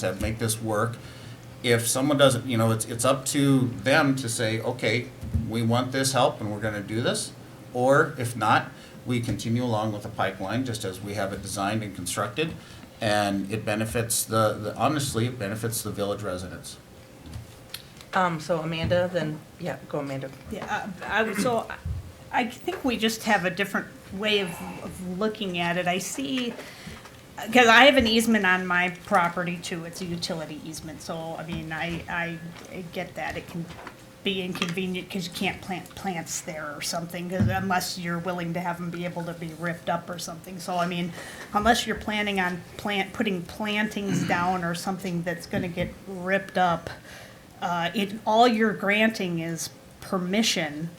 to make this work. If someone doesn't, it's up to them to say, okay, we want this help and we're gonna do this. Or if not, we continue along with the pipeline, just as we have it designed and constructed. And it benefits honestly, it benefits the village residents. So Amanda, then, yeah, go Amanda. Yeah, I think we just have a different way of looking at it. I see, because I have an easement on my property too. It's a utility easement, so, I mean, I get that. It can be inconvenient because you can't plant plants there or something, 'cause unless you're willing to have them be able to be ripped up or something. So, I mean, unless you're planning on putting plantings down or something that's gonna get ripped up, all you're granting is permission,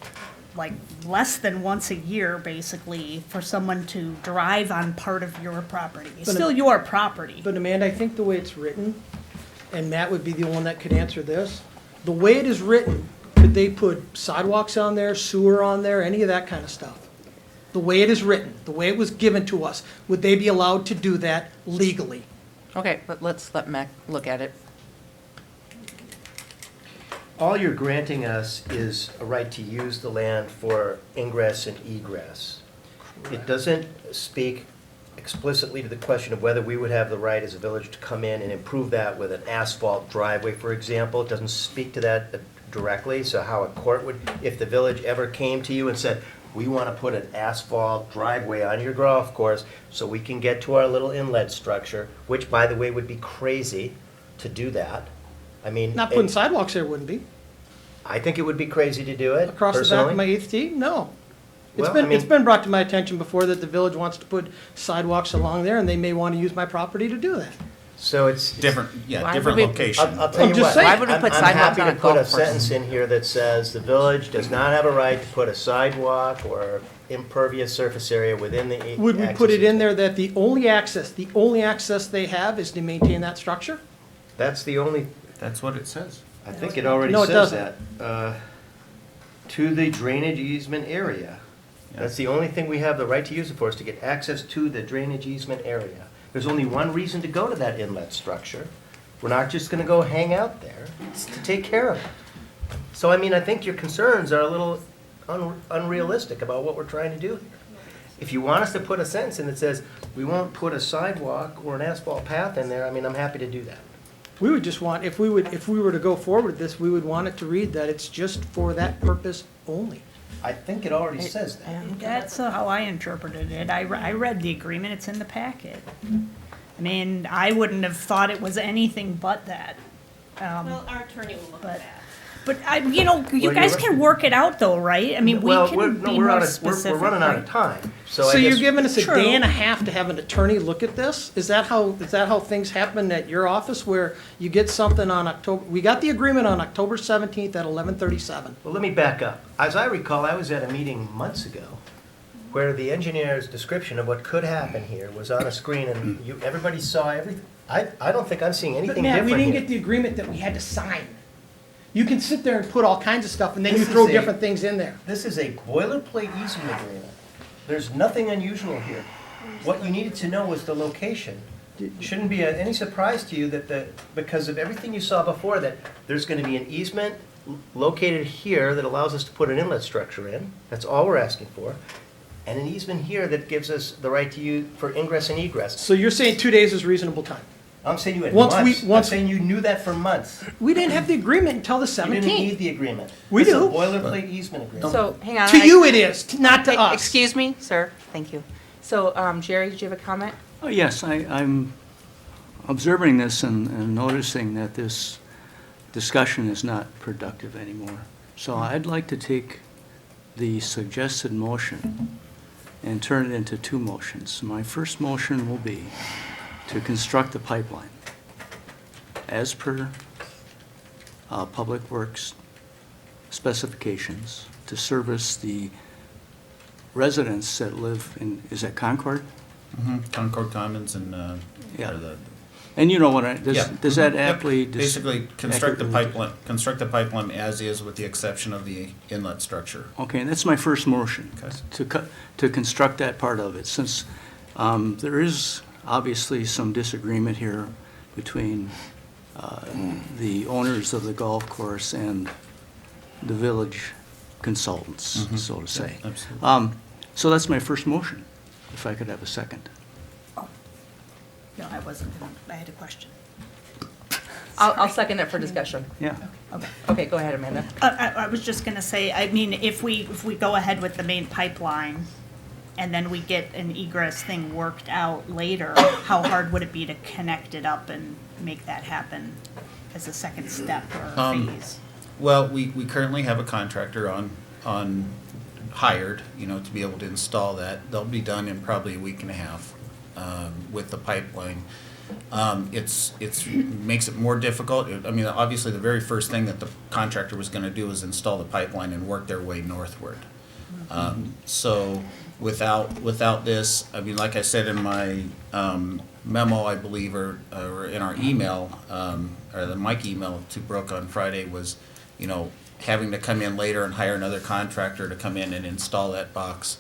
like less than once a year, basically, for someone to drive on part of your property. It's still your property. But Amanda, I think the way it's written, and Matt would be the one that could answer this, the way it is written, could they put sidewalks on there, sewer on there, any of that kind of stuff? The way it is written, the way it was given to us, would they be allowed to do that legally? Okay, but let's let Mac look at it. All you're granting us is a right to use the land for ingress and egress. It doesn't speak explicitly to the question of whether we would have the right as a village to come in and improve that with an asphalt driveway, for example. It doesn't speak to that directly, so how a court would, if the village ever came to you and said, we want to put an asphalt driveway on your golf course so we can get to our little inlet structure, which, by the way, would be crazy to do that. I mean, Not putting sidewalks there wouldn't be. I think it would be crazy to do it, Across the back of my personally. 8th tee? No. Well, I mean- It's been brought to my attention before that the village wants to put sidewalks along there, and they may want to use my property to do that. So it's. Different Why different would we- location. I'll tell you just what. saying. Why would we put I'm sidewalks on a happy to put a golf course? sentence in here that says the village does not have a right to put a sidewalk or impervious surface area within the. Would we put it access in there that the only access they have is to maintain that structure? That's the only, That's what it says. I think it already No, it says doesn't. that. To the drainage easement area. That's the only thing we have the right to use it for, is to get access to the drainage easement area. There's only one reason to go to that inlet structure. We're not just gonna go hang out there, it's to take care of it. So, I mean, I think your concerns are a little unrealistic about what we're trying to do here. If you want us to put a sentence in that says, we won't put a sidewalk or an asphalt path in there, I mean, I'm happy to do that. We would just want, if we were to go forward with this, we would want it to read that it's just for that purpose only. I think it already says that. That's how I interpreted it. I read the agreement, it's in the packet. I mean, I wouldn't have thought it was anything but that. Well, our attorney will look But- at that. But you Well, guys you're can work it out though, right? I mean, we Well, can we're- be no, we're more out of- specific. We're running out of right? time, so So I you're guess. giving us a True. day and a half to have an attorney look at this? Is that how things happen at your office, where you get something on October, we got the agreement on October 17th at 11:37. Well, let me back up. As I recall, I was at a meeting months ago where the engineer's description of what could happen here was on a screen, and everybody saw everything. I don't think I'm seeing But anything Matt, different we didn't here. get the agreement that we had to sign. You can sit there and put all kinds of stuff, and then you This is throw a- different things in there. This is a boilerplate easement agreement. There's nothing unusual here. What you needed to know was the location. Shouldn't be any surprise to you that because of everything you saw before, that there's gonna be an easement located here that allows us to put an inlet structure in. That's all we're asking for. And an easement here that gives us the right to use for ingress and egress. So you're saying 2 days is reasonable time? I'm saying you had Once we- months. I'm once- saying you knew that for months. We didn't have the agreement until the You didn't need 17th. the agreement. We It's do. a boilerplate easement agreement. So, hang on. To you it is, not to us. Excuse me, sir, thank you. So, Jerry, did you have a comment? Oh, yes, I'm observing this and noticing that this discussion is not productive anymore. So I'd like to take the suggested motion and turn it into two motions. My first motion will be to construct the pipeline as per Public Works specifications to service the residents that live in, is that Concord? Concord Commons and, Yeah. or the, And you know what yeah. does that Yep. aptly? Basically, construct the accurately- pipeline as is with the exception of the inlet structure. Okay, that's my first motion, Okay. to construct that part of it, since there is obviously some disagreement here between the owners of the golf course and the village consultants, so to say. Absolutely. So that's my first motion, if I could have a second. No, I wasn't, I had a question. I'll second it for discussion. Yeah. Okay, go ahead, Amanda. I was just gonna say, I mean, if we go ahead with the main pipeline, and then we get an egress thing worked out later, how hard would it be to connect it up and make that happen as a second step or phase? Well, we currently have a contractor on hired, to be able to install that. They'll be done in probably a week and a half, with the pipeline. It's makes it more difficult. I mean, obviously, the very first thing that the contractor was gonna do is install the pipeline and work their way northward. So without this, I mean, like I said in my memo, I believe, or in our email, or the Mike email to Brooke on Friday was, having to come in later and hire another contractor to come in and install that box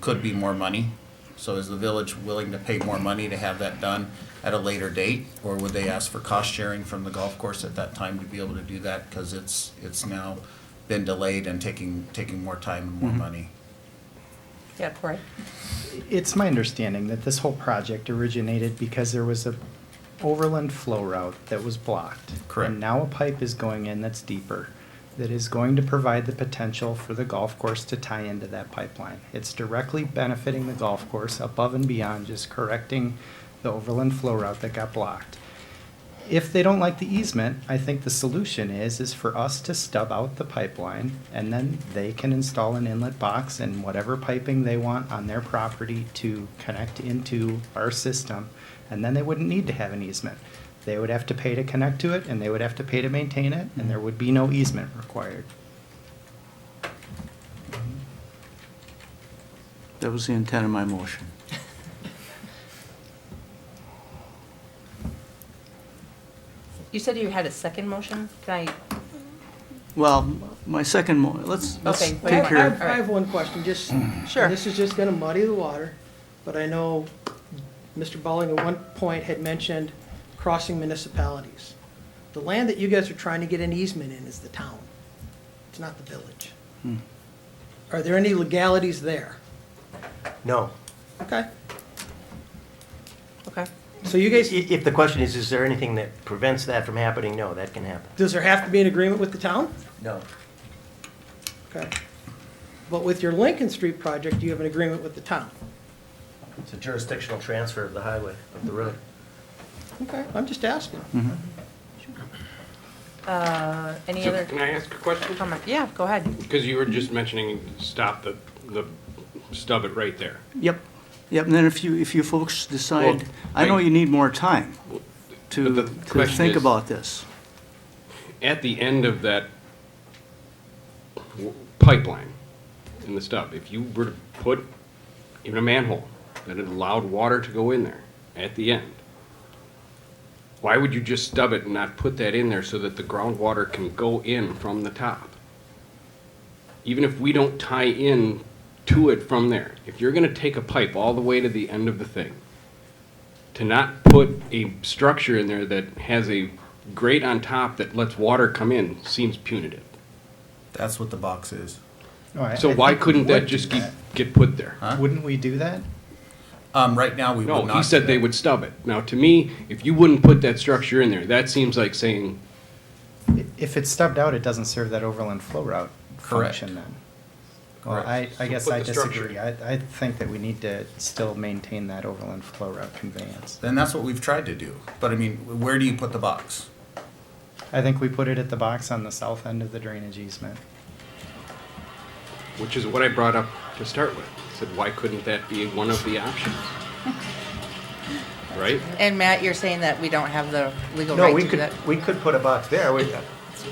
could be more money. So is the village willing to pay more money to have that done at a later date? Or would they ask for cost sharing from the golf course at that time to be able to do that? Because it's now been delayed and taking more time and more money. Yeah, Corey? It's my understanding that this whole project originated because there was a overland flow route that was blocked. Correct. And now a pipe is going in that's deeper, that is going to provide the potential for the golf course to tie into that pipeline. It's directly benefiting the golf course above and beyond just correcting the overland flow route that got blocked. If they don't like the easement, I think the solution is for us to stub out the pipeline, and then they can install an inlet box and whatever piping they want on their property to connect into our system, and then they wouldn't need to have an easement. They would have to pay to connect to it, and they would have to pay to maintain it, and there would be no easement required. That was the intent of my motion. You said you had a second motion? Can I, Well, my second let's Okay, take wait, I care. have one question, just, Sure. and this is just gonna muddy the water, but I know Mr. Bowling at one point had mentioned crossing municipalities. The land that you guys are trying to get an easement in is the town. It's not the village. Are there any legalities there? No. Okay, okay. so you guys, If the question is there anything that prevents that from happening? No, that can happen. does there have to be an agreement with the town? No. Okay. But with your Lincoln Street project, you have an agreement with the town. It's a jurisdictional transfer of the highway, of the road. Okay, I'm just asking. Any So other can I ask a question? comment? Yeah, go ahead. Because you were just mentioning stop the stub it right there. Yep, and then if you folks decide, Well, I know I- you need more time But to the question think is- about this. At the end of that pipeline in the stub, if you were to put even a manhole that had allowed water to go in there at the end, why would you just stub it and not put that in there so that the groundwater can go in from the top? Even if we don't tie in to it from there, if you're gonna take a pipe all the way to the end of the thing, to not put a structure in there that has a grate on top that lets water come in seems punitive. That's what the box is. So why couldn't that just get put there? Huh? Wouldn't we do that? Right now, we would No, not. he said do they that. would stub it. Now, to me, if you wouldn't put that structure in there, that seems like saying, If it's stubbed out, it doesn't serve that overland flow route Correct. function then. Well, Correct. I guess put I the structure. disagree. I think that we need to still maintain that overland flow route conveyance. Then that's what we've tried to do. But I mean, where do you put the box? I think we put it at the box on the south end of the drainage easement. which is what I brought up to start with. I said, why couldn't that be one of the options? Right? And Matt, you're saying that we don't have the legal No, right we to do that? could put a box there.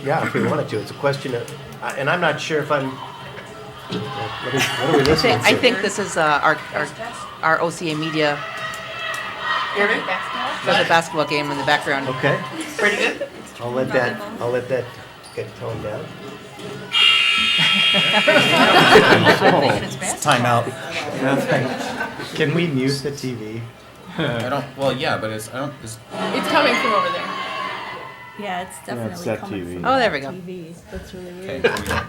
Yeah, if we wanted to. It's a question of, and I'm not sure if I'm, what are we listening to? I think this is our OCA media. Hear me? There's a basketball game in the background. Okay. Pretty good. I'll let that get toned down. Time out. Can we mute the TV? I don't, well, yeah, but it's, I don't, it's, It's coming from over there. Yeah, it's definitely that coming TV. from. Oh, there we go. TV. That's really okay, weird. there we go.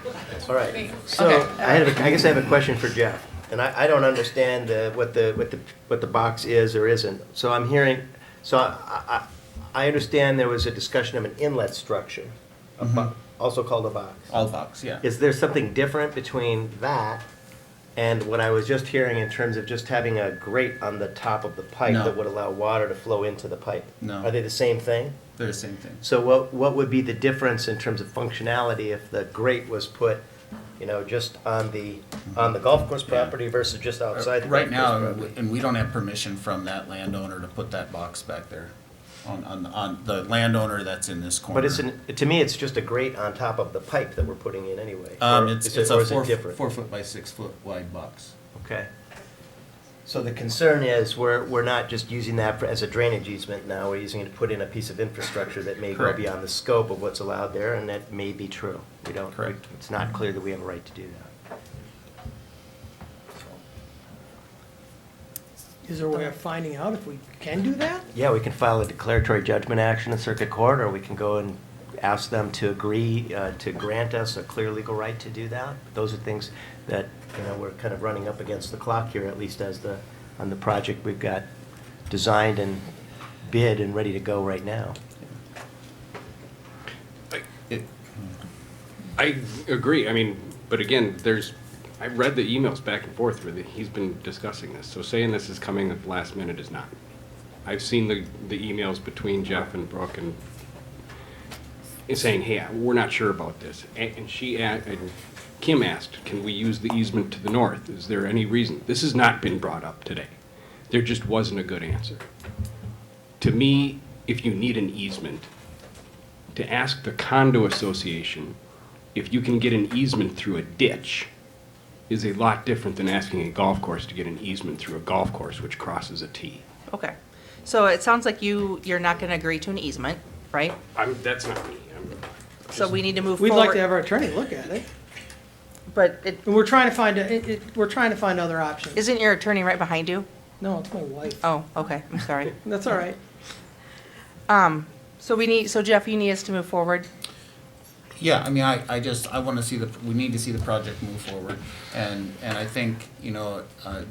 All right, Thanks. so Okay. I guess I have a question for Jeff. And I don't understand what the box is or isn't. So I'm hearing, so I understand there was a discussion of an inlet structure, also called a box. All box, yeah. Is there something different between that and what I was just hearing in terms of just having a grate on the top of the pipe No. that would allow water to flow into the pipe? No. Are they the same thing? They're the same thing. So what would be the difference in terms of functionality if the grate was put, you know, just on the golf course property versus just outside the golf Right course now, property? and we don't have permission from that landowner to put that box back there on the landowner that's in this corner. But to me, it's just a grate on top of the pipe that we're putting in anyway. It's a or is it 4 different? 4 foot by 6 foot wide box. Okay. So the concern is we're not just using that as a drainage easement now, we're using it to put in a piece of infrastructure that may go Correct. beyond the scope of what's allowed there, and that may be true. We don't, Correct. it's not clear that we have a right to do that. Is there a way of finding out if we can do that? Yeah, we can file a declaratory judgment action in circuit court, or we can go and ask them to agree to grant us a clear legal right to do that. Those are things that, you know, we're kind of running up against the clock here, at least on the project we've got designed and bid and ready to go right now. I agree, I mean, but again, I read the emails back and forth where he's been discussing this, so saying this is coming at the last minute is not. I've seen the emails between Jeff and Brooke and saying, hey, we're not sure about this. And Kim asked, can we use the easement to the north? Is there any reason? This has not been brought up today. There just wasn't a good answer. To me, if you need an easement, to ask the condo association if you can get an easement through a ditch is a lot different than asking a golf course to get an easement through a golf course which crosses a T. Okay. So it sounds like you're not going to agree to an easement, right? That's not me. So we need to move We'd forward. like to have our attorney look at it. But it, And we're trying to find other options. isn't your attorney right behind you? No, it's my wife. Oh, okay, I'm sorry. That's all right. So Jeff, you need us to move forward? Yeah, I mean, I want to see we need to see the project move forward. And I think, you know,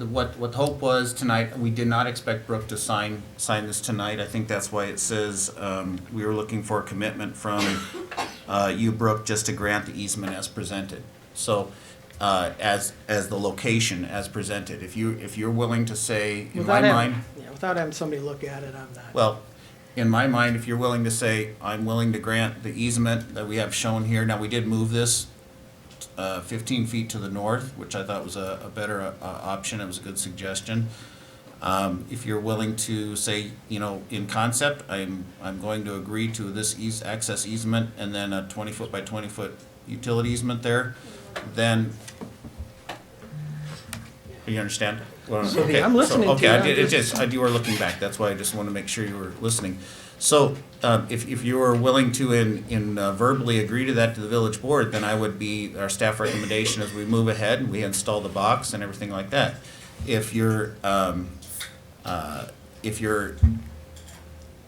what the hope was tonight, we did not expect Brooke to sign this tonight. I think that's why it says, we were looking for a commitment from, you, Brooke, just to grant the easement as presented. So, as the location as presented, if you're willing to say, in my mind. Without having somebody look at it, I'm not. Well, in my mind, if you're willing to say, I'm willing to grant the easement that we have shown here, now we did move this 15 feet to the north, which I thought was a better option, it was a good suggestion. If you're willing to say, you know, in concept, I'm going to agree to this access easement and then a 20 foot by 20 foot utility easement there, then, you understand? Well, okay, I'm listening to okay, you. you were looking back, that's why I just want to make sure you were listening. So, if you were willing to verbally agree to that to the village board, then I would be, our staff recommendation as we move ahead and we install the box and everything like that. If your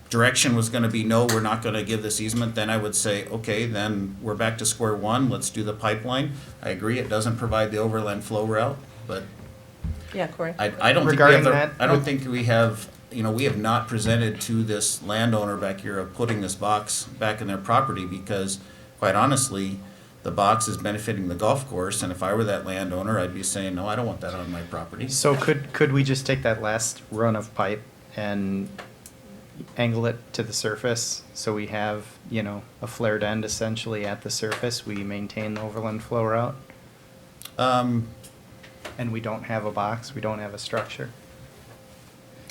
direction was gonna be, no, we're not gonna give this easement, then I would say, okay, then we're back to square one, let's do the pipeline. I agree, it doesn't provide the overland flow route, but Yeah, Corey? I don't think we Regarding have, that, I don't think we have, you know, we have not presented to this landowner back here of putting this box back in their property because, quite honestly, the box is benefiting the golf course, and if I were that landowner, I'd be saying, no, I don't want that on my property. So could we just take that last run of pipe and angle it to the surface? So we have, you know, a flared end essentially at the surface. We maintain the overland flow route and we don't have a box, we don't have a structure.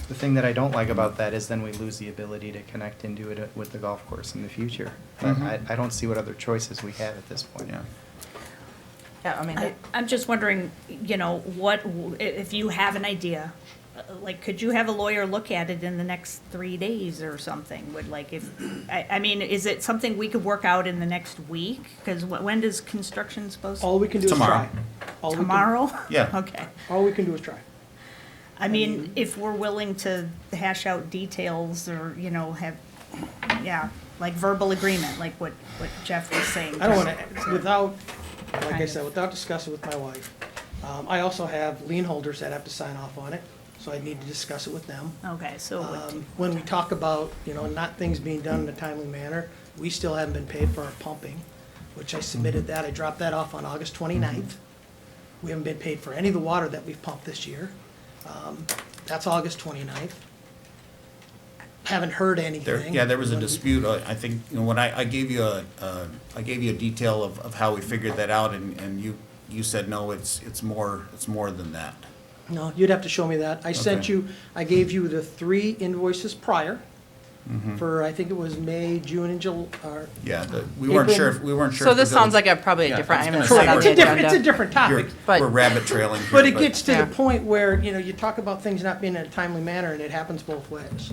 The thing that I don't like about that is then we lose the ability to connect into it with the golf course in the future. But I don't see what other choices we have at this point. Yeah. Yeah, I mean, I'm just wondering, you know, if you have an idea, like, could you have a lawyer look at it in the next 3 days or something? I mean, is it something we could work out in the next week? Because when does construction supposed to? All we can do is Tomorrow. try. All we can- Tomorrow? Yeah. Okay. All we can do is try. I mean, if we're willing to hash out details or, you know, have, yeah, like verbal agreement, like what Jeff was saying. I don't want to, without, like I said, without discussing with my wife. I also have lien holders that have to sign off on it, so I need to discuss it with them. Okay, so When we talk about, you know, not things being done in a timely manner, we still haven't been paid for our pumping, which I submitted that, I dropped that off on August 29th. We haven't been paid for any of the water that we've pumped this year. That's August 29th. Haven't heard anything. Yeah, there was a dispute, I think, you know, when I gave you I gave you a detail of how we figured that out, and you said, no, it's more than that. No, you'd have to show me that. I sent Okay. you, I gave you the 3 invoices prior for, I think it was May, June, and July, or. Yeah, we weren't sure, April. we weren't sure. So if the this sounds village- like probably a Yeah, different I was item gonna that's say, not on It's the a different, it's a agenda. different topic. But- We're rabbit trailing here. But it gets to Yeah. the point where, you know, you talk about things not being in a timely manner, and it happens both ways.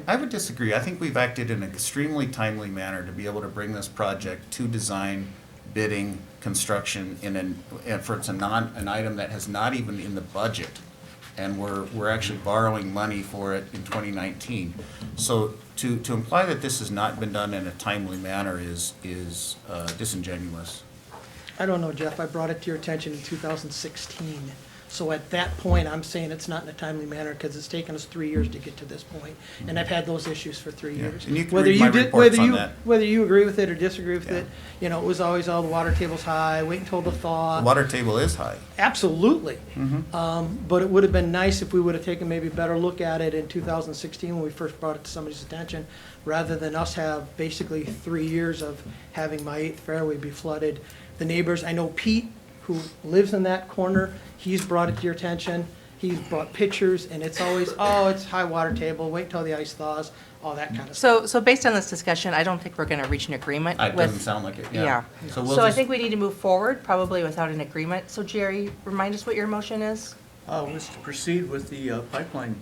I would disagree. I think we've acted in an extremely timely manner to be able to bring this project to design, bidding, construction and for it's an item that has not even in the budget. And we're actually borrowing money for it in 2019. So to imply that this has not been done in a timely manner is disingenuous. I don't know, Jeff, I brought it to your attention in 2016. So at that point, I'm saying it's not in a timely manner, because it's taken us 3 years to get to this point, and I've had those issues for 3 Yeah, years. and you can Whether read my did- reports whether on you- that. Whether you agree with it or disagree with Yeah. it, you know, it was always, oh, the water table's high, wait until the The thaw. water table is high. Absolutely. Mm-hmm. But it would have been nice if we would have taken maybe a better look at it in 2016 when we first brought it to somebody's attention, rather than us have basically 3 years of having my 8th fairway be flooded. The neighbors, I know Pete, who lives in that corner, he's brought it to your attention. He's brought pictures, and it's always, oh, it's high water table, wait till the ice thaws, all that kind of stuff. So based on this discussion, I don't think we're going to reach an agreement It doesn't with, sound like it, yeah. yeah. So we'll So I just, think we need to move forward, probably without an agreement. So Jerry, remind us what your motion is? Was to proceed with the pipeline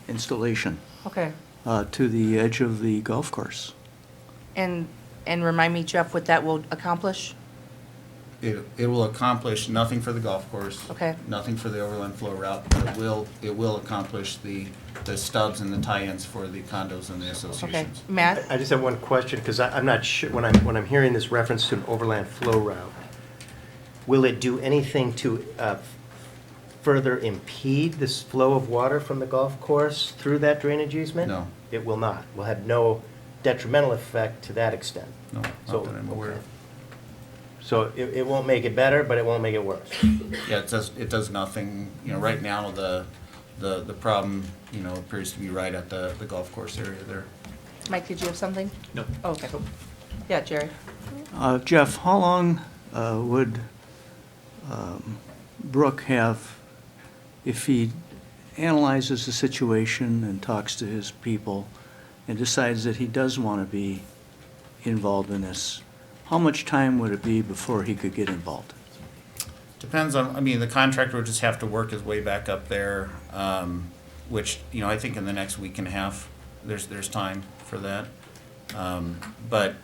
installation Okay. to the edge of the golf course. And remind me, Jeff, what that will accomplish? it will accomplish nothing for the golf course. Okay. Nothing for the overland flow route, but it will accomplish the stubs and the tie-ins for the condos and the Okay. associations. Matt? I just have one question, because I'm not sure, when I'm hearing this reference to an overland flow route, will it do anything to further impede this flow of water from the golf course through that drainage easement? No. It will not. Will have no detrimental effect to that extent. No, So, not that I'm aware of. So it won't make it better, but it won't make it worse. Yeah, it does nothing, you know, right now, the problem, you know, appears to be right at the golf course area there. Mike, did you have something? No. Oh, okay. Yeah, Jerry? Jeff, how long would Brooke have, if he analyzes the situation and talks to his people and decides that he does want to be involved in this, how much time would it be before he could get involved? Depends on, I mean, the contractor would just have to work his way back up there, which, you know, I think in the next week and a half, there's time for that. But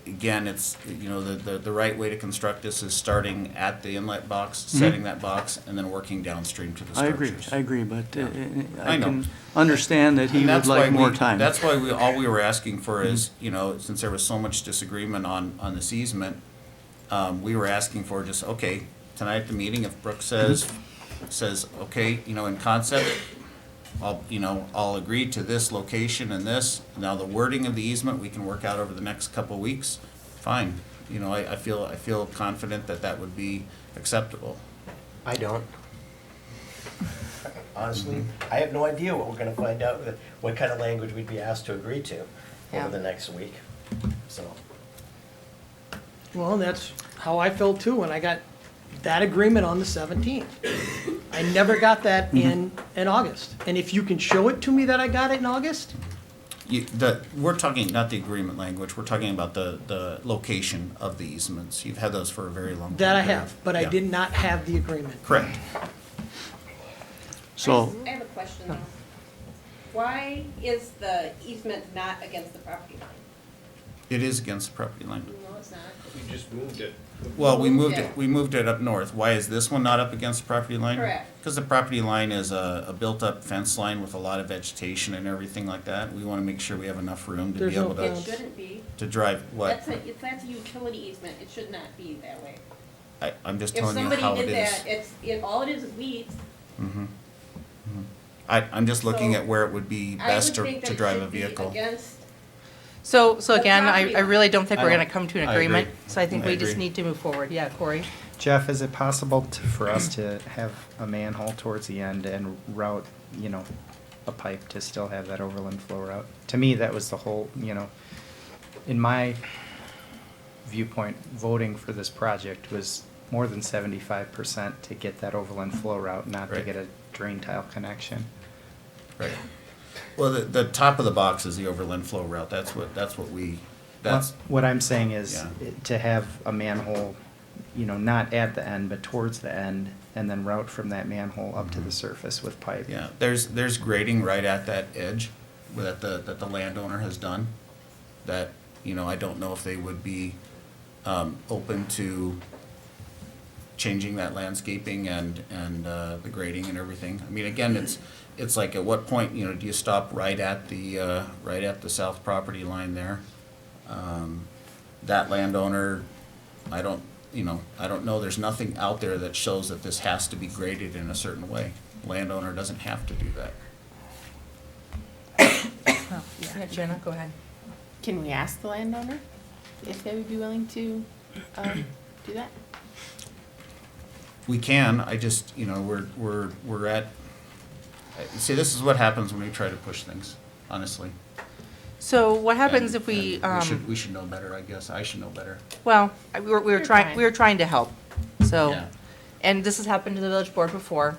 again, it's, you know, the right way to construct this is starting at the inlet box, setting that box, and then working downstream to the I agree, structures. but I I know. can understand that he And would that's why like more we- time. That's why all we were asking for is, you know, since there was so much disagreement on this easement, we were asking for just, okay, tonight at the meeting, if Brooke says, okay, you know, in concept, I'll agree to this location and this. Now, the wording of the easement, we can work out over the next couple of weeks, fine. You know, I feel confident that would be acceptable. I don't. Honestly, I have no idea what we're gonna find out, what kind of language we'd be asked to agree to Yeah. over the next week, so. Well, that's how I felt too when I got that agreement on the 17th. I never got that in August. And if you can show it to me that I got it in August, We're talking, not the agreement language, we're talking about the location of the easements. You've had those for a very long time. that I period. have, but I Yeah. did not have the agreement. Correct. So, I have a question though. Why is the easement not against the property line? It is against the property line. No, it's not. We just moved it. Well, Moved we moved it up north. Why is this one not up against the property line? Correct. Because the property line is a built-up fence line with a lot of vegetation and everything like that. We want to make sure we have enough room to There's be no able It to, shouldn't be. to drive what? That's a utility easement. It should not be that way. I'm just If telling you somebody how it did is. that, all it is weeds. I'm just looking So, at where it would be I best would to, think that to it drive a should be vehicle. against, So The again, property I really don't think I we're don't- gonna come to an I agree. agreement, so I think I we just agree. need to move forward. Yeah, Corey? Jeff, is it possible for us to have a manhole towards the end and route, a pipe to still have that overland flow route? To me, that was the whole, in my viewpoint, voting for this project was more than 75% to get that overland flow route, not to Right. get a drain tile connection. Right. Well, the top of the box is the overland flow route. That's what we, that's, What I'm saying is Yeah. to have a manhole, not at the end, but towards the end, and then route from that manhole up to the surface with pipe. yeah, there's grading right at that edge that the landowner has done. That, I don't know if they would be, open to changing that landscaping and, the grading and everything. I mean, again, it's like, at what point, do you stop right at the south property line there? That landowner, I don't know, there's nothing out there that shows that this has to be graded in a certain way. Landowner doesn't have to do that. Well, yeah. Yeah, Jenna, go ahead. Can we ask the landowner if they would be willing to do that? We can, I just, we're at, see, this is what happens when we try to push things, honestly. So what happens And- if we, and we should know better, I guess. I should know better. well, we were You're trying, fine. we were trying to help, so. Yeah. And this has happened to the village board before,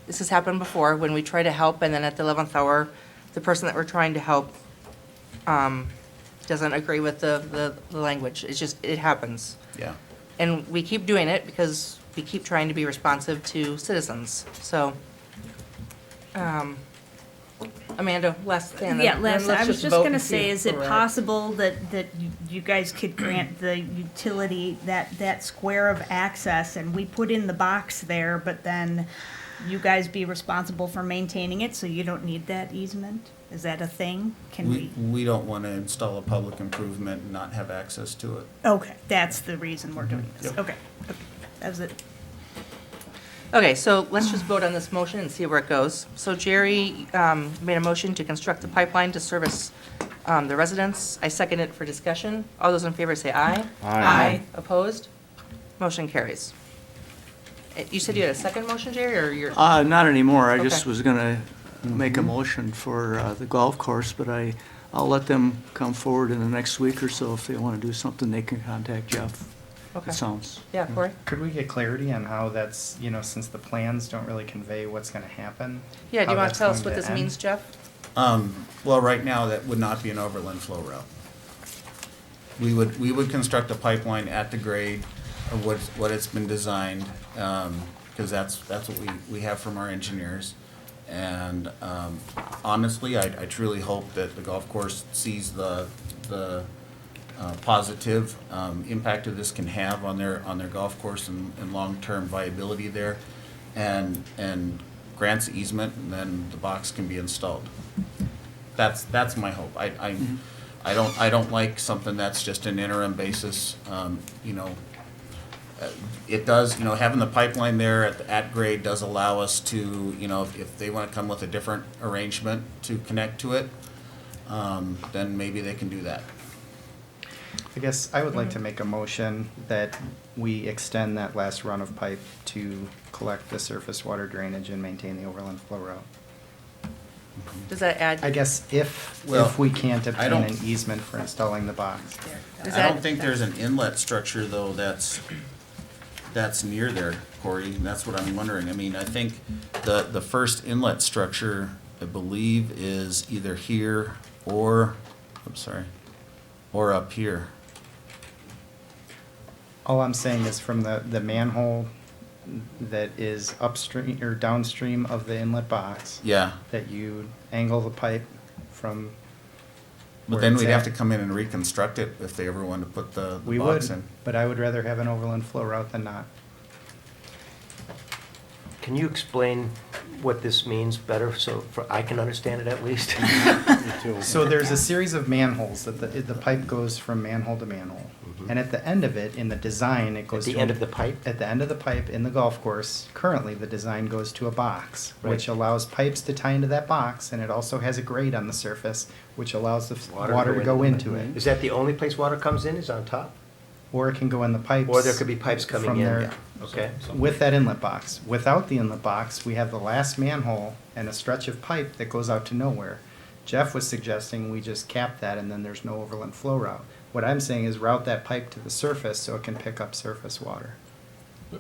this has happened before, when we try to help, and then at the 11th hour, the person that we're trying to help, doesn't agree with the language. It's just, it happens. Yeah. And we keep doing it because we keep trying to be responsive to citizens, so. Amanda, last thing. Yeah, then Les, let's I was just vote gonna and see say, is where it we're at. possible that you guys could grant the utility that square of access and we put in the box there, but then you guys be responsible for maintaining it, so you don't need that easement? Is that a thing? Can We don't want to install a public improvement and not have access to it. Okay, that's the reason we're doing this. Yep. Okay, that was it. Okay, so let's just vote on this motion and see where it goes. So Jerry made a motion to construct the pipeline to service the residents. I second it for discussion. All those in favor say aye. Aye. Opposed? Motion carries. You said you had a second motion, Jerry, or you're? Not anymore. I just Okay. was gonna make a motion for the golf course, but I'll let them come forward in the next week or so. If they wanna do something, they can contact Jeff. Okay. It sounds. Yeah, Corey? Could we get clarity on how that's, since the plans don't really convey what's gonna happen? Yeah, do how you want that's to tell us going what to this end? means, Jeff? Well, right now, that would not be an overland flow route. We would construct a pipeline at the grade of what it's been designed, because that's what we have from our engineers. And honestly, I truly hope that the golf course sees the positive impact of this can have on their golf course and long-term viability there, and grants easement, and then the box can be installed. That's my hope. I don't like something that's just an interim basis. It does, having the pipeline there at grade does allow us to, if they want to come with a different arrangement to connect to it, then maybe they can do that. I guess I would like to make a motion that we extend that last run of pipe to collect the surface water drainage and maintain the overland flow route. Does that add? I guess if Well, we can't I obtain don't- an easement for installing the box. Is I don't that- think there's an inlet structure, though, that's near there, Corey, and that's what I'm wondering. I mean, I think the first inlet structure, I believe, is either here or, or up here. All I'm saying is from the manhole that is upstream or downstream of the inlet box, Yeah, that you angle the pipe from But where then it's we'd have at. to come in and reconstruct it if they ever wanted to put the We box would, in. but I would rather have an overland flow route than not. Can you explain what this means better so I can understand it at least? So there's a series of manholes that the pipe goes from manhole to manhole. And at the end of it, in the design, it At goes the to end a- of the pipe? At the end of the pipe in the golf course, currently the design goes to a box, which Right. allows pipes to tie into that box, and it also has a grate on the surface, which allows the water to go into it. Is that the only place water comes in, is on top? Or it can go in the pipes. Or there could be pipes coming from in? there. Okay. With that inlet box. Without the inlet box, we have the last manhole and a stretch of pipe that goes out to nowhere. Jeff was suggesting we just cap that and then there's no overland flow route. What I'm saying is route that pipe to the surface so it can pick up surface water.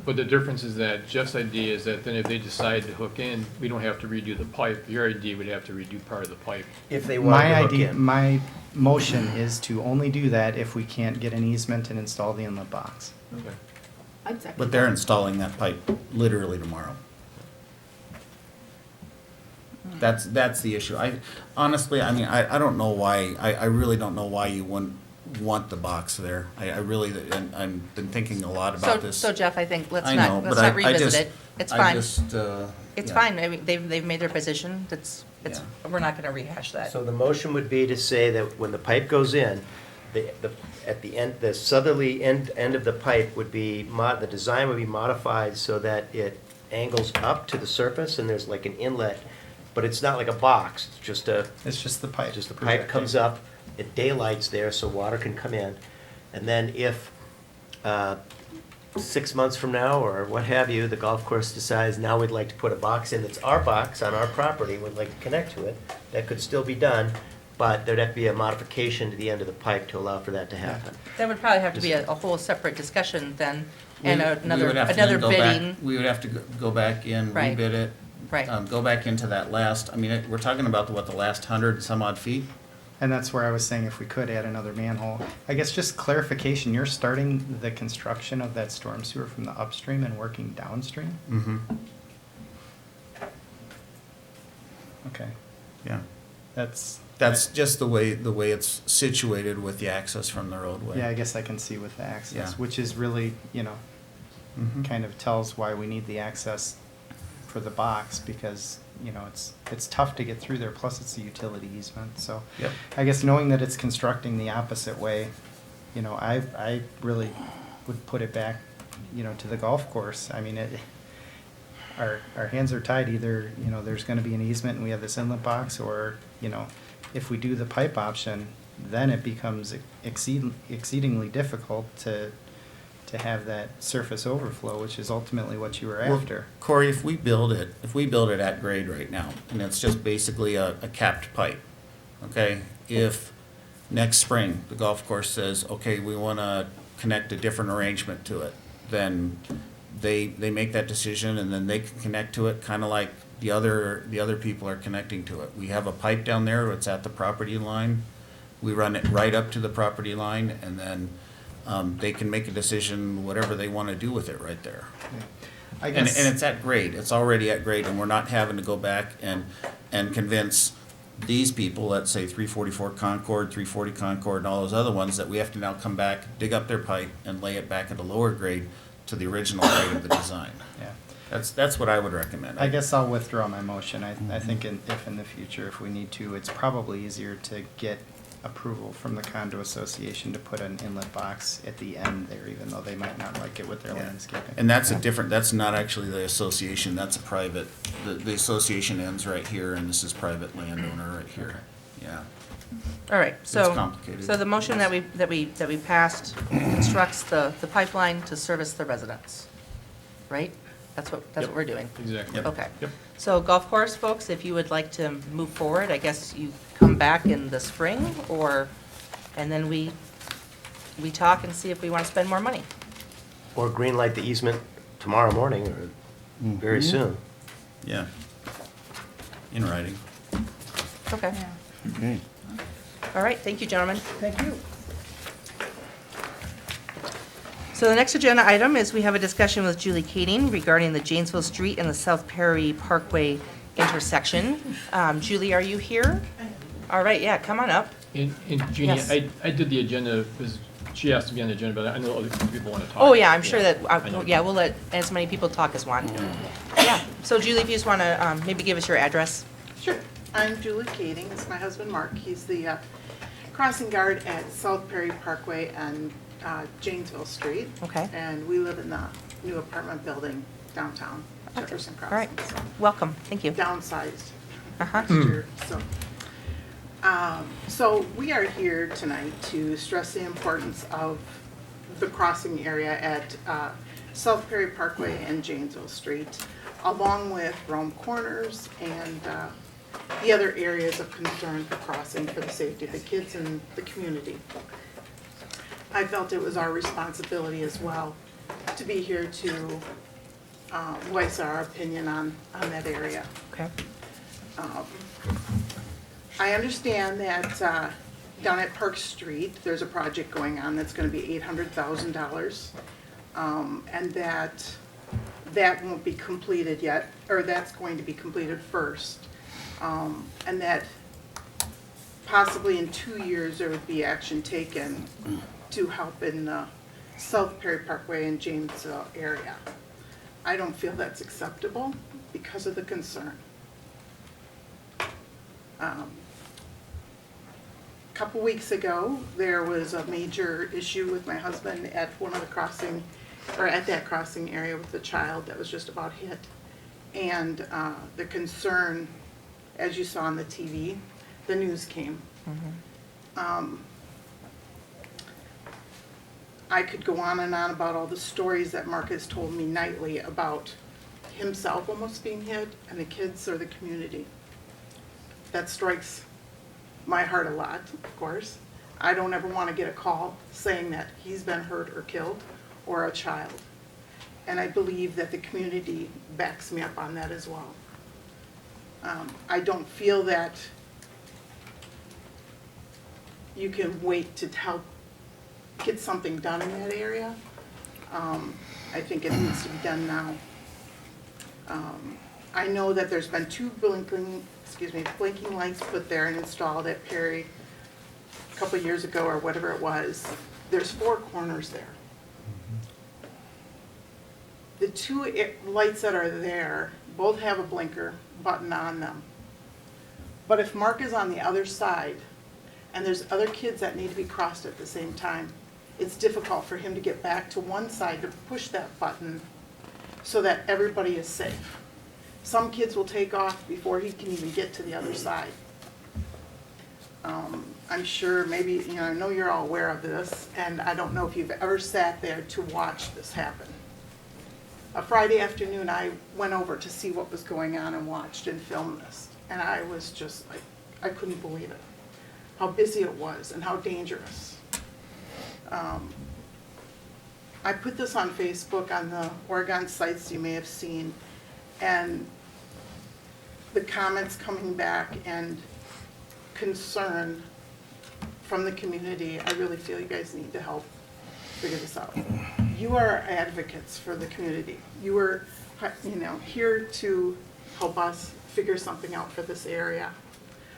But the difference is that Jeff's idea is that then if they decide to hook in, we don't have to redo the pipe. Your idea would have to redo part of the pipe. If they wanted to hook in. My motion is to only do that if we can't get an easement and install the inlet box. Okay. I'd second But they're that. installing that pipe literally tomorrow. That's the issue. Honestly, I mean, I don't know why, I really don't know why you wouldn't want the box there. I really, and I've been thinking a lot about this. So Jeff, I think let's I know, not but I revisit just- it. It's I fine. just, It's yeah. fine. I mean, they've made their position. It's, Yeah. we're not gonna rehash that. So the motion would be to say that when the pipe goes in, at the end, the southerly end of the pipe would be, the design would be modified so that it angles up to the surface and there's like an inlet, but it's not like a box, it's just It's just the pipe. the pipe projecting. comes up, it daylights there so water can come in. And then if, 6 months from now, or what have you, the golf course decides, now we'd like to put a box in that's our box on our property, we'd like to connect to it, that could still be done, but there'd have to be a modification to the end of the pipe to allow for that to happen. That would probably have to be a whole separate discussion then, and We another would have to another then go back- bidding. We would have to go back in, Right. rebid it. Right. Go back into that last, I mean, we're talking about the last 100 some odd feet? And that's where I was saying if we could add another manhole. I guess just clarification, you're starting the construction of that storm sewer from the upstream and working downstream? Mm-hmm, Okay, yeah. that's. That's just the way it's situated with the access from the roadway. Yeah, I guess I can see with the access, Yeah. which is really, Mhm. kind of tells why we need the access for the box, because, it's tough to get through there, plus it's a utility easement, so. Yep. I guess knowing that it's constructing the opposite way, I really would put it back, to the golf course. I mean, our hands are tied, either, there's gonna be an easement and we have this inlet box, or, if we do the pipe option, then it becomes exceedingly difficult to have that surface overflow, which is ultimately what you were Well, after. Corey, if we build it at grade right now, and it's just basically a capped pipe, okay? If next spring, the golf course says, okay, we wanna connect a different arrangement to it, then they make that decision and then they can connect to it, kinda like the other people are connecting to it. We have a pipe down there, it's at the property line, we run it right up to the property line, and then, they can make a decision, whatever they wanna do with it right there. I And guess, it's at grade, it's already at grade, and we're not having to go back and convince these people, let's say 344 Concord, 340 Concord, and all those other ones, that we have to now come back, dig up their pipe, and lay it back at a lower grade to the original grade of the design. yeah. That's what I would recommend. I guess I'll withdraw my motion. I think if in the future, if we need to, it's probably easier to get approval from the condo association to put an inlet box at the end there, even though they might not like it with their Yeah. landscaping. And that's that's not actually the association, that's a private, the association ends right here, and this is private landowner right here, yeah. All right, so, complicated. so the motion that we passed constructs the pipeline to service the residents, right? That's what Yep. we're doing. Exactly. Yep. Okay. Yep. So golf course folks, if you would like to move forward, I guess you come back in the spring, and then we talk and see if we want to spend more money. Or green light the easement tomorrow morning, or very soon. Yeah. In writing. Okay. Yeah. Okay. All right, thank you, gentlemen. Thank you. So the next agenda item is we have a discussion with Julie Kading regarding the Janesville Street and the South Perry Parkway intersection. Julie, are you here? All right, yeah, come on up. And Jeannie, Yes. I did the agenda, because she asked to be on the agenda, but I know other people want to talk. Oh, yeah, I'm sure that, I know. yeah, we'll let as many people talk as want. Yeah, so Julie, if you just want to maybe give us your address. Sure. I'm Julie Kading. It's my husband, Mark. He's the crossing guard at South Perry Parkway and Janesville Street. Okay. And we live in the new apartment building downtown, Jefferson All right, Crossing. So welcome, thank you. downsized Uh-huh. last year, so. So we are here tonight to stress the importance of the crossing area at South Perry Parkway and Janesville Street, along with Rome Corners and the other areas of concern for crossing for the safety of the kids and the community. I felt it was our responsibility as well to be here to voice our opinion on that area. Okay. I understand that down at Park Street, there's a project going on that's gonna be $800,000. And that won't be completed yet, or that's going to be completed first. And that possibly in 2 years, there would be action taken to help in the South Perry Parkway and Janesville area. I don't feel that's acceptable because of the concern. Couple weeks ago, there was a major issue with my husband at one of the crossing, or at that crossing area with the child that was just about hit. And the concern, as you saw on the TV, the news came. I could go on and on about all the stories that Mark has told me nightly about himself almost being hit and the kids or the community. That strikes my heart a lot, of course. I don't ever want to get a call saying that he's been hurt or killed, or a child. And I believe that the community backs me up on that as well. I don't feel that you can wait to help get something done in that area. I think it needs to be done now. I know that there's been 2 blinking lights put there and installed at Perry a couple years ago or whatever it was. There's 4 corners there. The 2 lights that are there both have a blinker button on them. But if Mark is on the other side and there's other kids that need to be crossed at the same time, it's difficult for him to get back to one side to push that button so that everybody is safe. Some kids will take off before he can even get to the other side. I'm sure maybe, I know you're all aware of this, and I don't know if you've ever sat there to watch this happen. A Friday afternoon, I went over to see what was going on and watched and filmed this. And I was just like, I couldn't believe it. How busy it was and how dangerous. I put this on Facebook on the Oregon sites you may have seen, and the comments coming back and concern from the community, I really feel you guys need to help figure this out. You are advocates for the community. You are, here to help us figure something out for this area.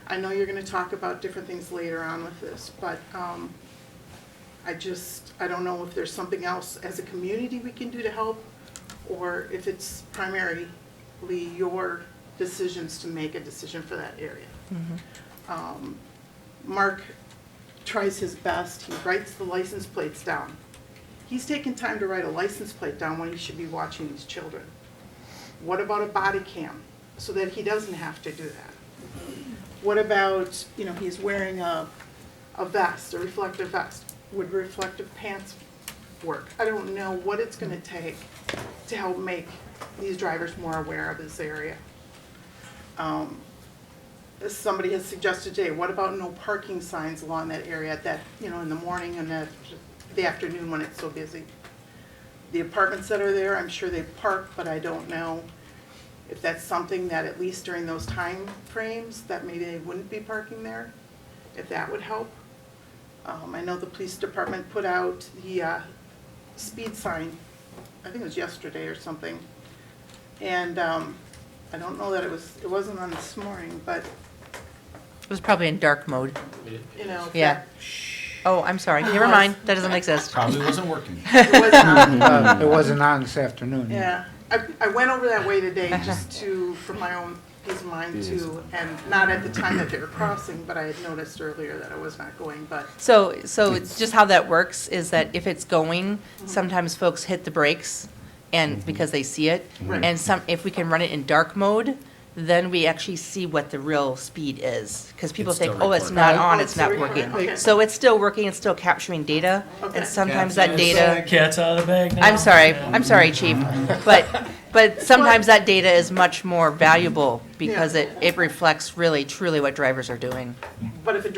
I know you're going to talk about different things later on with this, but I don't know if there's something else as a community we can do to help, or if it's primarily your decisions to make a decision for that area. Mark tries his best. He writes the license plates down. He's taking time to write a license plate down when he should be watching these children. What about a body cam so that he doesn't have to do that? What about, he's wearing a vest, a reflective vest. Would reflective pants work? I don't know what it's going to take to help make these drivers more aware of this area. Somebody has suggested today, what about no parking signs along that area at that, in the morning and the afternoon when it's so busy? The apartments that are there, I'm sure they park, but I don't know if that's something that at least during those time frames that maybe they wouldn't be parking there, if that would help. I know the police department put out the speed sign, I think it was yesterday or something. And I don't know that it wasn't on this morning, but It was probably in dark mode. you know. Yeah. Oh, I'm sorry. Never mind. That doesn't exist. Probably wasn't working. It was not. It wasn't on this afternoon. Yeah, I went over that way today just for my own peace of mind too, and not at the time that they were crossing, but I had noticed earlier that I was not going, but, So it's just how that works is that if it's going, sometimes folks hit the brakes and because they see it. Right. And if we can run it in dark mode, then we actually see what the real speed is. Because people It's think, still oh, it's recording. not on, Oh, it's it's not still working. recording, okay. So it's still working, it's still capturing data. Okay. And sometimes Cat's that data. Cat's out of the bag now. I'm sorry, chief. But sometimes that data is much more valuable because Yeah. it reflects really, truly what drivers are doing. but if a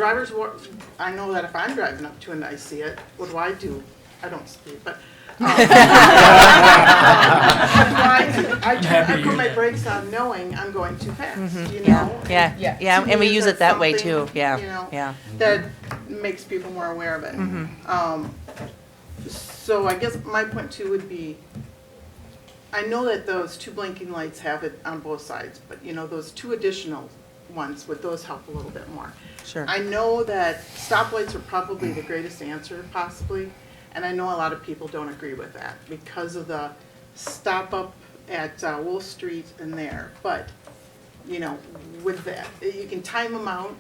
I know that if I'm driving up to and I see it, what do I do? I don't speed, but. What do I do? I put my brakes on knowing I'm going too fast, you know? Yeah, To and we me, use it that's that way too, something, yeah, you know, yeah. That makes people more aware of it. So I guess my point too would be, I know that those 2 blinking lights have it on both sides, but you know, those 2 additional ones, would those help a little bit more? Sure. I know that stoplights are probably the greatest answer possibly, and I know a lot of people don't agree with that because of the stop up at Wolf Street and there. But, you know, with that, you can time them out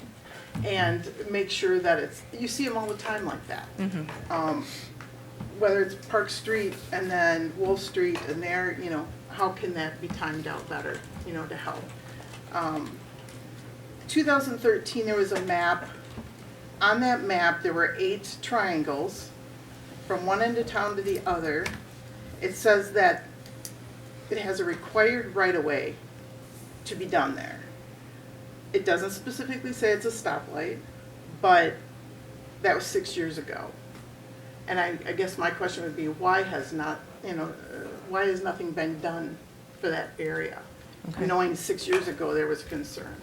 and make sure that you see them all the time like that. Whether it's Park Street and then Wolf Street and there, you know, how can that be timed out better, you know, to help? 2013, there was a map. On that map, there were 8 triangles from one end of town to the other. It says that it has a required right-of-way to be done there. It doesn't specifically say it's a stoplight, but that was 6 years ago. And I guess my question would be, why has nothing been done for that area? Okay. Knowing 6 years ago there was concern.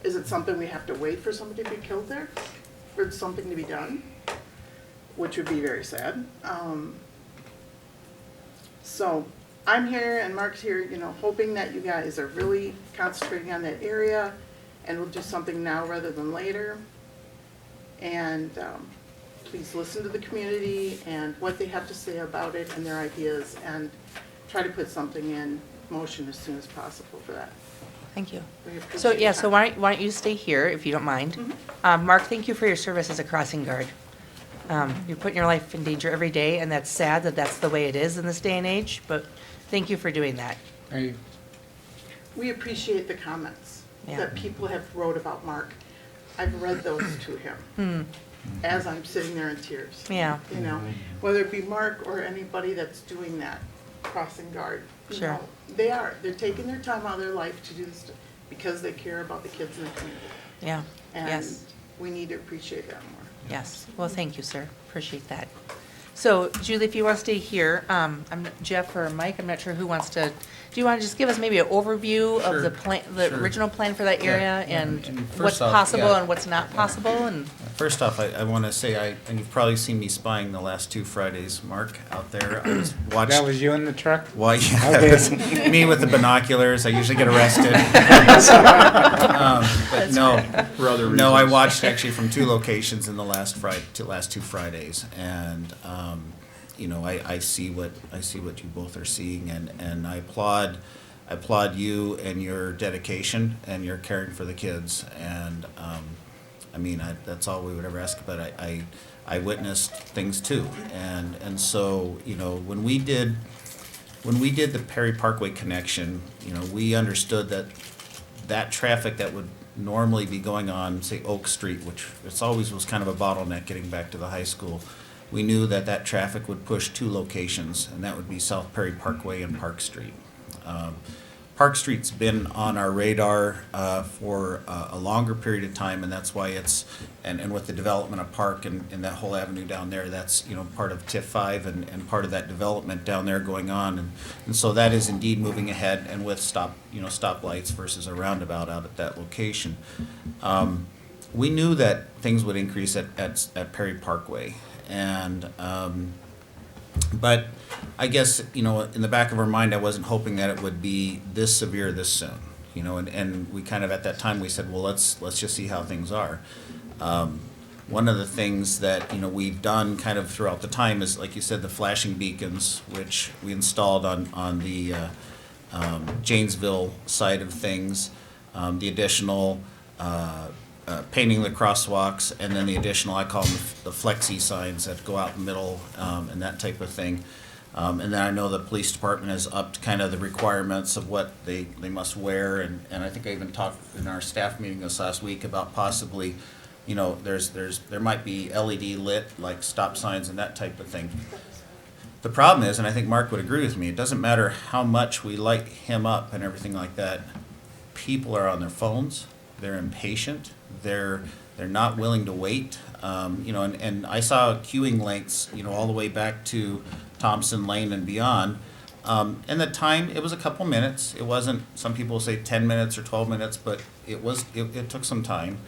Is it something we have to wait for somebody to be killed there? For something to be done? Which would be very sad. So I'm here and Mark's here, you know, hoping that you guys are really concentrating on that area and we'll do something now rather than later. And please listen to the community and what they have to say about it and their ideas and try to put something in motion as soon as possible for that. Thank you. We appreciate So, your yeah, so time. why don't you stay here, if you don't mind? Mark, thank you for your service as a crossing guard. You're putting your life in danger every day, and that's sad that that's the way it is in this day and age, but thank you for doing that. We appreciate the comments Yeah. that people have wrote about Mark. I've read those to him as I'm sitting there in tears. Yeah. You know, whether it be Mark or anybody that's doing that, crossing guard. you Sure. know, they're taking their time out of their life to do this because they care about the kids in the community. Yeah, And yes, we need to appreciate that more. yes. Well, thank you, sir. Appreciate that. So Julie, if you want to stay here, Jeff or Mike, I'm not sure who wants to, do you want to just give us maybe an overview of the Sure, plan, the sure. original plan for that area Yeah, and and what's first off, possible yeah. and what's not possible and? First off, I want to say, and you've probably seen me spying the last 2 Fridays, Mark, out there. I was That watching. was you in the truck? Why, yeah, Okay. it was me with the binoculars. I usually get arrested. But no, For other no, I reasons. watched actually from 2 locations in the last 2 Fridays, and you know, I see what you both are seeing, and I applaud you and your dedication and your caring for the kids, and I mean, that's all we would ever ask, but I witnessed things too, and so, you know, when we did the Perry Parkway connection, you know, we understood that traffic that would normally be going on, say, Oak Street, which it's always was kind of a bottleneck getting back to the high school, we knew that traffic would push 2 locations, and that would be South Perry Parkway and Park Street. Park Street's been on our radar for a longer period of time, and that's why and with the development of Park and that whole avenue down there, that's, you know, part of TIF 5 and part of that development down there going on, and so that is indeed moving ahead, and with stoplights versus a roundabout out at that location. We knew that things would increase at Perry Parkway, and but I guess, you know, in the back of our mind, I wasn't hoping that it would be this severe this soon. you know, and we kind of, at that time, we said, well, let's just see how things are. One of the things that, you know, we've done kind of throughout the time is, like you said, the flashing beacons, which we installed on the Janesville side of things, the additional painting the crosswalks, and then the additional, I call them the flexi signs that go out in the middle, and that type of thing. And then I know the police department has upped kind of the requirements of what they must wear, and I think I even talked in our staff meeting this last week about possibly, you know, there might be LED lit, like stop signs and that type of thing. The problem is, and I think Mark would agree with me, it doesn't matter how much we light him up and everything like that, people are on their phones, they're impatient, they're not willing to wait. You know, and I saw queuing lengths, you know, all the way back to Thompson Lane and beyond. And the time, it was a couple minutes. It wasn't, some people say 10 minutes or 12 minutes, but it took some time.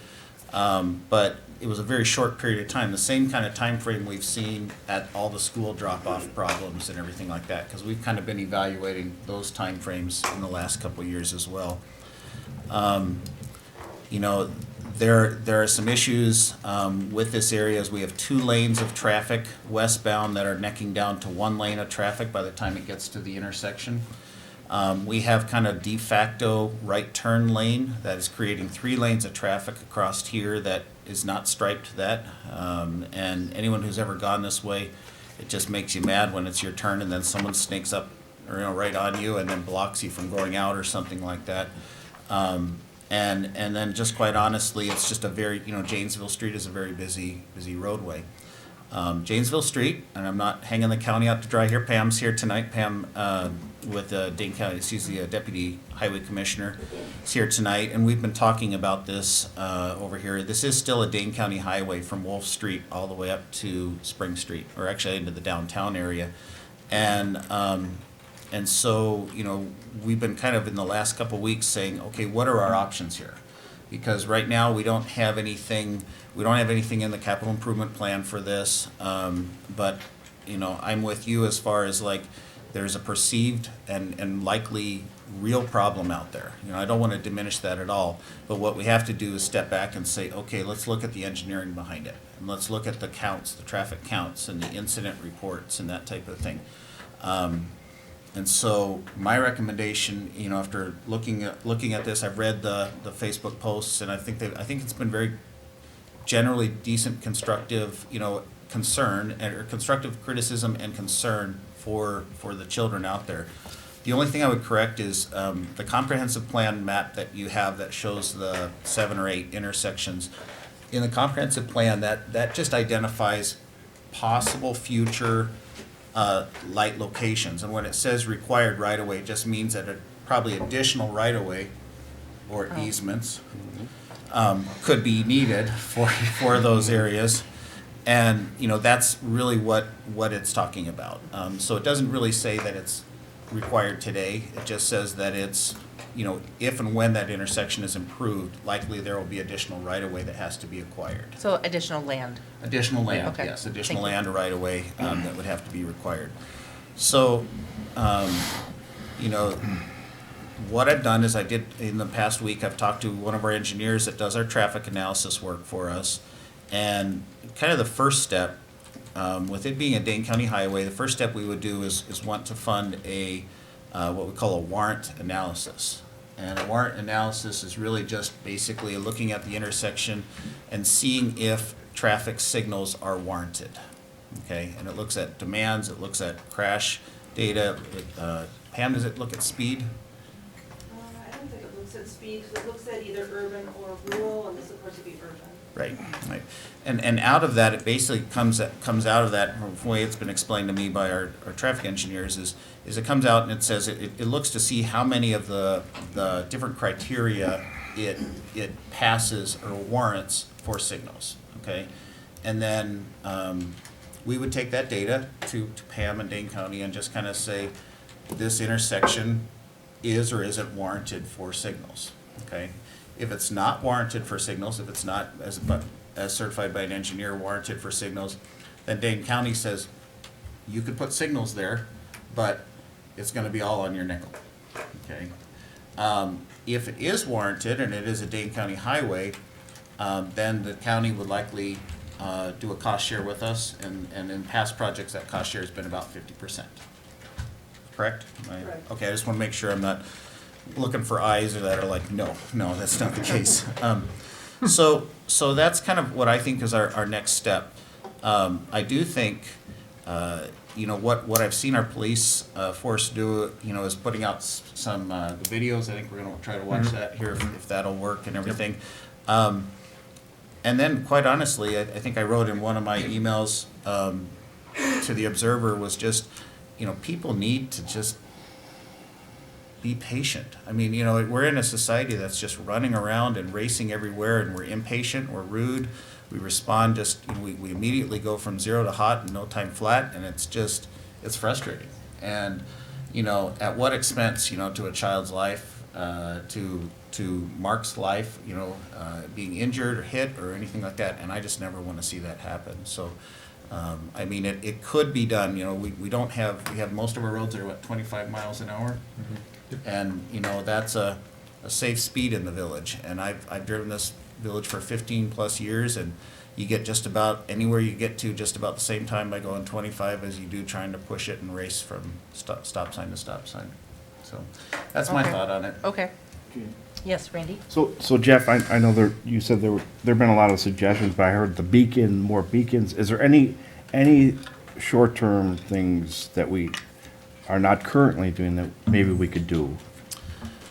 But it was a very short period of time, the same kind of time frame we've seen at all the school drop-off problems and everything like that, because we've kind of been evaluating those time frames in the last couple of years as well. You know, there are some issues with this area, as we have 2 lanes of traffic westbound that are necking down to 1 lane of traffic by the time it gets to the intersection. We have kind of de facto right turn lane that is creating 3 lanes of traffic across here that is not striped that. And anyone who's ever gone this way, it just makes you mad when it's your turn and then someone snakes up, or, you know, right on you and then blocks you from going out or something like that. And then just quite honestly, it's just a very, you know, Janesville Street is a very busy roadway. Janesville Street, and I'm not hanging the county out to dry here, Pam's here tonight, Pam with Dane County, she's the Deputy Highway Commissioner, is here tonight, and we've been talking about this over here. This is still a Dane County highway from Wolf Street all the way up to Spring Street, or actually into the downtown area. And so, you know, we've been kind of in the last couple of weeks saying, okay, what are our options here? Because right now, we don't have anything in the capital improvement plan for this. But, you know, I'm with you as far as like, there's a perceived and likely real problem out there. You know, I don't want to diminish that at all. But what we have to do is step back and say, okay, let's look at the engineering behind it. And let's look at the counts, the traffic counts and the incident reports and that type of thing. And so my recommendation, you know, after looking at this, I've read the Facebook posts, and I think it's been very generally decent, constructive, you know, concern or constructive criticism and concern for the children out there. The only thing I would correct is the comprehensive plan map that you have that shows the 7 or 8 intersections. In the comprehensive plan, that just identifies possible future light locations, and when it says required right-of-way, it just means that probably additional right-of-way or easements could be needed for those areas, and you know, that's really what it's talking about. So it doesn't really say that it's required today. It just says that it's, you know, if and when that intersection is improved, likely there will be additional right-of-way that has to be acquired. So additional land. Additional land, Okay. yes, additional Thank you. land or right-of-way that would have to be required. So, you know, what I've done is I did, in the past week, I've talked to one of our engineers that does our traffic analysis work for us. And kind of the first step, with it being a Dane County highway, the first step we would do is want to fund a what we call a warrant analysis. And a warrant analysis is really just basically looking at the intersection and seeing if traffic signals are warranted. Okay, and it looks at demands, it looks at crash data. Pam, does it look at speed? I don't think it looks at speed, it looks at either urban or rural, and this of course would be urban. Right. And out of that, it basically comes out of that, the way it's been explained to me by our traffic engineers is it comes out and it says it looks to see how many of the different criteria it passes or warrants for signals, okay? And then we would take that data to Pam and Dane County and just kind of say, this intersection is or isn't warranted for signals, okay? If it's not warranted for signals, if it's not, as certified by an engineer, warranted for signals, then Dane County says, you could put signals there, but it's gonna be all on your nickel, okay? If it is warranted and it is a Dane County highway, then the county would likely do a cost share with us, and in past projects, that cost share has been about 50%. Correct? Correct. Okay, I just want to make sure I'm not looking for eyes that are like, no, that's not the case. So that's kind of what I think is our next step. I do think, what I've seen our police force do, is putting out some videos. I think we're gonna try to watch that here if that'll work and everything. And then, quite honestly, I think I wrote in one of my emails to the Observer was just, people need to just be patient. I mean, we're in a society that's just running around and racing everywhere, and we're impatient, we're rude, we respond we immediately go from 0 to hot and no time flat, and it's frustrating. And, at what expense, to a child's life, to Mark's life, being injured or hit or anything like that, and I just never want to see that happen. So, it could be done. We have most of our roads are 25 miles an hour, and that's a safe speed in the village. And I've driven this village for 15 plus years, and you get just about anywhere you get to just about the same time by going 25 as you do trying to push it and race from stop sign to stop sign. So that's my Okay. thought on it. Okay. Yes, Randy? So Jeff, I know you said there've been a lot of suggestions, but I heard more beacons. Is there any short-term things that we are not currently doing that maybe we could do?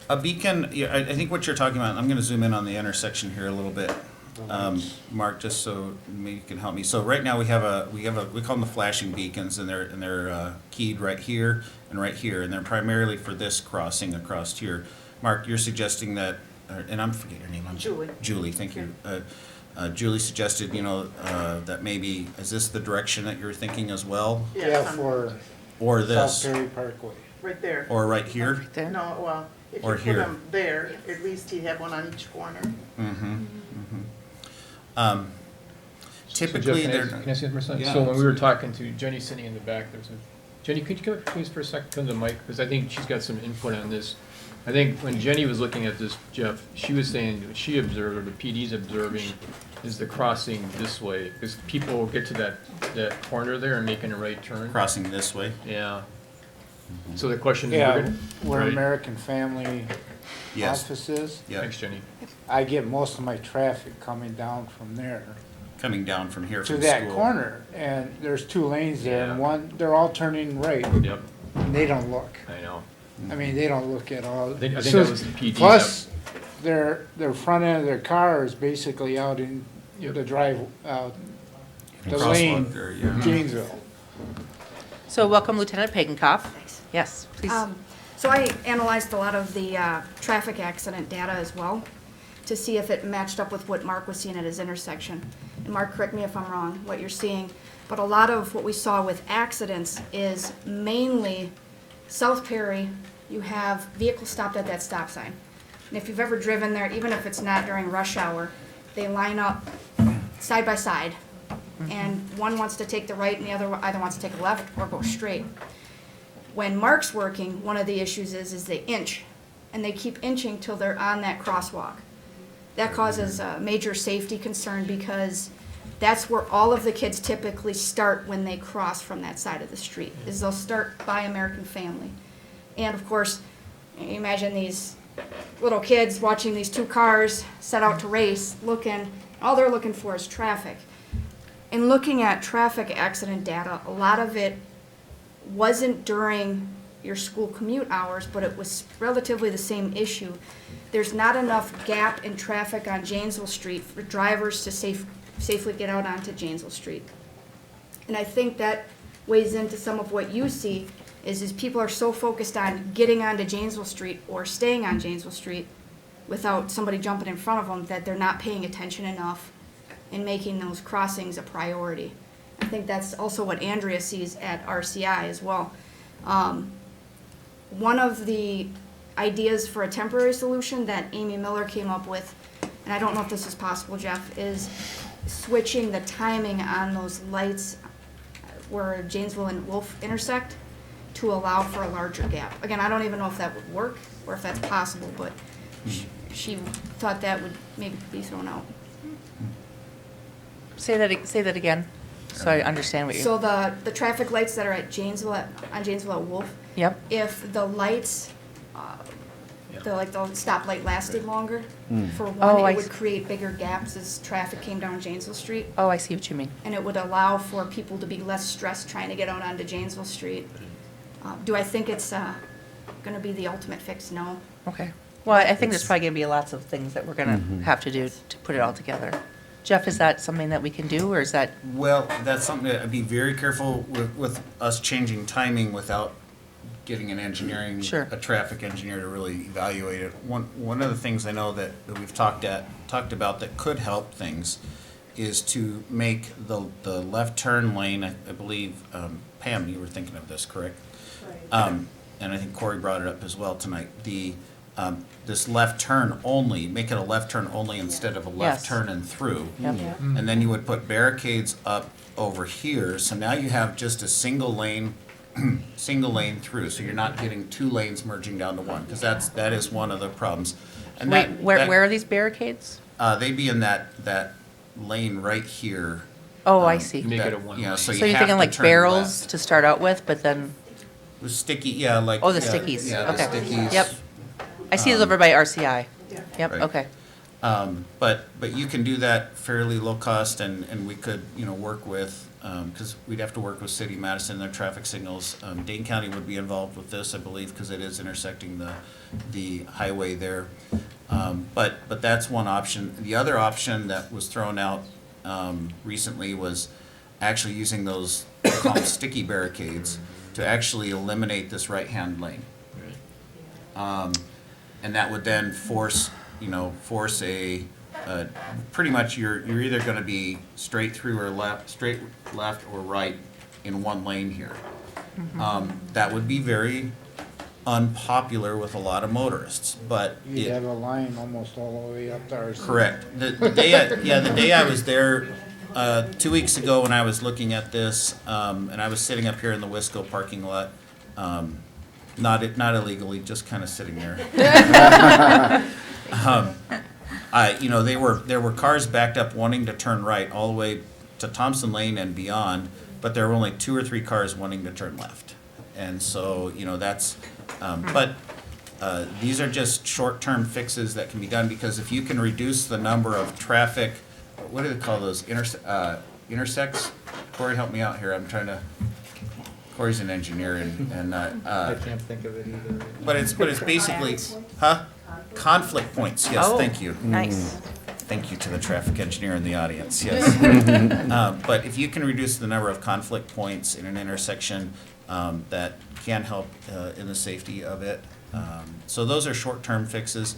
A beacon, yeah, I think what you're talking about, I'm gonna zoom in on the intersection here a little bit. Mark, just so maybe you can help me. So right now we call them the flashing beacons, and they're keyed right here, and they're primarily for this crossing across here. Mark, you're suggesting that, and I'm forgetting your name. Julie. Julie, thank you. Julie suggested, that maybe, is this the direction that you're thinking as well? Yes, Or this? South Perry Parkway. right there. Or right here? There? No, well, if you Or put here. them there, at least he'd have one on each corner. Typically, So Jeff, they're. can I say that for a second? Yeah, So when we were absolutely. talking to Jenny sitting in the back, Jenny, could you come up please for a second, come to the mic, because I think she's got some input on this. I think when Jenny was looking at this, Jeff, she was saying what she observed, or the PD's observing, is the crossing this way, because people will get to that corner there and making a right turn. Crossing this way. Yeah. So the question is, we're Yeah, gonna. where right. American Family Yes. office is. Yeah, Thanks, Jenny. I get most of my traffic coming down from there coming down from here to from that school. corner. And there's 2 lanes there, and Yeah. they're all turning right, Yep, and they don't look. I know. I mean, they don't look at all. I think So- that was the PD. Plus, their front end of their car is basically out in Yep. the drive, the Crosswalk lane, there, yeah. Janesville. So welcome Lieutenant Pagankoff. Yes, please. So I analyzed a lot of the traffic accident data as well to see if it matched up with what Mark was seeing at his intersection. And Mark, correct me if I'm wrong, what you're seeing, but a lot of what we saw with accidents is mainly South Perry, you have vehicles stopped at that stop sign. And if you've ever driven there, even if it's not during rush hour, they line up side by side. And one wants to take the right and the other either wants to take a left or go straight. When Mark's working, one of the issues is they inch, and they keep inching till they're on that crosswalk. That causes a major safety concern because that's where all of the kids typically start when they cross from that side of the street, is they'll start by American Family. And of course, imagine these little kids watching these 2 cars set out to race, all they're looking for is traffic. In looking at traffic accident data, a lot of it wasn't during your school commute hours, but it was relatively the same issue. There's not enough gap in traffic on Janesville Street for drivers to safely get out onto Janesville Street. And I think that weighs into some of what you see, is people are so focused on getting onto Janesville Street or staying on Janesville Street without somebody jumping in front of them that they're not paying attention enough in making those crossings a priority. I think that's also what Andrea sees at RCI as well. One of the ideas for a temporary solution that Amy Miller came up with, and I don't know if this is possible, Jeff, is switching the timing on those lights where Janesville and Wolf intersect to allow for a larger gap. Again, I don't even know if that would work or if that's possible, but she thought that would maybe be thrown out. Say that again, so I understand what So you're. the traffic lights that are at Janesville, on Janesville at Wolf, Yep, if the lights, the stoplight lasted longer, for Oh, one, I it would s- create bigger gaps as traffic came down Janesville Street. oh, I see what you mean. And it would allow for people to be less stressed trying to get out onto Janesville Street. Do I think it's gonna be the ultimate fix? No. Okay. Well, I think there's probably gonna be lots of things that we're gonna have to do to put it all together. Jeff, is that something that we can do, or is that, Well, that's something that I'd be very careful with us changing timing without getting an engineering, Sure. a traffic engineer to really evaluate it. One of the things I know that we've talked about that could help things is to make the left turn lane, I believe, Pam, you were thinking of this, correct? Right. And I think Corey brought it up as well tonight, this left turn only, make it a left turn only instead of a left Yes. turn and through. Yep. And then you would put barricades up over here, so now you have just a single lane through, so you're not getting two lanes merging down to one, because that is one of the problems. And wait, that- where that- are these barricades? They'd be in that lane right here. Oh, I see. Make it a that- one yeah, lane. so So you you're have thinking to like turn barrels left. to start out with, but then, With sticky, yeah, like. oh, the yeah, stickies, Yeah, the okay. stickies. Yep. I see those over by RCI. Yep, Right. okay. But you can do that fairly low cost, and we could, work with, because we'd have to work with City of Madison and their traffic signals. Dane County would be involved with this, I believe, because it is intersecting the highway there. But that's one option. The other option that was thrown out recently was actually using those, we call them sticky barricades, to actually eliminate this right-hand lane. And that would then force a, pretty much you're either gonna be straight through or straight left or right in one lane here. That would be very unpopular with a lot of motorists, but You'd it, have a line almost all the way up to our. correct. The day I was there, 2 weeks ago when I was looking at this, and I was sitting up here in the Wisco parking lot, not illegally, just kind of sitting there. There were cars backed up wanting to turn right all the way to Thompson Lane and beyond, but there were only 2 or 3 cars wanting to turn left. And so, that's, these are just short-term fixes that can be done, because if you can reduce the number of traffic, what do they call those, intersects? Corey, help me out here, I'm trying to, Corey's an engineer and I can't think of it either. but it's basically, huh? Conflict points, yes, Oh, thank you. Nice. Thank you to the traffic engineer in the audience, yes. But if you can reduce the number of conflict points in an intersection, that can help in the safety of it. So those are short-term fixes.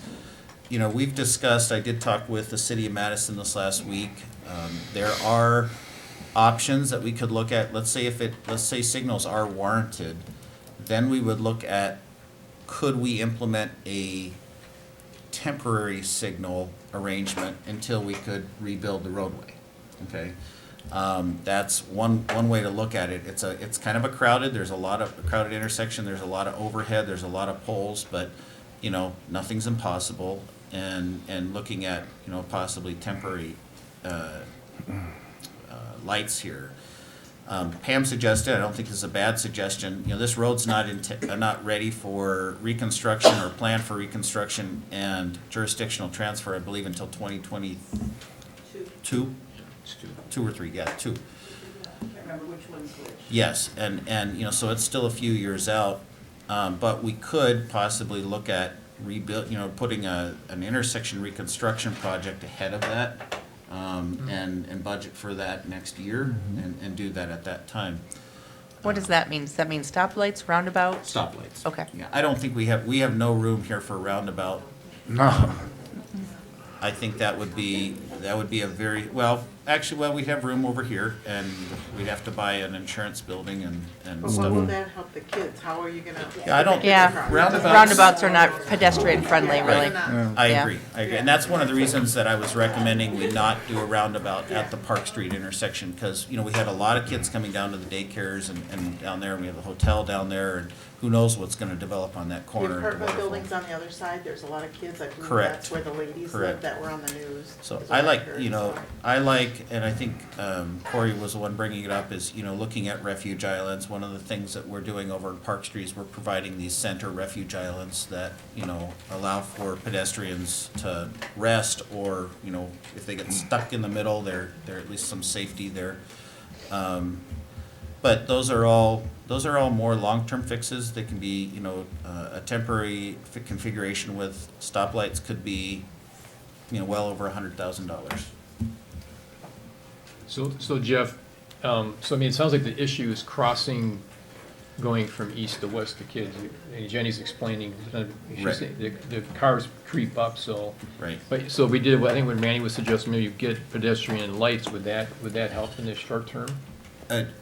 We've discussed, I did talk with the City of Madison this last week. There are options that we could look at. Let's say signals are warranted, then we would look at, could we implement a temporary signal arrangement until we could rebuild the roadway, okay? That's one way to look at it. It's kind of there's a crowded intersection, there's a lot of overhead, there's a lot of poles, but, nothing's impossible. And looking at, possibly temporary, lights here. Pam suggested, I don't think this is a bad suggestion, this road's not ready for reconstruction or planned for reconstruction and jurisdictional transfer, I believe, until 2022? It's too. 2 or 3, yeah, 2. I can't remember which one's which. Yes, and so it's still a few years out, but we could possibly look at putting an intersection reconstruction project ahead of that, and budget for that next year, and do that at that time. What does that mean? Does that mean stoplights, roundabouts? Stoplights. Okay. Yeah, I don't think we have no room here for a roundabout. No. I think that would be a very, well, Actually, well, we have room over here, and we'd have to buy an insurance building and But stuff. what will that help the kids? How are you gonna? Yeah, I don't- Yeah, Roundabouts- roundabouts are not pedestrian friendly, really. Right. I Yeah. agree, and that's one of the reasons that I was recommending we not do a roundabout at the Park Street intersection, because, you know, we had a lot of kids coming down to the daycares and down there, and we have a hotel down there, and who knows what's gonna develop on that The corner. of the apartment waterfall. buildings on the other side, there's a lot of kids. I believe Correct. that's where the ladies Correct. live that were on the news. So is what I like, heard, you know, so. I like, and I think Corey was the one bringing it up, is, you know, looking at refuge islands. One of the things that we're doing over in Park Street is we're providing these center refuge islands that, you know, allow for pedestrians to rest, or, you know, if they get stuck in the middle, there at least some safety there. But those are all more long-term fixes. They can be, you know, a temporary configuration with stoplights could be, you know, well over $100,000. So Jeff, so I mean, it sounds like the issue is crossing, going from east to west to kids. And Jenny's explaining, she's Right. saying the cars creep up, so. Right. But, so we did, I think what Manny was suggesting, maybe you get pedestrian lights, would that help in the short term?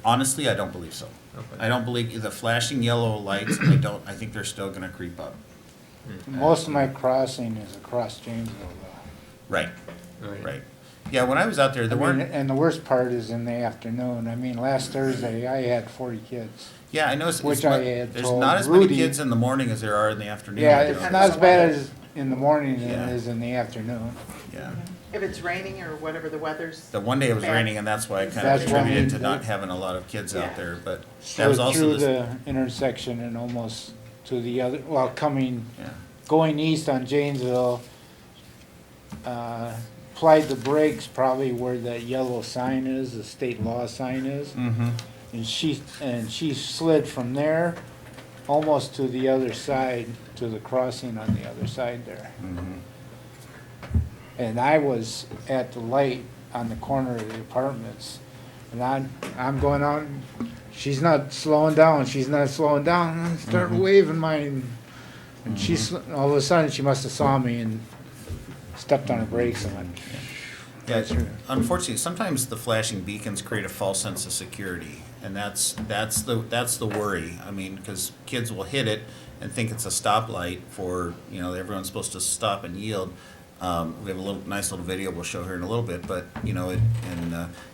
Honestly, I don't believe so. Okay. I don't believe the flashing yellow lights, I think they're still gonna creep up. Most of my crossing is across Janesville though. Right, right. Yeah, when I was out there, there I mean, weren't, and the worst part is in the afternoon. I mean, last Thursday, I had 40 kids. yeah, I noticed, Which I had there's told not as many Rudy- kids in the morning as there are in the afternoon. Yeah, I it's don't- not as bad as in the morning Yeah. as it is in the afternoon. Yeah. If it's raining or whatever the weather's. The one day it was bad. raining, and that's why I kind of That's why attributed to we- not having a lot of kids out Yeah. there, but that So was also through the, the intersection and almost to the other, well, coming, yeah. going east on Janesville, applied the brakes probably where that yellow sign is, the state law sign is. Mm-hmm. And she slid from there almost to the other side, to the crossing on the other side there. Mm-hmm. And I was at the light on the corner of the apartments, and I'm going out, and she's not slowing down, and I start waving mine, and all of a sudden, she must have saw me and stepped on her brakes and went. Yeah, unfortunately, sometimes the flashing beacons create a false sense of security, and that's the worry. I mean, because kids will hit it and think it's a stoplight for, you know, everyone's supposed to stop and yield. We have a nice little video we'll show here in a little bit, but, you know,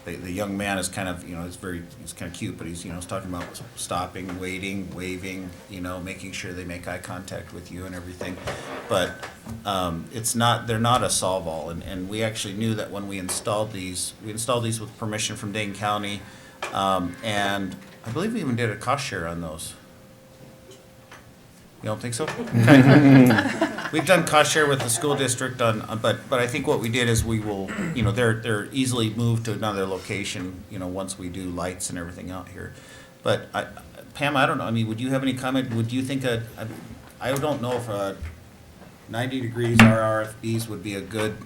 the young man is kind of, you know, he's kind of cute, but he's, you know, he's talking about stopping, waiting, waving, you know, making sure they make eye contact with you and everything. But they're not a solve-all, and we actually knew that when we installed these with permission from Dane County, and I believe we even did a cost share on those. You don't think so? We've done cost share with the school district but I think what we did is we will, you know, they're easily moved to another location, you know, once we do lights and everything out here. But Pam, I don't know, I mean, would you have any comment? Would you think I don't know if 90 degrees RRFBs would be a good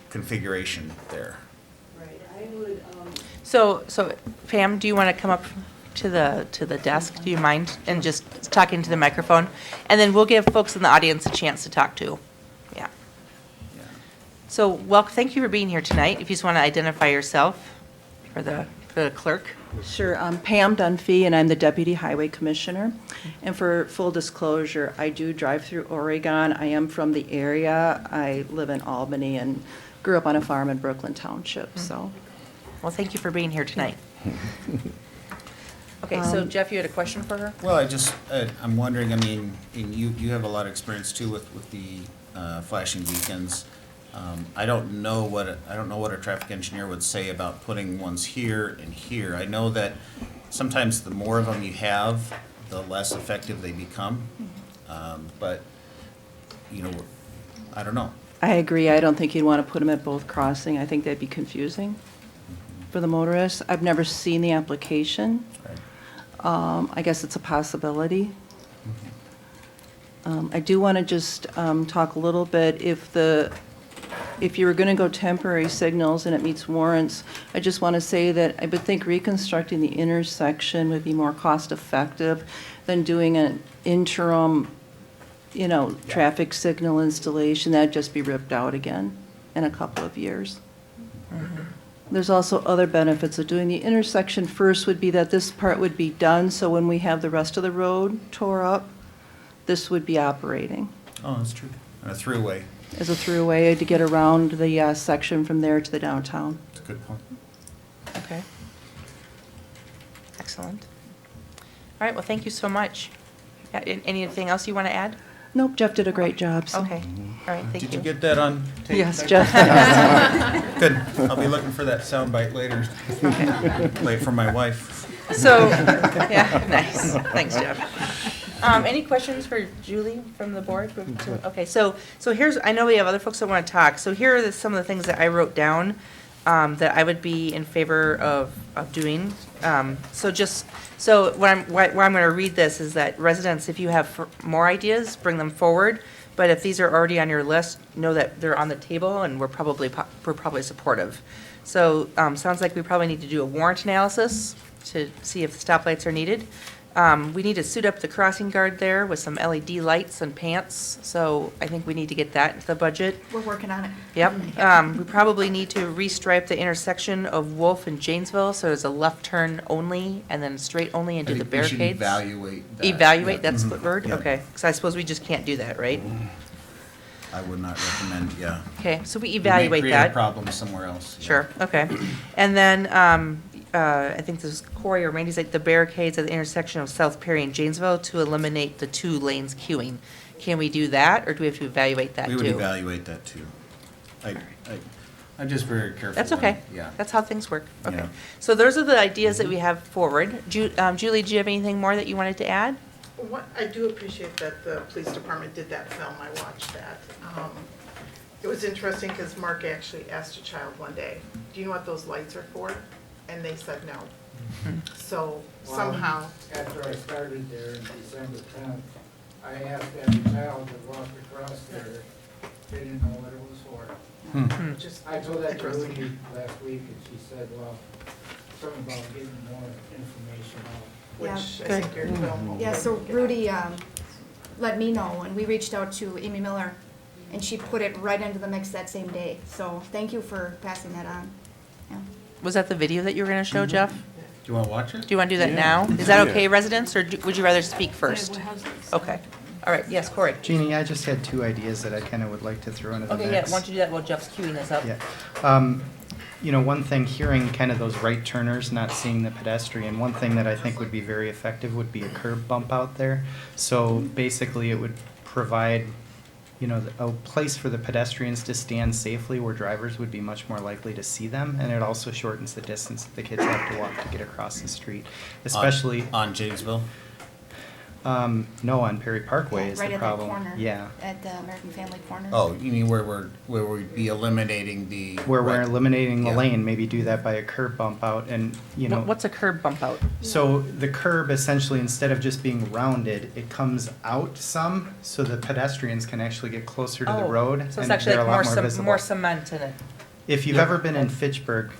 configuration there. Right, I would, So Pam, do you want to come up to the desk? Do you mind? And just talk into the microphone? And then we'll give folks in the audience a chance to talk too. Yeah. Yeah. So, well, thank you for being here tonight. If you just want to identify yourself for the clerk. Sure, I'm Pam Dunphy, and I'm the Deputy Highway Commissioner. And for full disclosure, I do drive through Oregon. I am from the area. I live in Albany and grew up on a farm in Brooklyn Township, so. Well, thank you for being here tonight. Okay, so Jeff, you had a question for her? Well, I'm wondering, I mean, you have a lot of experience too with the flashing beacons. I don't know what a traffic engineer would say about putting ones here and here. I know that sometimes the more of them you have, the less effective they become. But, you know, I don't know. I agree. I don't think you'd want to put them at both crossing. I think that'd be confusing for the motorists. I've never seen the application. I guess it's a possibility. I do want to just talk a little bit, if you were going to go temporary signals and it meets warrants, I just want to say that I would think reconstructing the intersection would be more cost-effective than doing an interim, you know, traffic signal installation. That'd just be ripped out again in a couple of years. There's also other benefits of doing the intersection first would be that this part would be done, so when we have the rest of the road tore up, this would be operating Oh, that's true. And a throughway, as a throughway to get around the section from there to the downtown. that's a good point. Okay. Excellent. All right, well, thank you so much. Anything else you want to add? Nope, Jeff did a great job, so. Okay, all right, thank you. Did you get that on tape? Yes, there? Jeff. Good. I'll be looking for that soundbite later. Play it for my wife. So, yeah, nice. Thanks, Jeff. Any questions for Julie from the board? Okay, so here's, I know we have other folks that want to talk. So here are some of the things that I wrote down that I would be in favor of doing. So why I'm going to read this is that residents, if you have more ideas, bring them forward. But if these are already on your list, know that they're on the table and we're probably supportive. So sounds like we probably need to do a warrant analysis to see if the stoplights are needed. We need to suit up the crossing guard there with some LED lights and pants, so I think we need to get that into the budget. We're working on it. Yep. We probably need to restripe the intersection of Wolf and Janesville, so there's a left turn only and then straight only and do the I think we should barricades. evaluate that. Evaluate, Yeah. that's Mhm. the word? Yeah. Okay, because I suppose we just can't do that, right? I would not recommend, yeah. Okay, so we You may evaluate create a that. problem somewhere else. yeah. Sure, okay. And then, I think this is Corey or Randy's, like the barricades at the intersection of South Perry and Janesville to eliminate the 2 lanes queuing. Can we do that, or do we have to evaluate that too? We would evaluate that too. I'm just very careful. That's when- okay. Yeah. That's how things work. Okay. Yeah. So those are the ideas that we have forward. Julie, do you have anything more that you wanted to add? What, I do appreciate that the police department did that film, I watched that. It was interesting because Mark actually asked a child one day, do you know what those lights are for? And they said no. So somehow, After I started there in December 10th, I asked every child that walked across there, they didn't know what it was for. just I told that to interesting. Rudy last week, and she said, well, something about getting more information out. Which Yeah. I think your film will. Yeah, so Rudy let me know, and we reached out to Amy Miller, and she put it right into the mix that same day. So thank you for passing that on. Yeah. Was that the video that you were going to show, Jeff? Do you want to watch it? Do you want to do that now? Is that okay, residents, or would you rather speak first? Okay. All right, yes, Corey. Jeannie, I just had 2 ideas that I kind of would like to throw into the Okay, yeah, mix. why don't you do that while Jeff's queuing this up? Yeah. You know, one thing, hearing kind of those right turners, not seeing the pedestrian, one thing that I think would be very effective would be a curb bump out there. So basically, it would provide, you know, a place for the pedestrians to stand safely where drivers would be much more likely to see them. And it also shortens the distance that the kids have to walk to get across the street, especially. On Janesville? No, on Perry Parkway is Right the at that problem. corner. Yeah. At the American Family Corner. Oh, you mean where we'd be eliminating the. Where we're right. eliminating the Yeah. lane, maybe do that by a curb bump out and, you know. What's a curb bump out? So the curb essentially, instead of just being rounded, it comes out some, so the pedestrians can actually get closer to the Oh, road. So it's and actually they're like a lot more visible. more cement in it. If you've Yeah. ever been in Fitchburg,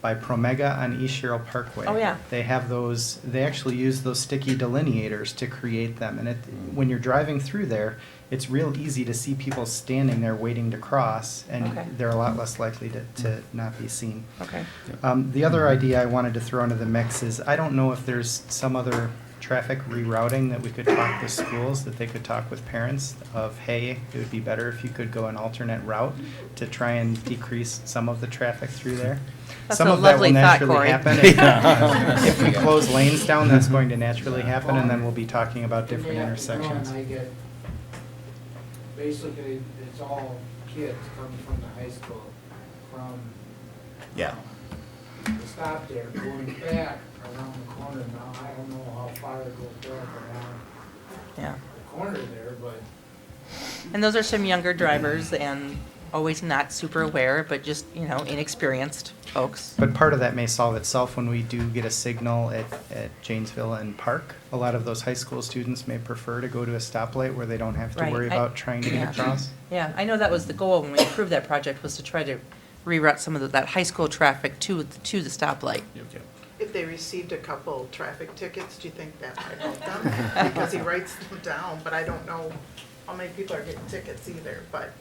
by Promega on East Sherrill Parkway. Oh, yeah. They have those, they actually use those sticky delineators to create them. And when you're driving through there, it's real easy to see people standing there waiting to cross, and Okay. they're a lot less likely to not be seen. Okay. The other idea I wanted to throw into the mix is, I don't know if there's some other traffic rerouting that we could talk with schools, that they could talk with parents of, hey, it would be better if you could go an alternate route to try and decrease some of the traffic through there. That's Some a of that lovely will thought, naturally Corey. happen. If we close lanes down, that's going to naturally happen, and then we'll be talking about different intersections. I get, basically, it's all kids coming from the high school, from Yeah. the stop there, going back around the corner now. I don't know how far it goes back around Yeah. the corner there, but And those are some younger drivers and always not super aware, but just, you know, inexperienced folks. But part of that may solve itself when we do get a signal at Janesville and Park. A lot of those high school students may prefer to go to a stoplight where they don't have to Right. worry about trying to yeah. get across. Yeah, I know that was the goal when we approved that project, was to try to reroute some of that high school traffic to the stoplight. If they received a couple traffic tickets, do you think that might help them? Because he writes them down, but I don't know how many people are getting tickets either, but.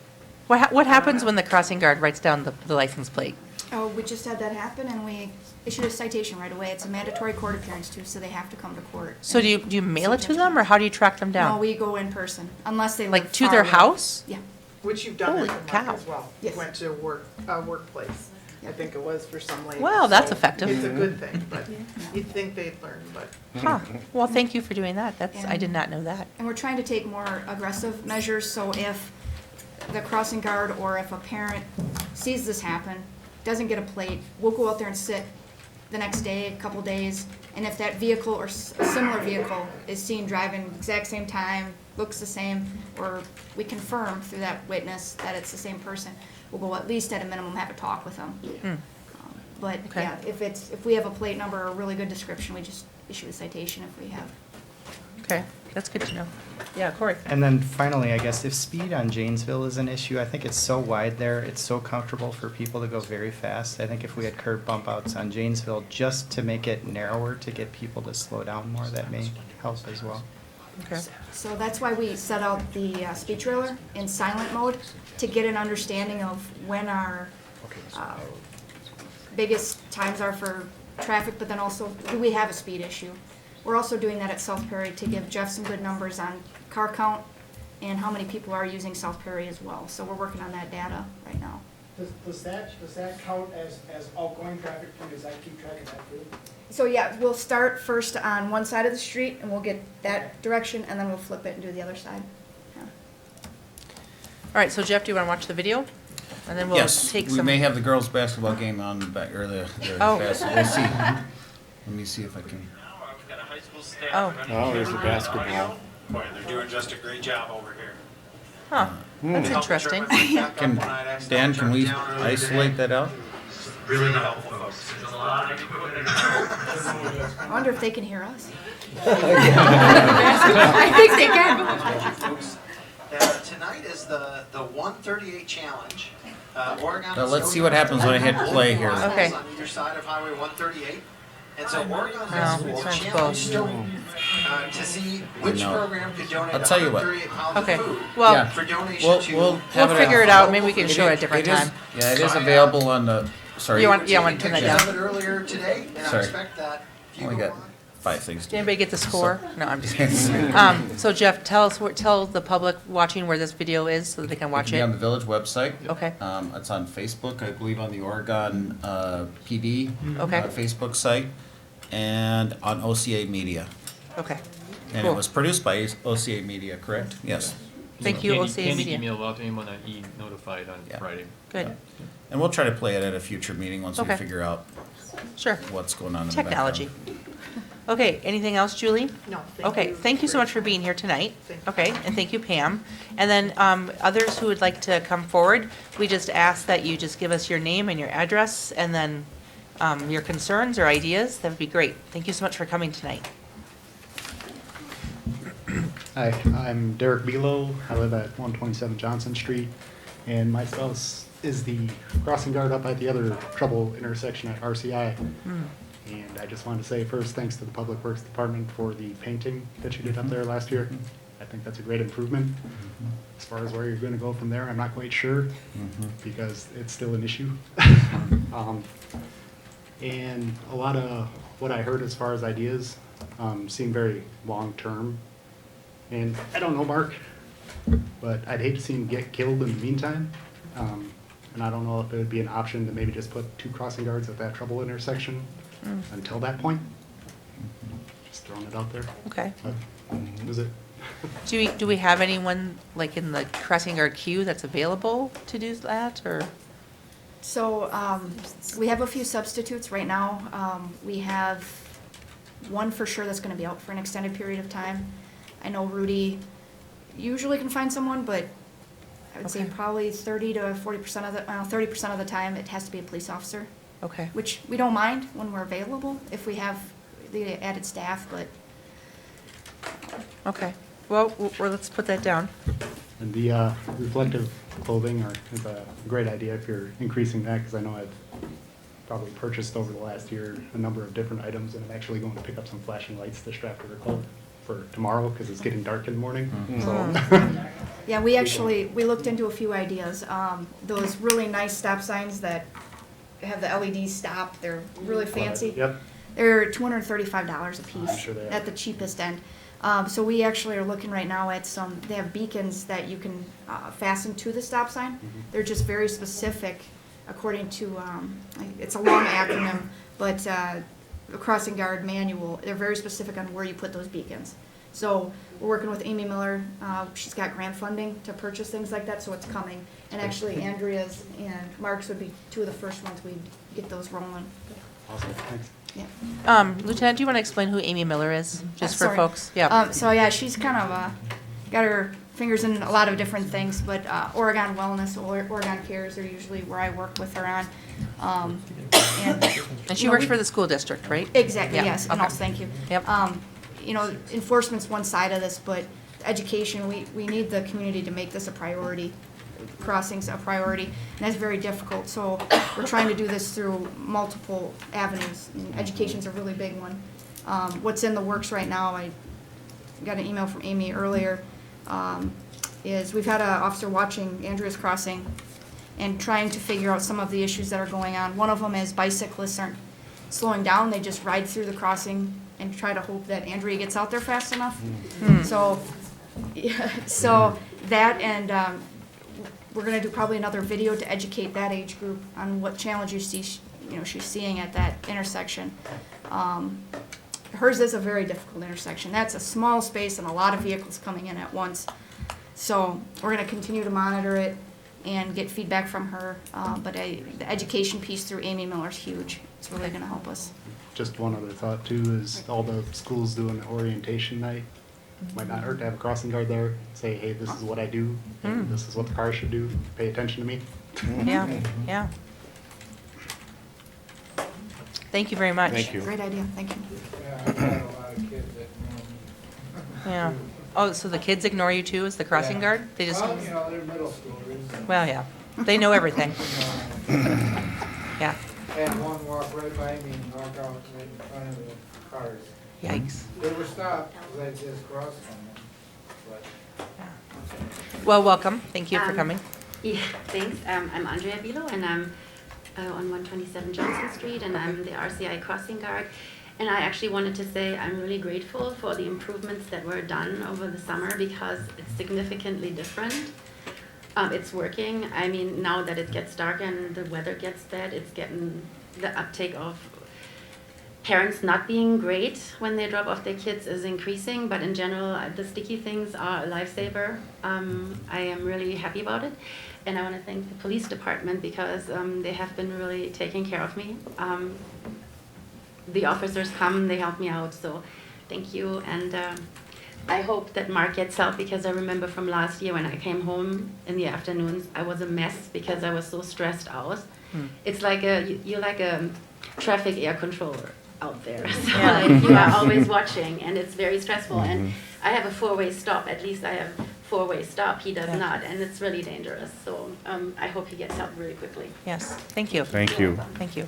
What happens when the crossing guard writes down the license plate? Oh, we just had that happen, and we issued a citation right away. It's a mandatory court appearance too, so they have to come to court. So do you mail it to them, or how do you track them No, down? we go in person, unless they Like live to far their away. house? Yeah. Which you've done Holy at the cow. mark as well. Yes. Went to workplace, I think it was for some ladies. Wow, that's so effective. It's a good thing, but you'd think they'd learn, but. Huh, well, thank you for doing that, I did not know that. And we're trying to take more aggressive measures, so if the crossing guard or if a parent sees this happen, doesn't get a plate, we'll go out there and sit the next day, a couple days, and if that vehicle or a similar vehicle is seen driving exact same time, looks the same, or we confirm through that witness that it's the same person, we'll go at least at a minimum have a talk with them. But Okay. yeah, if we have a plate number or a really good description, we just issue a citation if we have. Okay, that's good to know. Yeah, Corey? And then finally, I guess if speed on Janesville is an issue, I think it's so wide there, it's so comfortable for people to go very fast. I think if we had curb bump outs on Janesville, just to make it narrower, to get people to slow down more, that may help as well. Okay. So that's why we set out the speed trailer in silent mode, to get an understanding of when our biggest times are for traffic, but then also, do we have a speed issue? We're also doing that at South Perry to give Jeff some good numbers on car count and how many people are using South Perry as well. So we're working on that data right now. Does that count as outgoing traffic for you? Does that keep track of that too? So yeah, we'll start first on one side of the street and we'll get that direction and then we'll flip it and do the other side. Yeah. All right, so Jeff, do you want to watch the video? And then we'll Yes, take we some. may have the girls' basketball game on back earlier. Oh. So we'll see. Let me see if I can. Oh. Oh, there's the basketball. Boy, they're doing just a great job over here. Huh, that's interesting. Can, Dan, can we isolate that out? Really helpful, folks. There's a lot of equipment. I wonder if they can hear us. I think they can. Folks, tonight is the 138 challenge. Oregon. Now, let's see what happens when I hit play here. Okay. On either side of Highway 138. And so Oregon No, has it's not challenge both. to see which No. program could donate I'll tell you what. 138 pounds Okay, of food well, for donation We'll to. have We'll it figure out. it out, maybe we can show it at a different It is- time. Yeah, it is available on the, sorry. You want to turn that Pictures of down? it earlier today, and I Sorry. expect that if you Only go got on. 5 things to Did do. anybody get the score? No, I'm just kidding. So Jeff, tell the public watching where this video is so that they can watch It'll be on it. the village website. Okay. It's on Facebook, I believe on the Oregon PD Okay. Facebook site, and on OCA Media. Okay. And Cool. it was produced by OCA Media, correct? Yes. Thank you, OCA Candy Media. emailed out to anyone that notified on Yeah. Friday. Good, And we'll try to play it at a future meeting once we Okay. figure out sure. what's going on in the background. Technology. Okay, anything else, Julie? No, Okay, thank you so much for being here tonight. Thank you. Okay, and thank you, Pam. And then others who would like to come forward, we just ask that you just give us your name and your address, and then your concerns or ideas. That would be great. Thank you so much for coming tonight. Hi, I'm Derek Belo. I live at 127 Johnson Street, and my spouse is the crossing guard up at the other trouble intersection at RCI. And I just wanted to say first, thanks to the Public Works Department for the painting that you did up there last year. I think that's a great improvement. As far as where you're going to go from there, I'm not quite sure because it's still an issue. And a lot of what I heard as far as ideas seem very long-term. And I don't know, Mark, but I'd hate to see him get killed in the meantime. And I don't know if it would be an option to maybe just put 2 crossing guards at that trouble intersection until that point. Just throwing it out there. Okay. But was it? Do we have anyone like in the crossing guard queue that's available to do that, or? So we have a few substitutes right now. We have one for sure that's going to be out for an extended period of time. I know Rudy usually can find someone, but I would say Okay. probably 30 to 40% of the 30% of the time it has to be a police officer. Okay. Which we don't mind when we're available if we have the added staff, but Okay. Well, let's put that down. And the reflective clothing is a great idea if you're increasing that, because I know I've probably purchased over the last year a number of different items, and I'm actually going to pick up some flashing lights to strap to the cloak for tomorrow, because it's getting dark in the morning. So yeah, we looked into a few ideas. Those really nice stop signs that have the LED stop. They're really fancy. Yep. They're $235 a piece I'm sure they are. at the cheapest end. So we actually are looking right now at some, they have beacons that you can fasten to the stop sign. They're just very specific according to, it's a long acronym, but the crossing guard manual, they're very specific on where you put those beacons. So we're working with Amy Miller. She's got grant funding to purchase things like that, so it's coming. And actually Andrea's and Mark's would be two of the first ones we'd get those rolling. Awesome, thanks. Yeah. Lieutenant, do you want to explain who Amy Miller is, just for Sorry. folks? Yeah. So yeah, she's kind of got her fingers in a lot of different things, but Oregon Wellness or Oregon Cares are usually where I work with her on. And she works for the school district, right? Exactly. Yeah, Yes. And okay. also, thank you. Yep. You know, enforcement's one side of this, but education, we need the community to make this a priority. Crossings a priority, and that's very difficult. So we're trying to do this through multiple avenues. And education's a really big one. What's in the works right now, I got an email from Amy earlier, is we've had an officer watching Andrea's crossing and trying to figure out some of the issues that are going on. One of them is bicyclists aren't slowing down, they just ride through the crossing and try to hope that Andrea gets out there fast enough. So, yeah, so that and we're gonna do probably another video to educate that age group on what challenges she's seeing at that intersection. Hers is a very difficult intersection. That's a small space and a lot of vehicles coming in at once. So we're gonna continue to monitor it and get feedback from her. But the education piece through Amy Miller is huge. It's really gonna help us. Just one other thought too is all the schools doing orientation night. Might not hurt to have a crossing guard there, say, hey, this is what I do, and this is what the car should do, pay attention to me. Yeah, yeah. Thank you very much. Thank you. Great idea, thank you. Yeah. Oh, so the kids ignore you too as the crossing guard? They just, Well, you know, they're middle schoolers. well, yeah. They know everything. Yeah. Had one walk right by me and walk out right in front of the cars. Yikes. They were stopped because I just crossed from them. But Well, welcome. Thank you for coming. Yeah, thanks. I'm Andrea Bilo, and I'm on 127 Johnson Street, and I'm the RCI crossing guard. And I actually wanted to say I'm really grateful for the improvements that were done over the summer because it's significantly different. It's working. I mean, now that it gets dark and the weather gets bad, it's getting the uptake of parents not being great when they drop off their kids is increasing, but in general, the sticky things are a lifesaver. I am really happy about it. And I want to thank the police department because they have been really taking care of me. The officers come, they help me out, so thank you. And I hope that Mark gets help because I remember from last year when I came home in the afternoons, I was a mess because I was so stressed out. It's like you're like a traffic air controller out there. So Yeah. like you are always watching and it's very stressful. And I have a four-way stop, at least I have four-way stop, he does Yeah. not, and it's really dangerous. So I hope he gets help really quickly. Yes, thank you. Thank you. Thank you.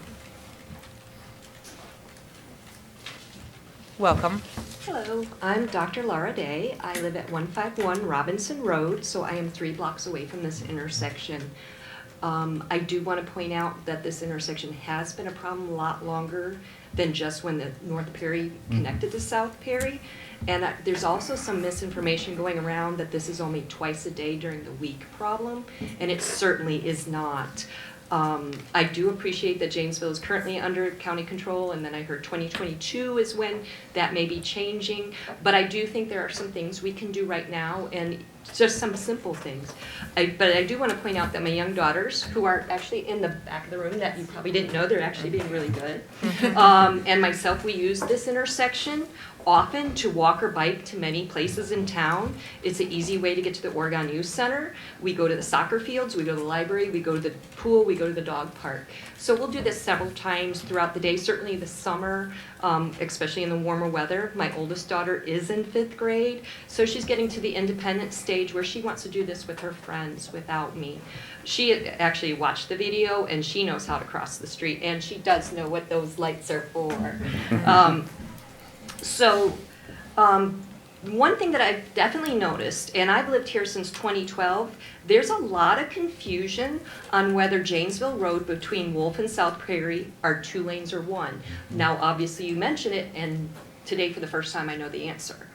Welcome. Hello, I'm Dr. Laura Day. I live at 151 Robinson Road, so I am 3 blocks away from this intersection. I do want to point out that this intersection has been a problem a lot longer than just when the North Perry connected to South Perry. And there's also some misinformation going around that this is only twice a day during the week problem, and it certainly is not. I do appreciate that Janesville is currently under county control, and then I heard 2022 is when that may be changing. But I do think there are some things we can do right now, and just some simple things. But I do want to point out that my young daughters, who are actually in the back of the room that you probably didn't know, they're actually being really good. And myself, we use this intersection often to walk or bike to many places in town. It's an easy way to get to the Oregon Youth Center. We go to the soccer fields, we go to the library, we go to the pool, we go to the dog park. So we'll do this several times throughout the day, certainly the summer, especially in the warmer weather. My oldest daughter is in 5th grade, so she's getting to the independent stage where she wants to do this with her friends without me. She actually watched the video and she knows how to cross the street, and she does know what those lights are for. one thing that I've definitely noticed, and I've lived here since 2012, there's a lot of confusion on whether Janesville Road between Wolf and South Prairie are 2 lanes or 1. Now, obviously, you mention it, and today for the first time I know the answer.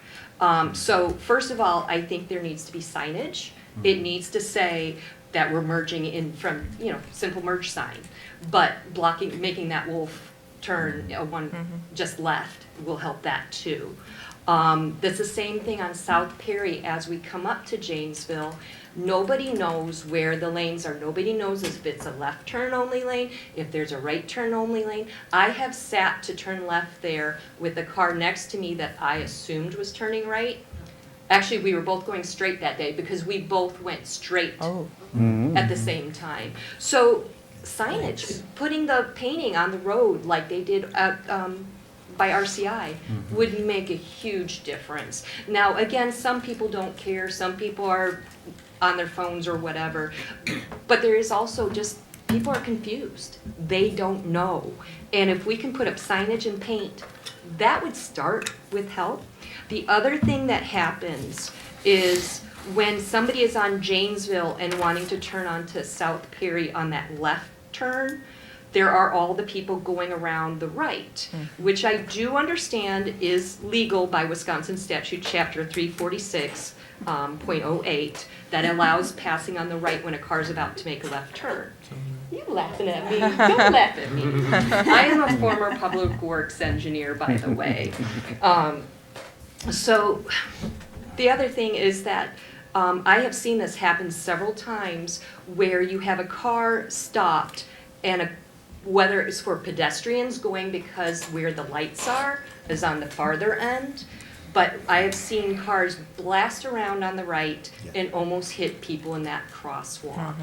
So first of all, I think there needs to be signage. It needs to say that we're merging in from, simple merge sign, but making that Wolf turn one just left will help that too. That's the same thing on South Perry as we come up to Janesville. Nobody knows where the lanes are. Nobody knows if it's a left turn only lane, if there's a right turn only lane. I have sat to turn left there with a car next to me that I assumed was turning right. Actually, we were both going straight that day because we both went straight at the same time. So signage, putting the painting on the road like they did at, by RCI would make a huge difference. Now, again, some people don't care. Some people are on their phones or whatever. But there is also just, people are confused. They don't know. And if we can put up signage and paint, that would start with help. The other thing that happens is when somebody is on Janesville and wanting to turn onto South Perry on that left turn, there are all the people going around the right, which I do understand is legal by Wisconsin statute chapter 346.08 that allows passing on the right when a car is about to make a left turn. You laughing at me? Don't laugh at me. I am a former public works engineer, by the way. So the other thing is that I have seen this happen several times where you have a car stopped and whether it's for pedestrians going because where the lights are is on the farther end, but I have seen cars blast around on the right and almost hit people in that crosswalk.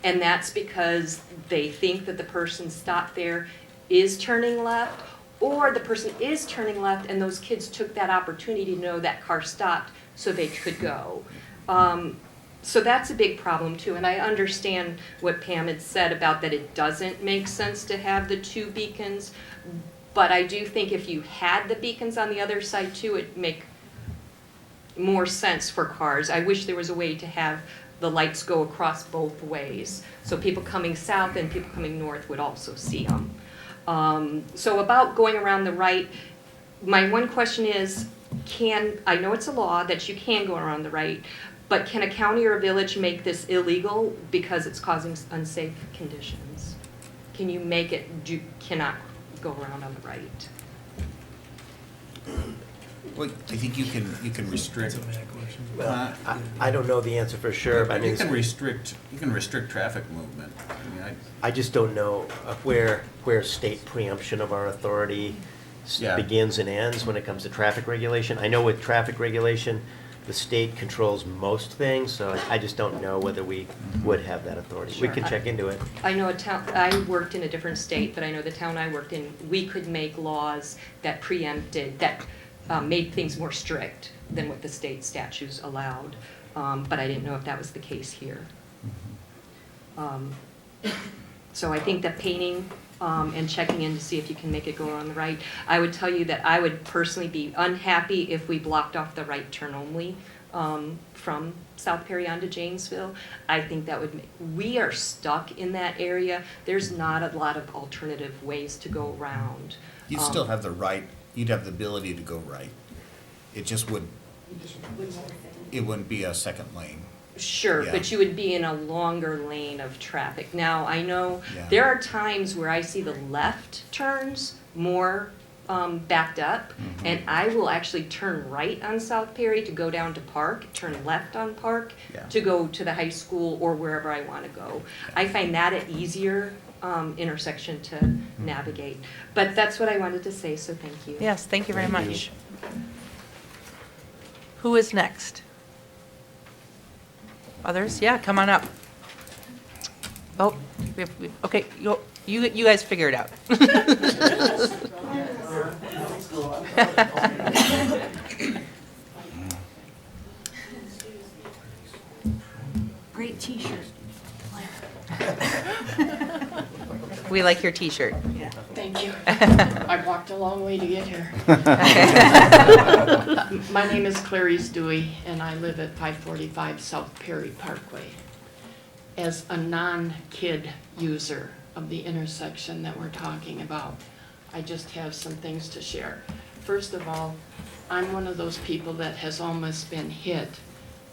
And that's because they think that the person stopped there is turning left, or the person is turning left and those kids took that opportunity to know that car stopped so they could go. So that's a big problem too, and I understand what Pam had said about that it doesn't make sense to have the 2 beacons, but I do think if you had the beacons on the other side too, it'd make more sense for cars. I wish there was a way to have the lights go across both ways, so people coming south and people coming north would also see them. So about going around the right, my one question is, I know it's a law that you can go around the right, but can a county or a village make this illegal because it's causing unsafe conditions? Can you make it, cannot go around on the right? Well, I think you can restrict. Well, I don't know the answer for sure, but I mean, You can restrict traffic movement. I mean, I just don't know where state preemption of our authority begins and ends when it comes to traffic regulation. I know with traffic regulation, the state controls most things, so I just don't know whether we would have that authority. We can check into it. I know I worked in a different state, but I know the town I worked in, we could make laws that preempted, that made things more strict than what the state statutes allowed. But I didn't know if that was the case here. So I think that painting and checking in to see if you can make it go on the right. I would tell you that I would personally be unhappy if we blocked off the right turn only from South Perry onto Janesville. I think that would we are stuck in that area. There's not a lot of alternative ways to go around. You'd still have the right, you'd have the ability to go right. It just would, it wouldn't be a second lane. Sure, but you would be in a longer lane of traffic. Now, I know there are times where I see the left turns more backed up, and I will actually turn right on South Perry to go down to Park, turn left on Park to go to the high school or wherever I want to go. I find that an easier intersection to navigate. But that's what I wanted to say, so thank you. Yes, thank you very much. Who is next? Others? Yeah, come on up. Oh, okay, you guys figure it out. Great t-shirt. We like your t-shirt. Yeah, thank you. I walked a long way to get here. My name is Clarice Dewey, and I live at 545 South Perry Parkway. As a non-kid user of the intersection that we're talking about, I just have some things to share. First of all, I'm one of those people that has almost been hit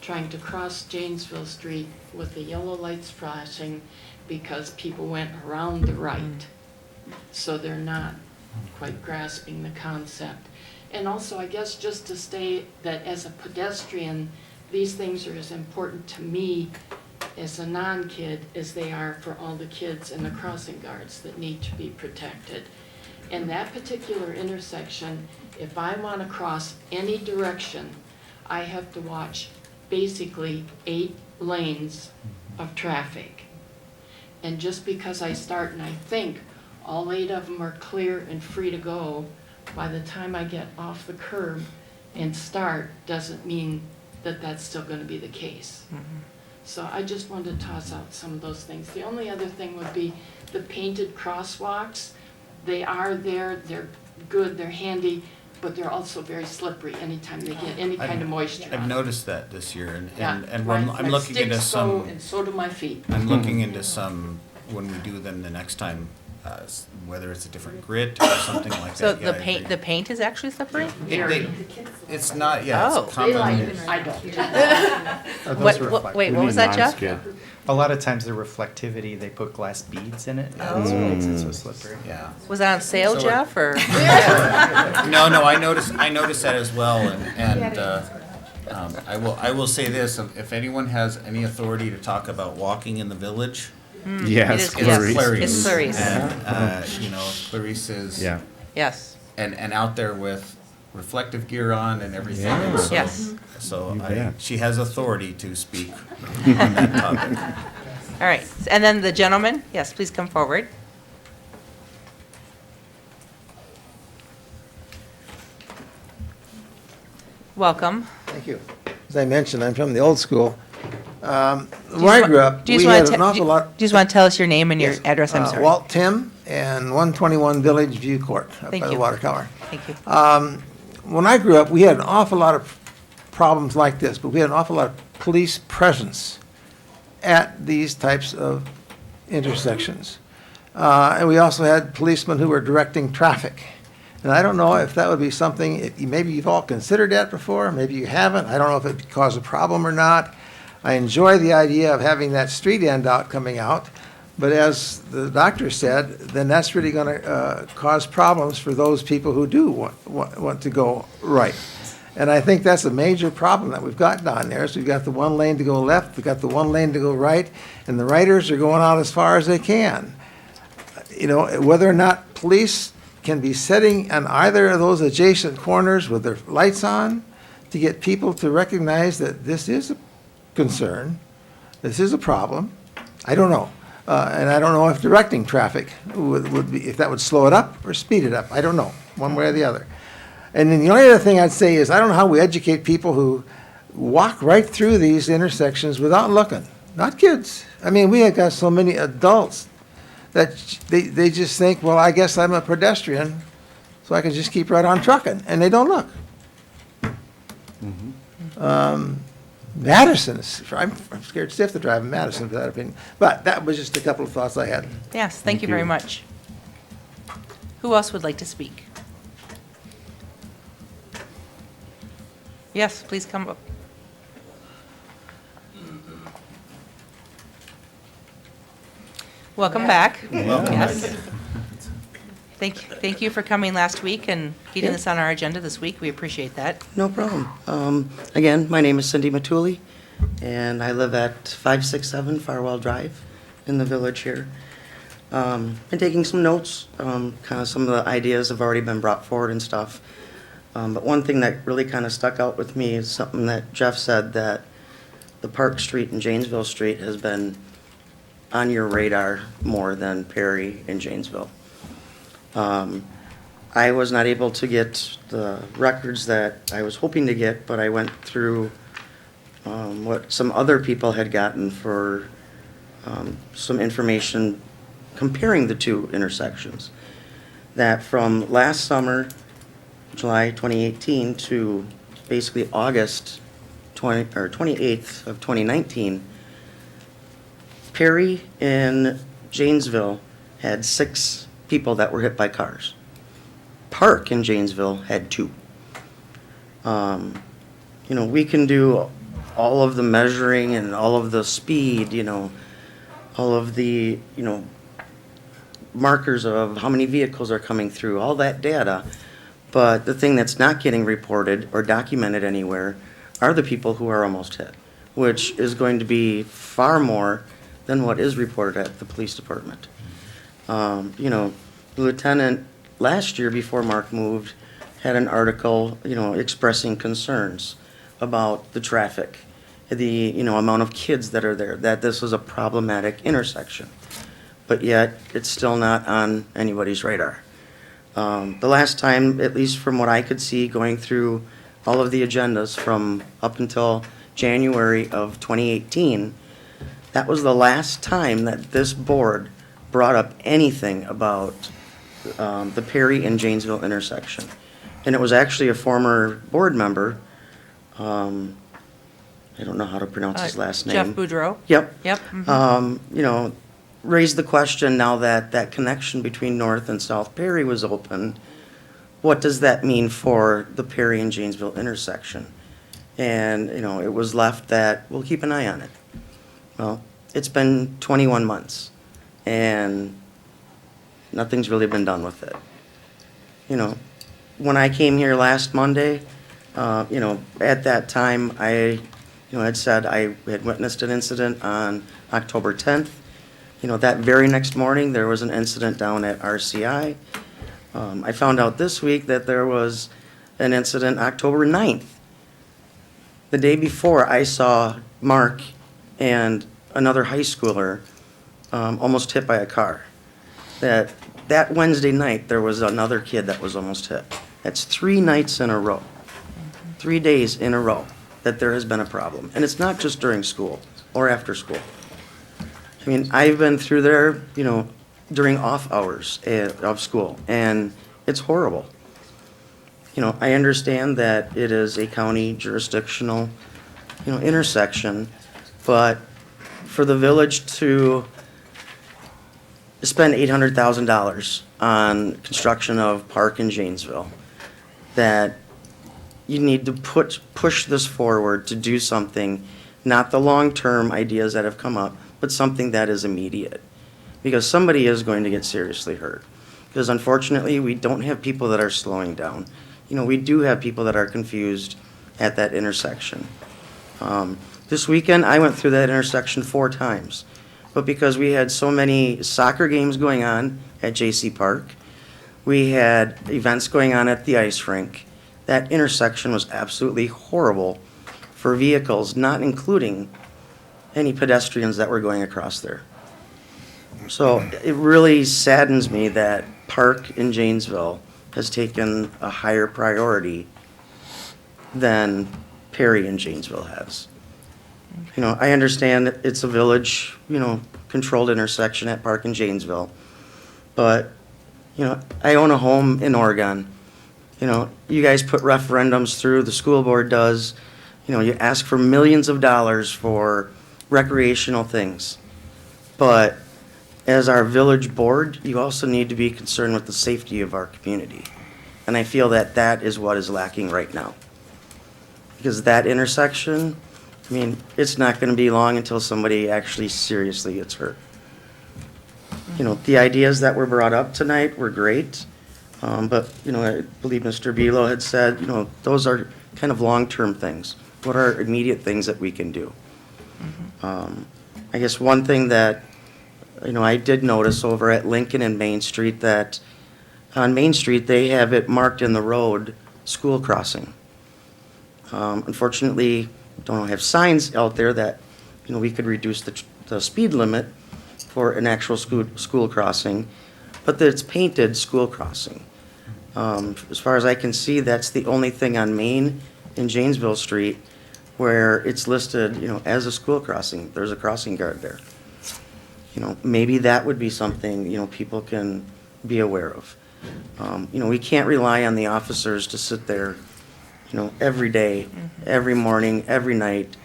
trying to cross Janesville Street with the yellow lights flashing because people went around the right. So they're not quite grasping the concept. And also, I guess just to state that as a pedestrian, these things are as important to me as a non-kid as they are for all the kids and the crossing guards that need to be protected. In that particular intersection, if I want to cross any direction, I have to watch basically 8 lanes of traffic. And just because I start and I think all 8 of them are clear and free to go, by the time I get off the curb and start doesn't mean that that's still going to be the case. So I just wanted to toss out some of those things. The only other thing would be the painted crosswalks. They are there, they're good, they're handy, but they're also very slippery anytime they get any kind of moisture on I've them. noticed that this year, and Yeah, when my I'm looking into sticks go, some, and so do my feet. I'm looking into some, when we do them the next time, whether it's a different grit or something like that. So Yeah, the I paint, agree. the paint is actually slippery? It's not, yeah, Oh. it's They like common. it, I don't. Are those What, reflect- wait, what was that, Jeff? A lot of times the reflectivity, they put glass beads in it. That's what makes it so slippery. Yeah. Was that on sale, So Jeff, or? No, I noticed that as well, and I will say this, if anyone has any authority to talk about walking in the village. Yes, it's Clarice. Clarice. It's Clarice. And, you know, Clarice is. Yeah. Yes. And out there with reflective gear on and everything. Yeah. So- Yes. So You bet. she has authority to speak on that topic. All right, and then the gentleman, yes, please come forward. Welcome. Thank you. As I mentioned, I'm from the old school. Where I wa- grew up, do you we just wanna had te- an awful lot. Do you just want to tell us your name and your Yes. address? I'm sorry. Walt Tim and 121 Village View Court up Thank by the you. water tower. Thank you. When I grew up, we had an awful lot of problems like this, but we had an awful lot of police presence at these types of intersections. And we also had policemen who were directing traffic. And I don't know if that would be something, maybe you've all considered that before, maybe you haven't. I don't know if it would cause a problem or not. I enjoy the idea of having that street end out coming out, but as the doctor said, then that's really going to cause problems for those people who do want to go right. And I think that's a major problem that we've got down there. So we've got the one lane to go left, we've got the one lane to go right, and the righters are going out as far as they can. You know, whether or not police can be sitting on either of those adjacent corners with their lights on to get people to recognize that this is a concern, this is a problem, I don't know. And I don't know if directing traffic would be, if that would slow it up or speed it up. I don't know, one way or the other. And then the only other thing I'd say is, I don't know how we educate people who walk right through these intersections without looking. Not kids. I mean, we have got so many adults that they just think, well, I guess I'm a pedestrian, so I can just keep right on trucking, and they don't look. Madison is, I'm scared stiff to drive in Madison, for that opinion. But that was just a couple of thoughts I had. Yes, thank you very much. Who else would like to speak? Yes, please come up. Welcome back. Welcome Yes. back. Thank you for coming last week and getting Yeah. this on our agenda this week. We appreciate that. No problem. Again, my name is Cindy Matuli, and I live at 567 Farwell Drive in the village here. Been taking some notes, kind of some of the ideas have already been brought forward and stuff. But one thing that really kind of stuck out with me is something that Jeff said, that the Park Street and Janesville Street has been on your radar more than Perry and Janesville. I was not able to get the records that I was hoping to get, but I went through what some other people had gotten for some information comparing the two intersections. That from last summer, July 2018 to basically August 28th of 2019, Perry in Janesville had 6 people that were hit by cars. Park in Janesville had 2. You know, we can do all of the measuring and all of the speed, you know, all of the, you know, markers of how many vehicles are coming through, all that data. But the thing that's not getting reported or documented anywhere are the people who are almost hit, which is going to be far more than what is reported at the police department. You know, the lieutenant last year before Mark moved had an article, you know, expressing concerns about the traffic, the, you know, amount of kids that are there, that this is a problematic intersection. But yet, it's still not on anybody's radar. The last time, at least from what I could see, going through all of the agendas from up until January of 2018, that was the last time that this board brought up anything about the Perry and Janesville intersection. And it was actually a former board member, I don't know how to pronounce his last name. Jeff Boudreau? Yep. Yep. You know, raised the question now that that connection between North and South Perry was open, what does that mean for the Perry and Janesville intersection? And, you know, it was left that we'll keep an eye on it. Well, it's been 21 months, and nothing's really been done with it. You know, when I came here last Monday, you know, at that time, I, you know, had said I had witnessed an incident on October 10th. You know, that very next morning, there was an incident down at RCI. I found out this week that there was an incident October 9th. The day before, I saw Mark and another high schooler almost hit by a car. That Wednesday night, there was another kid that was almost hit. That's 3 nights in a row, 3 days in a row that there has been a problem. And it's not just during school or after school. I mean, I've been through there, you know, during off hours of school, and it's horrible. You know, I understand that it is a county jurisdictional, you know, intersection, but for the village to spend $800,000 on construction of Park in Janesville, that you need to push this forward to do something, not the long-term ideas that have come up, but something that is immediate. Because somebody is going to get seriously hurt. Because unfortunately, we don't have people that are slowing down. You know, we do have people that are confused at that intersection. This weekend, I went through that intersection 4 times. But because we had so many soccer games going on at J.C. Park, we had events going on at the ice rink, that intersection was absolutely horrible for vehicles, not including any pedestrians that were going across there. So it really saddens me that Park in Janesville has taken a higher priority than Perry in Janesville has. You know, I understand that it's a village, you know, controlled intersection at Park in Janesville, but, you know, I own a home in Oregon. You know, you guys put referendums through, the school board does, you know, you ask for millions of dollars for recreational things. But as our village board, you also need to be concerned with the safety of our community. And I feel that that is what is lacking right now. Because that intersection, I mean, it's not going to be long until somebody actually seriously gets hurt. You know, the ideas that were brought up tonight were great. But, you know, I believe Mr. Belo had said, you know, those are kind of long-term things. What are immediate things that we can do? I guess one thing that, you know, I did notice over at Lincoln and Main Street that on Main Street, they have it marked in the road, school crossing. Unfortunately, don't have signs out there that, you know, we could reduce the speed limit for an actual school crossing, but that it's painted school crossing. As far as I can see, that's the only thing on Main in Janesville Street where it's listed, you know, as a school crossing. There's a crossing guard there. You know, maybe that would be something, you know, people can be aware of. You know, we can't rely on the officers to sit there, every day, every morning, every night.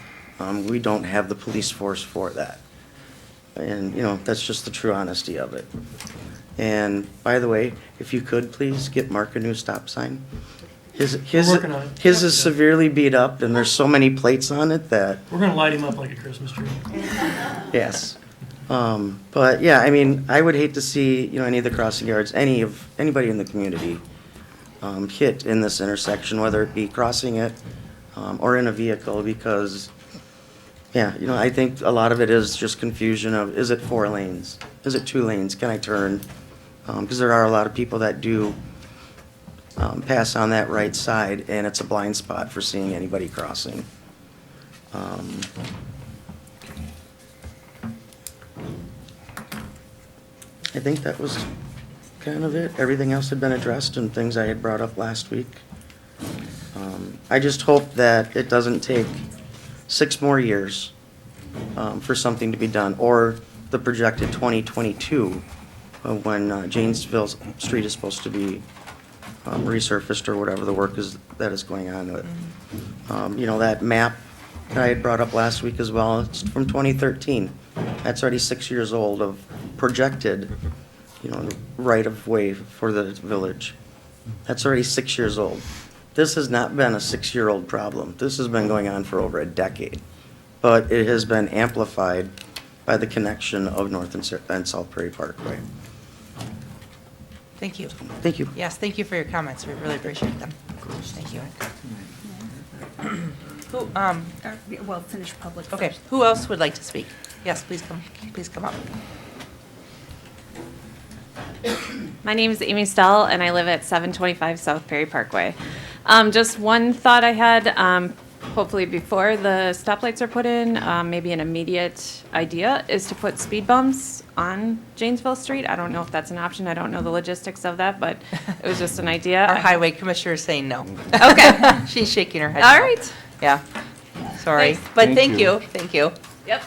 We don't have the police force for that. And, that's just the true honesty of it. And by the way, if you could please get Mark a new stop sign. His working on it. his is severely beat up and there's so many plates on it that, We're gonna light him up like a Christmas tree. yes. But yeah, I mean, I would hate to see, any of the crossing guards, anybody in the community, hit in this intersection, whether it be crossing it, or in a vehicle, because, yeah, I think a lot of it is just confusion of, is it 4 lanes? Is it 2 lanes? Can I turn? Because there are a lot of people that do pass on that right side, and it's a blind spot for seeing anybody crossing. I think that was kind of it. Everything else had been addressed and things I had brought up last week. I just hope that it doesn't take 6 more years for something to be done, or the projected 2022 when Janesville Street is supposed to be resurfaced, or whatever the work is that is going on with. That map that I had brought up last week as well, it's from 2013. That's already 6 years old of projected, right of way for the village. That's already 6 years old. This has not been a 6-year-old problem. This has been going on for over a decade. But it has been amplified by the connection of North and South Prairie Parkway. Thank you. Thank you. Yes, thank you for your comments. We really appreciate them. Thank you. Well, finish public Okay, first. who else would like to speak? Yes, please come up. My name is Amy Stell, and I live at 725 South Perry Parkway. Just one thought I had, hopefully before the stoplights are put in, maybe an immediate idea is to put speed bumps on Janesville Street. I don't know if that's an option. I don't know the logistics of that, but it was just an idea. Our highway commissioner is saying no. Okay. She's shaking her head. All no. right. Yeah, sorry, Thanks. but Thank thank you. you, thank you. Yep.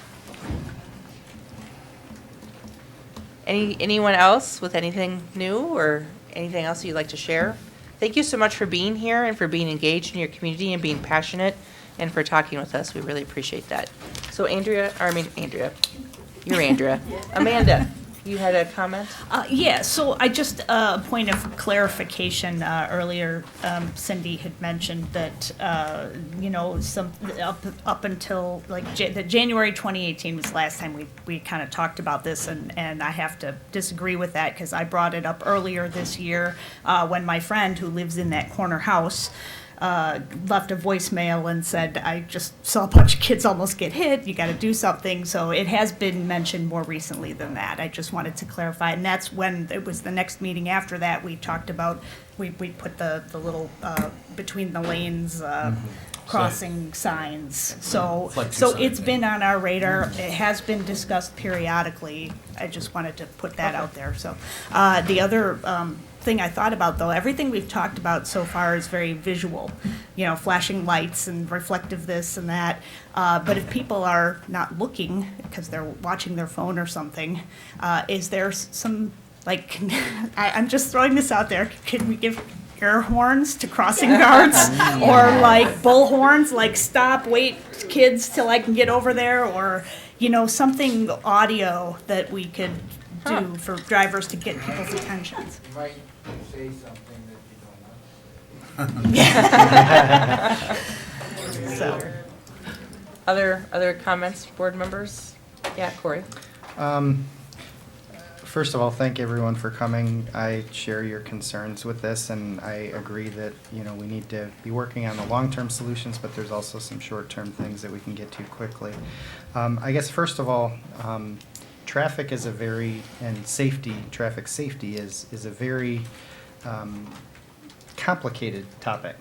Anyone else with anything new or anything else you'd like to share? Thank you so much for being here and for being engaged in your community and being passionate and for talking with us. We really appreciate that. So Andrea, you're Andrea. Amanda, you had a comment? Yeah, so I just, a point of clarification, earlier, Cindy had mentioned that, some, up until, January 2018 was the last time we kind of talked about this, and I have to disagree with that, because I brought it up earlier this year, when my friend who lives in that corner house, left a voicemail and said, I just saw a bunch of kids almost get hit, you gotta do something. So it has been mentioned more recently than that. I just wanted to clarify, and that's when, it was the next meeting after that, we talked about, we put the little, between the lanes, crossing signs. So it's been on our radar, it has been discussed periodically. I just wanted to put that out there, so. The other, thing I thought about, though, everything we've talked about so far is very visual, flashing lights and reflective this and that. But if people are not looking because they're watching their phone or something, is there some, I'm just throwing this out there, could we give air horns to crossing guards? Or bull horns, stop, wait, kids, till I can get over there? Or, something audio that we could do for drivers to get people's attentions. You might say something that you don't know. So, other comments, board members? Yeah, Corey? First of all, thank everyone for coming. I share your concerns with this, and I agree that, we need to be working on the long-term solutions, but there's also some short-term things that we can get to quickly. I guess, first of all, traffic is traffic safety is a very complicated topic.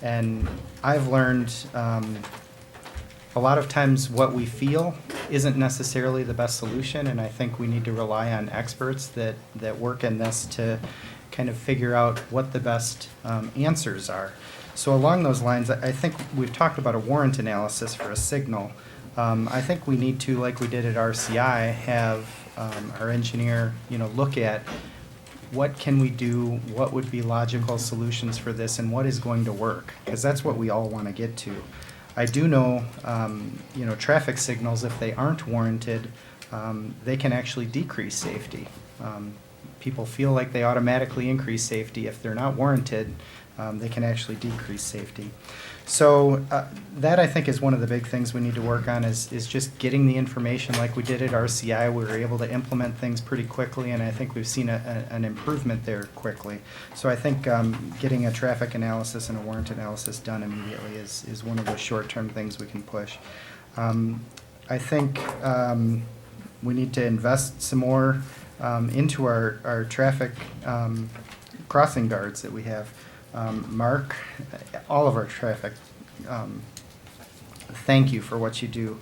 And I've learned a lot of times what we feel isn't necessarily the best solution, and I think we need to rely on experts that work in this to kind of figure out what the best answers are. So along those lines, I think we've talked about a warrant analysis for a signal. I think we need to, like we did at RCI, have our engineer, look at what can we do, what would be logical solutions for this, and what is going to work? Because that's what we all want to get to. I do know, traffic signals, if they aren't warranted, they can actually decrease safety. People feel like they automatically increase safety. If they're not warranted, they can actually decrease safety. So that, I think, is one of the big things we need to work on is just getting the information like we did at RCI. We were able to implement things pretty quickly, and I think we've seen an improvement there quickly. So I think getting a traffic analysis and a warrant analysis done immediately is one of the short-term things we can push. I think we need to invest some more into our traffic crossing guards that we have. Mark, all of our traffic, thank you for what you do.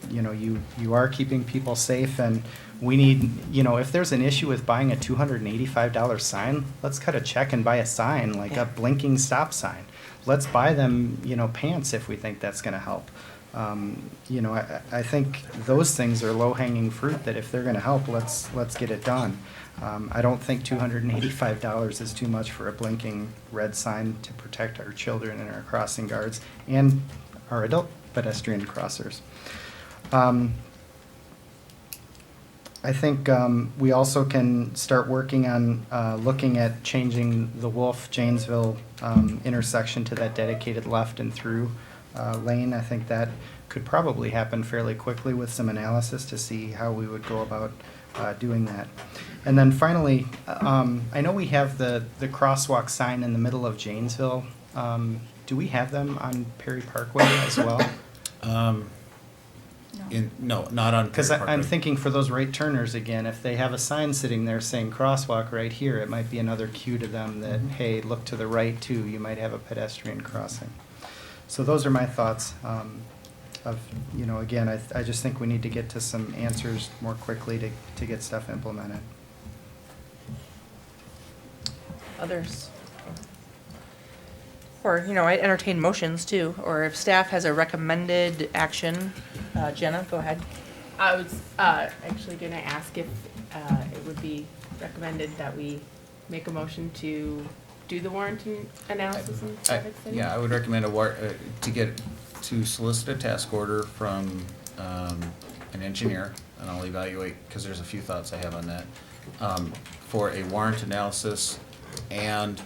You are keeping people safe, and we need, if there's an issue with buying a $285 sign, let's cut a check and buy a sign, like a blinking stop sign. Let's buy them, pants if we think that's gonna help. I think those things are low-hanging fruit that if they're gonna help, let's get it done. I don't think $285 is too much for a blinking red sign to protect our children and our crossing guards and our adult pedestrian crossers. I think we also can start working on looking at changing the Wolf-Janesville intersection to that dedicated left and through lane. I think that could probably happen fairly quickly with some analysis to see how we would go about doing that. And then finally, I know we have the crosswalk sign in the middle of Janesville. Do we have them on Perry Parkway as well? No, not on. Because I'm thinking for those right turners again, if they have a sign sitting there saying crosswalk right here, it might be another cue to them that, hey, look to the right too, you might have a pedestrian crossing. So those are my thoughts. Again, I just think we need to get to some answers more quickly to get stuff implemented. Others? Or, I entertain motions too, or if staff has a recommended action. Jenna, go ahead. I was actually going to ask if it would be recommended that we make a motion to do the warrant analysis in traffic study? Yeah, I would recommend to solicit a task order from an engineer, and I'll evaluate, because there's a few thoughts I have on that, for a warrant analysis and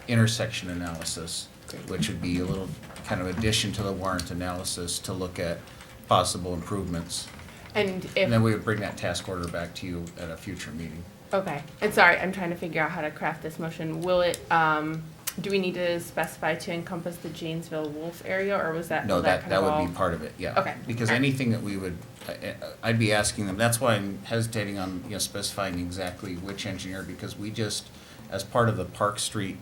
intersection analysis, which would be a little kind of addition to the warrant analysis to look at possible improvements. And then we would bring that task order back to you at a future meeting. Okay, and sorry, I'm trying to figure out how to craft this motion. Will it, do we need to specify to encompass the Janesville Wolf area, or was that? No, that kind of would be all- part of it, yeah. Okay. Because Alright. anything that we would, I'd be asking them, that's why I'm hesitating on, specifying exactly which engineer, because we just, as part of the Park Street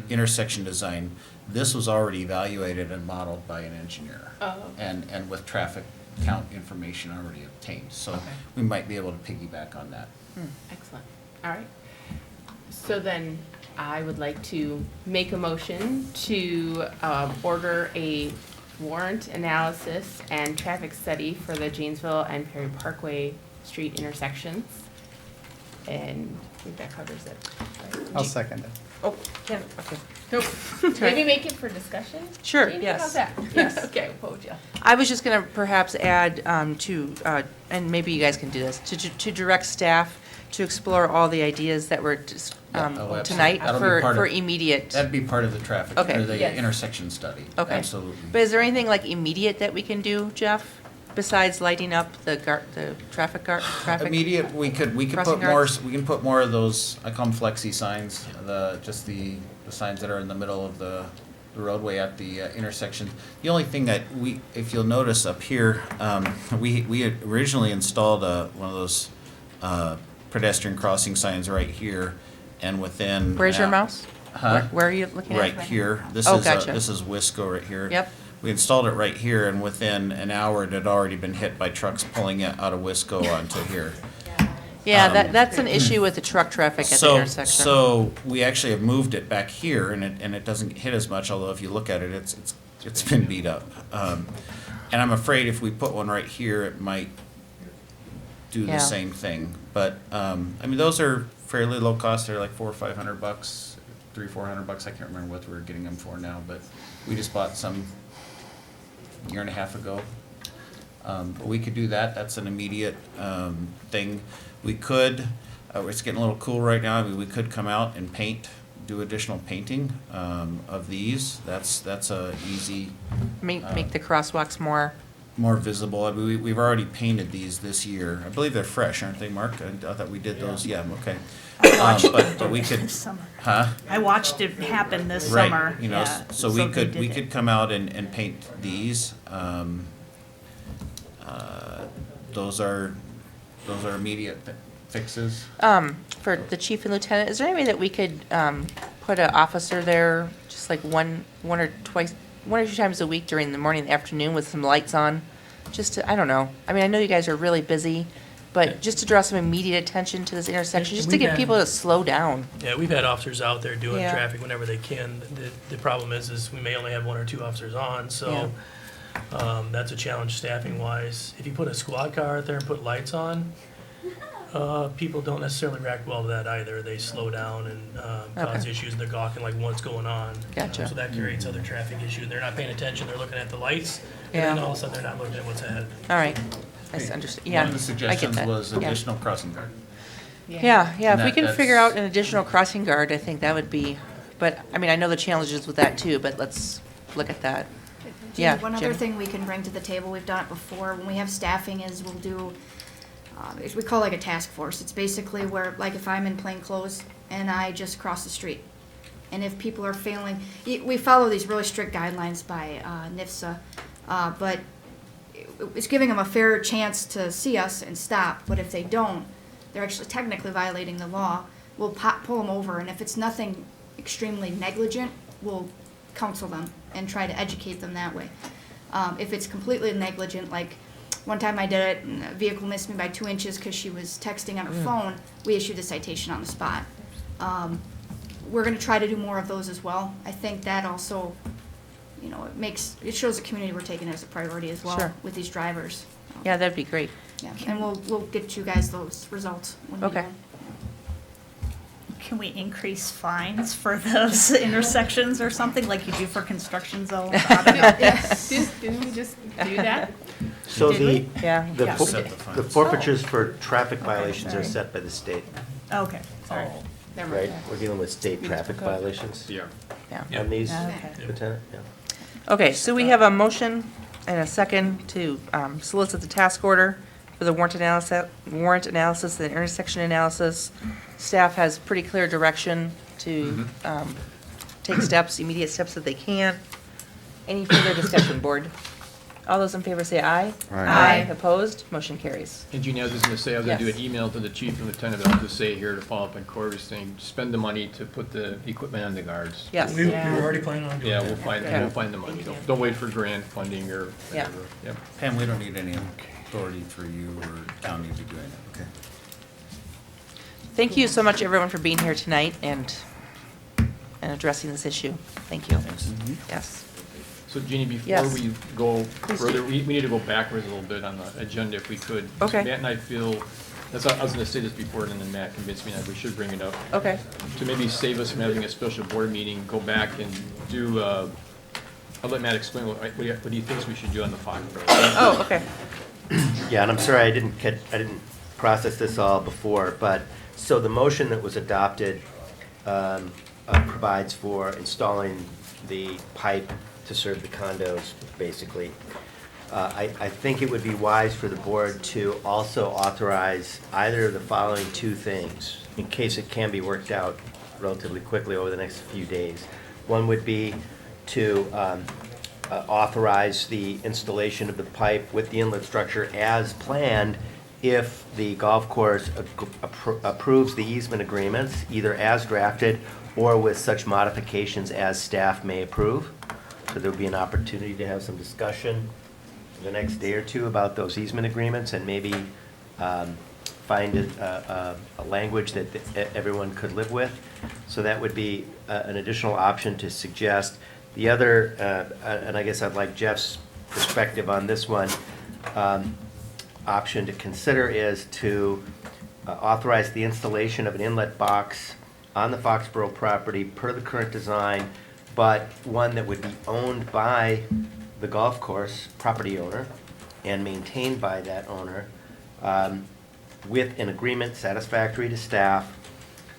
intersection design, this was already evaluated and modeled by an engineer. Oh, okay. And with traffic count information already obtained, so Okay. we might be able to piggyback on that. Excellent. All right. So then I would like to make a motion to order a warrant analysis and traffic study for the Janesville and Perry Parkway Street intersections. And I think that covers it. Right? I'll second it. Oh, Ken, okay. Nope. Maybe make it for discussion? Sure, Jamie, yes. How's that? Yes. Okay, what would you? I was just gonna perhaps add and maybe you guys can do this, to direct staff to explore all the ideas that were absolutely. tonight That'll be part for of- immediate. That'd be part of the traffic, Okay. or the Yes. intersection study, Okay. absolutely. But is there anything like immediate that we can do, Jeff, besides lighting up the traffic? Immediate, we could crossing put more, guards? we can put more of those, I call them flexi signs, the signs that are in the middle of the roadway at the intersection. The only thing that if you'll notice up here, we had originally installed one of those pedestrian crossing signs right here, and within. Where's your mouse? Huh? Where are you looking at? Right here. This Oh, is gotcha. this is Wisco right here. Yep. We installed it right here, and within an hour, it had already been hit by trucks pulling it out of Wisco onto here. Yeah, that's an issue with the truck traffic at the intersection. So we actually have moved it back here, and it doesn't hit as much. Although if you look at it, it's been beat up. And I'm afraid if we put one right here, it might do Yeah. the same thing. But, I mean, those are fairly low cost, they're like $400 or $500, $300-400, I can't remember what we're getting them for now, but we just bought some a year and a half ago. But we could do that, that's an immediate, thing. We could, it's getting a little cool right now, I mean, we could come out and do additional painting, of these, that's a easy. Make the crosswalks more visible. I mean, we've already painted these this year. I believe they're fresh, aren't they, Mark? I thought we did those, yeah, okay. I watched But we could, this summer. huh? I watched it happen this Right, summer. you know, yeah. so we they could, did we it. could come out and paint these. Those are immediate fixes. For the chief and lieutenant, is there any way that we could put an officer there, just like one or two times a week during the morning and afternoon with some lights on? Just to, I don't know. I mean, I know you guys are really busy, but just to draw some immediate attention to this intersection, just to get people to slow down. Yeah, we've had officers out there doing Yeah. traffic whenever they can. The problem is we may only have 1 or 2 officers on, so that's a challenge staffing wise. If you put a squad car out there and put lights on, people don't necessarily react well to that either. They slow down and cause Okay. issues. They're gawking like what's going on. Gotcha. So that creates other traffic issues. They're not paying attention. They're looking at the lights, Yeah. and then all of a sudden they're not looking at what's ahead. All right. I understand. Yeah, One of the I get suggestions that. was Yeah. additional crossing guard. Yeah, if we And can figure that's- out an additional crossing guard, I think that would be, but, I mean, I know the challenges with that too, but let's look at that. Yeah, One other Jim? thing we can bring to the table, we've done it before, when we have staffing is we'll do, we call it like a task force. It's basically where, like if I'm in plain clothes and I just cross the street. And if people are failing, we follow these really strict guidelines by NIFSA, but it's giving them a fair chance to see us and stop. But if they don't, they're actually technically violating the law. We'll pull them over, and if it's nothing extremely negligent, we'll counsel them and try to educate them that way. If it's completely negligent, like one time I did it, and a vehicle missed me by 2 inches because she was texting on her phone, we issued a citation on the spot. We're gonna try to do more of those as well. I think that also, you know, it shows the community we're taking it as a priority as well Sure. with these drivers. Yeah, that'd be great. Yeah, and we'll get you guys those results when we do Okay. them. Can we increase fines for those intersections or something like you do for construction zones? I don't know. Didn't we just do that? So Did we? Yeah. the Yeah. fo- Set the fines. the forfeitures for traffic Okay, violations are sorry. set by the state, Okay, sorry. Oh, never right? mind. We're dealing with state traffic violations Yeah. Yeah. on these, Okay. Lieutenant? Yeah. Okay, so we have a motion and a second to solicit the task order for the warrant analysis, and intersection analysis. Staff has pretty clear direction to take immediate steps that they can. Any further discussion, board? All those in favor say aye. Aye. Opposed? Motion carries. And Jeannie, I was just gonna say, I was gonna do Yes. an email to the chief and lieutenant, but I'll just say here to follow up on Corey's thing, spend the money to put the equipment on the guards. Yes. We were already planning on doing Yeah, that. we'll find the money. Don't wait for grant funding or Yeah. whatever. Yep. Pam, we don't need any authority through you or county to do it, okay? Thank you so much, everyone, for being here tonight and addressing this issue. Thank you. Yes. So Jeannie, before Yes. we go Please further, do. we need to go backwards a little bit on the agenda if we could. Okay. Matt and I feel, I was gonna say this before, and then Matt convinced me that we should bring it up. Okay. To maybe save us from having a special board meeting, go back and do, I'll let Matt explain what he thinks we should do on the fire. Oh, okay. Yeah, and I'm sorry, I didn't process this all before, but, so the motion that was adopted provides for installing the pipe to serve the condos, basically. I think it would be wise for the board to also authorize either of the following 2 things, in case it can be worked out relatively quickly over the next few days. One would be to authorize the installation of the pipe with the inlet structure as planned if the golf course approves the easement agreements, either as drafted or with such modifications as staff may approve. So there would be an opportunity to have some discussion in the next day or 2 about those easement agreements and maybe find a language that everyone could live with. So that would be an additional option to suggest. The other, and I guess I'd like Jeff's perspective on this one, option to consider is to authorize the installation of an inlet box on the Foxborough property per the current design, but one that would be owned by the golf course property owner and maintained by that owner, with an agreement satisfactory to staff,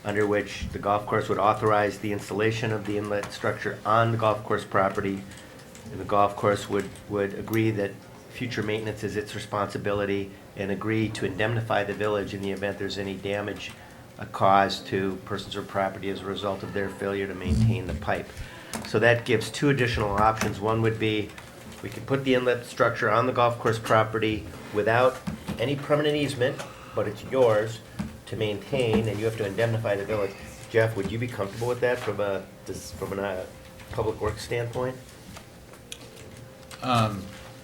under which the golf course would authorize the installation of the inlet structure on the golf course property, and the golf course would agree that future maintenance is its responsibility, and agree to indemnify the village in the event there's any damage caused to persons or property as a result of their failure to maintain the pipe. So that gives two additional options. One would be, we can put the inlet structure on the golf course property without any permanent easement, but it's yours to maintain, and you have to indemnify the village. Jeff, would you be comfortable with that from a public works standpoint?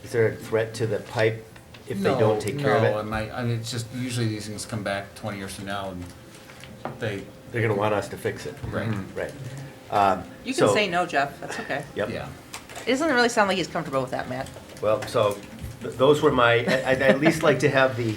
Is there a threat to the pipe if they don't take care of it? No, I mean, it's just, usually these things come back 20 years from now, and They're gonna want us to fix it. Right. Right. You can say no, Jeff, that's okay. Yep. Yeah. It doesn't really sound like he's comfortable with that, Matt. Well, so those were I'd at least like to have the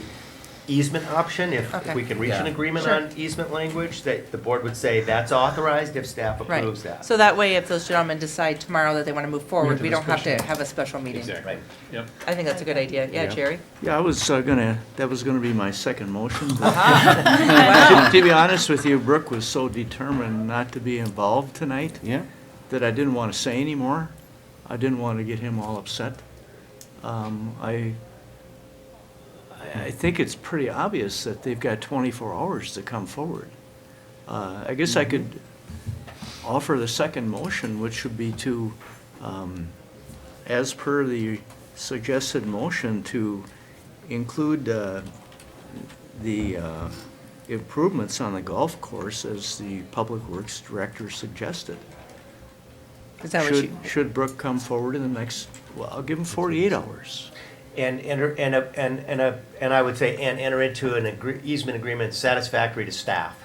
easement option, if Okay. we can reach an Yeah. agreement Sure. on easement language, that the board would say that's authorized if staff Right. approves that. So that way, if those gentlemen decide tomorrow that they want to move forward, to we have a don't have to special- have a special meeting. Exactly. Right. Yep. I think that's a good idea. Yeah, Jerry? Yeah, I was that was gonna be my second motion. Wow. To be honest with you, Brooke was so determined not to be involved tonight Yeah. that I didn't want to say anymore. I didn't want to get him all upset. I think it's pretty obvious that they've got 24 hours to come forward. I guess I could offer the second motion, which would be to, as per the suggested motion, to include the improvements on the golf course as the Public Works Director suggested. Is that what you? Should Brooke come forward in the next, well, I'll give him 48 hours. And I would say, and enter into an easement agreement satisfactory to staff.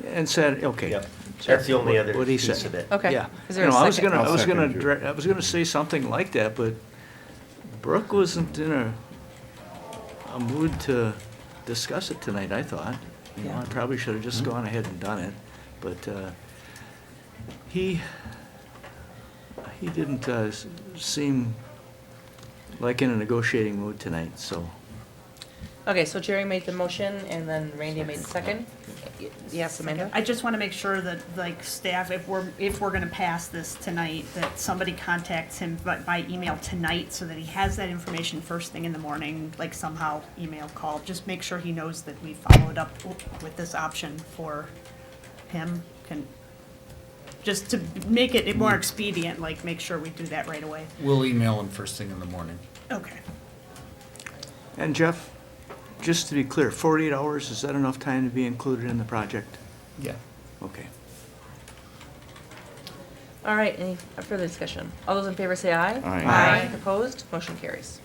And said, okay. Yep. That's the only other What he piece said. of it. Okay. Yeah. Is there You know, a I was second? gonna, I was I'll gonna, second direct- I was gonna say something like that, but Brooke wasn't in a mood to discuss it tonight, I thought. You know, I probably should have just gone ahead and done it, but, he didn't, seem like in a negotiating mood tonight, so. Okay, so Jerry made the motion and then Randy made the second. Yes, Amanda? I just want to make sure that, like, staff, if we're going to pass this tonight, that somebody contacts him by email tonight so that he has that information first thing in the morning, like somehow email, call. Just make sure he knows that we followed up with this option for him. Just to make it more expedient, like, make sure we do that right away. We'll email them first thing in the morning. Okay. And Jeff, just to be clear, 48 hours, is that enough time to be included in the project? Yeah. Okay. All right, any further discussion? All those in favor say aye. Aye. Aye. Opposed? Motion carries.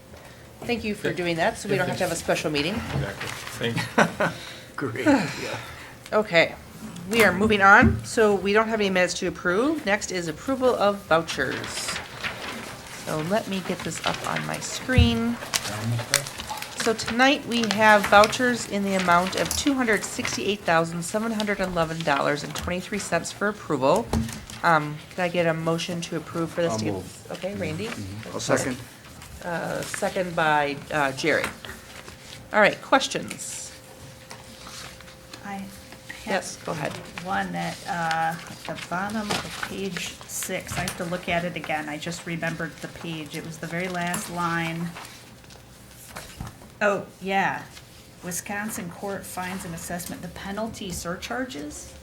Thank you for doing that, so we don't have to have a special meeting. Exactly. Thanks. Great, yeah. Okay, we are moving on, so we don't have any minutes to approve. Next is approval of vouchers. So let me get this up on my screen. So tonight, we have vouchers in the amount of $268,711.23 for approval. Can I get a motion to approve for this? I'll to get- move. Okay, Randy? I'll second. Second by Jerry. All right, questions? I have Yes, go ahead. one at the bottom of page 6. I have to look at it again. I just remembered the page. It was the very last line. Oh, yeah. Wisconsin court fines and assessment, the penalty surcharges?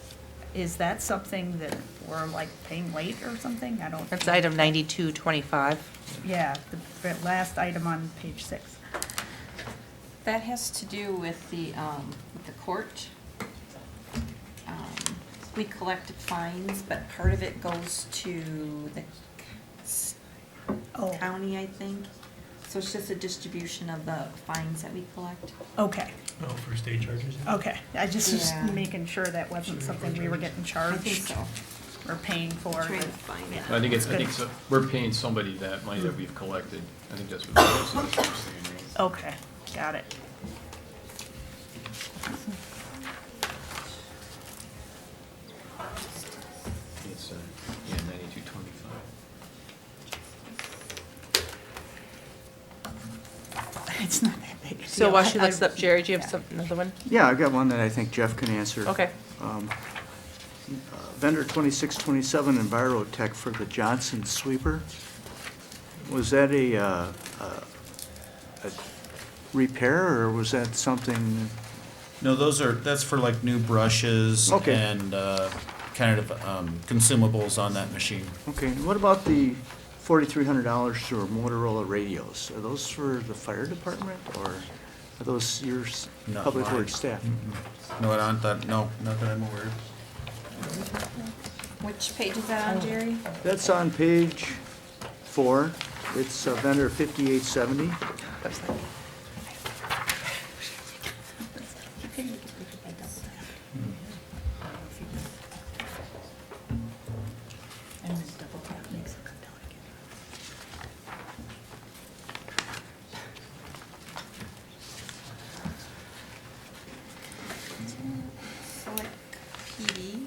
Is that something that we're like paying late or something? I don't. That's item 9225. Yeah, the last item on page 6. That has to do with the court. We collect fines, but part of it goes to the county, I think. So it's just a distribution of the fines that we collect. Okay, Oh, for state charges? okay. I just was Yeah. making sure that wasn't something we were getting charged. I think so. Or paying for. Trying to but- find yeah. it. I think That's good. so. We're paying somebody that money that we've collected. I think that's what it is. Okay, got it. It's not that big a deal. So while she looks up, Jerry, do you have another one? Yeah, I've got one that I think Jeff can answer. Okay. Vendor 2627 Envirotech for the Johnson sweeper. Was that a repair, or was that something? No, that's for like new brushes Okay. and kind of consumables on that machine. Okay, and what about the $4,300 for Motorola radios? Are those for the fire department, or are those your Not public mine. works staff? No, not that I'm aware of. Which page is that on, Jerry? That's on page 4. It's vendor 5870. Select PD.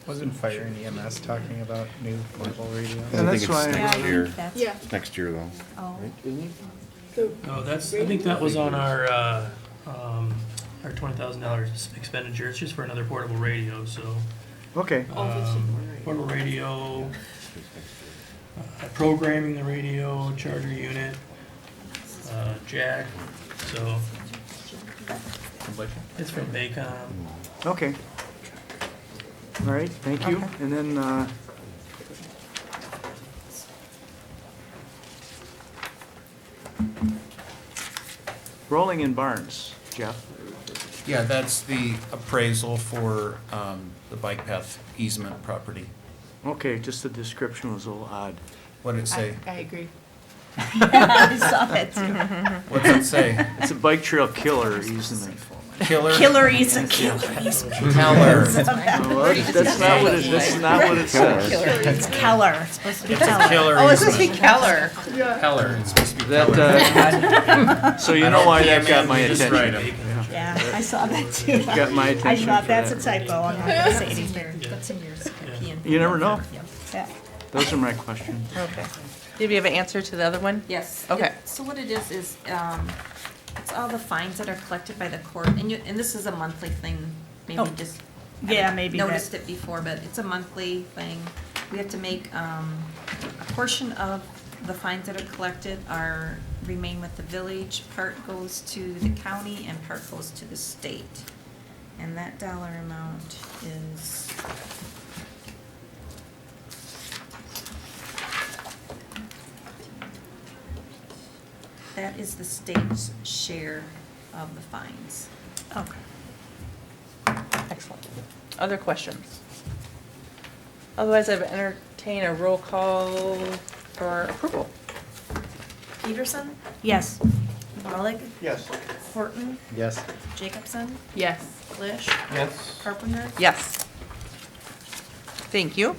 Wasn't Fire and EMS talking about new portable radios? I think it's next year. Yeah. Next year, though. Oh. Right? Isn't it? No, I think that was on our $20,000 expenditure. It's just for another portable radio, so. Okay. Portable radio, programming the radio, charger unit, jack, so. It's from Baycom. Okay. All right, thank you. And then, Rolling in Barns, Jeff. Yeah, that's the appraisal for the bike path easement property. Okay, just the description was a little odd. What did it say? I agree. I saw that too. What's it say? It's a bike trail killer easement. Killer? Killer easement. Killer easement. Keller. Well, that's not what it says. It's Keller. It's supposed to be It's a Keller. killer Oh, it's supposed to be easement. Keller. Keller, it's supposed to be That, Keller. so you I know don't why that PM got in, my you just write attention. 'em. Yeah, I saw that too. Got my I attention thought for that's a that. typo. I'm not gonna say anything. That's in yours. You never know. Yeah. Those are my questions. Okay. Did we have an answer to the other one? Yes. Okay. So what it is it's all the fines that are collected by the court, and this is a monthly thing, maybe Oh. just. Yeah, haven't maybe that- Noticed it before, but it's a monthly thing. We have to make, a portion of the fines that are collected remain with the village, part goes to the county, and part goes to the state. And that dollar amount is. That is the state's share of the fines. Okay. Excellent. Other questions? Otherwise, I've entertained a roll call for approval. Peterson? Yes. Mullig? Yes. Horton? Yes. Jacobson? Yes. Lish? Yes. Carpenter? Yes. Thank you.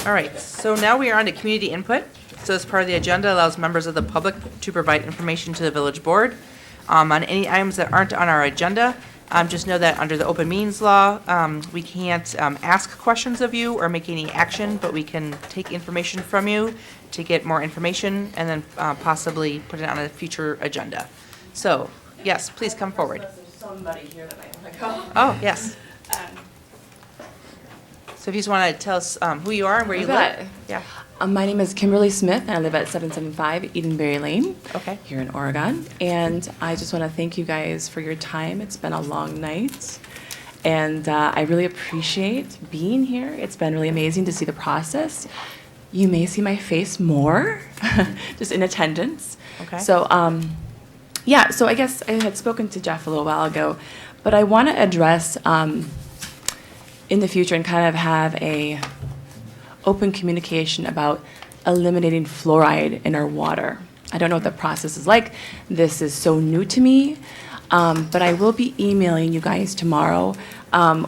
All right, so now we are on to community input. So as part of the agenda, allows members of the public to provide information to the village board on any items that aren't on our agenda. Just know that under the open meetings law, we can't ask questions of you or make any action, but we can take information from you to get more information and then possibly put it on a future agenda. So, yes, please come forward. There's somebody here that I want to call. Oh, yes. So if you just want to tell us who you are and where you You live. bet. Yeah. My name is Kimberly Smith, and I live at 775 Edenberry Lane. Okay. Here in Oregon. And I just want to thank you guys for your time. It's been a long night. And I really appreciate being here. It's been really amazing to see the process. You may see my face more, just in attendance. Okay. So, yeah, so I guess I had spoken to Jeff a little while ago, but I want to address in the future and kind of have a open communication about eliminating fluoride in our water. I don't know what the process is like. This is so new to me, but I will be emailing you guys tomorrow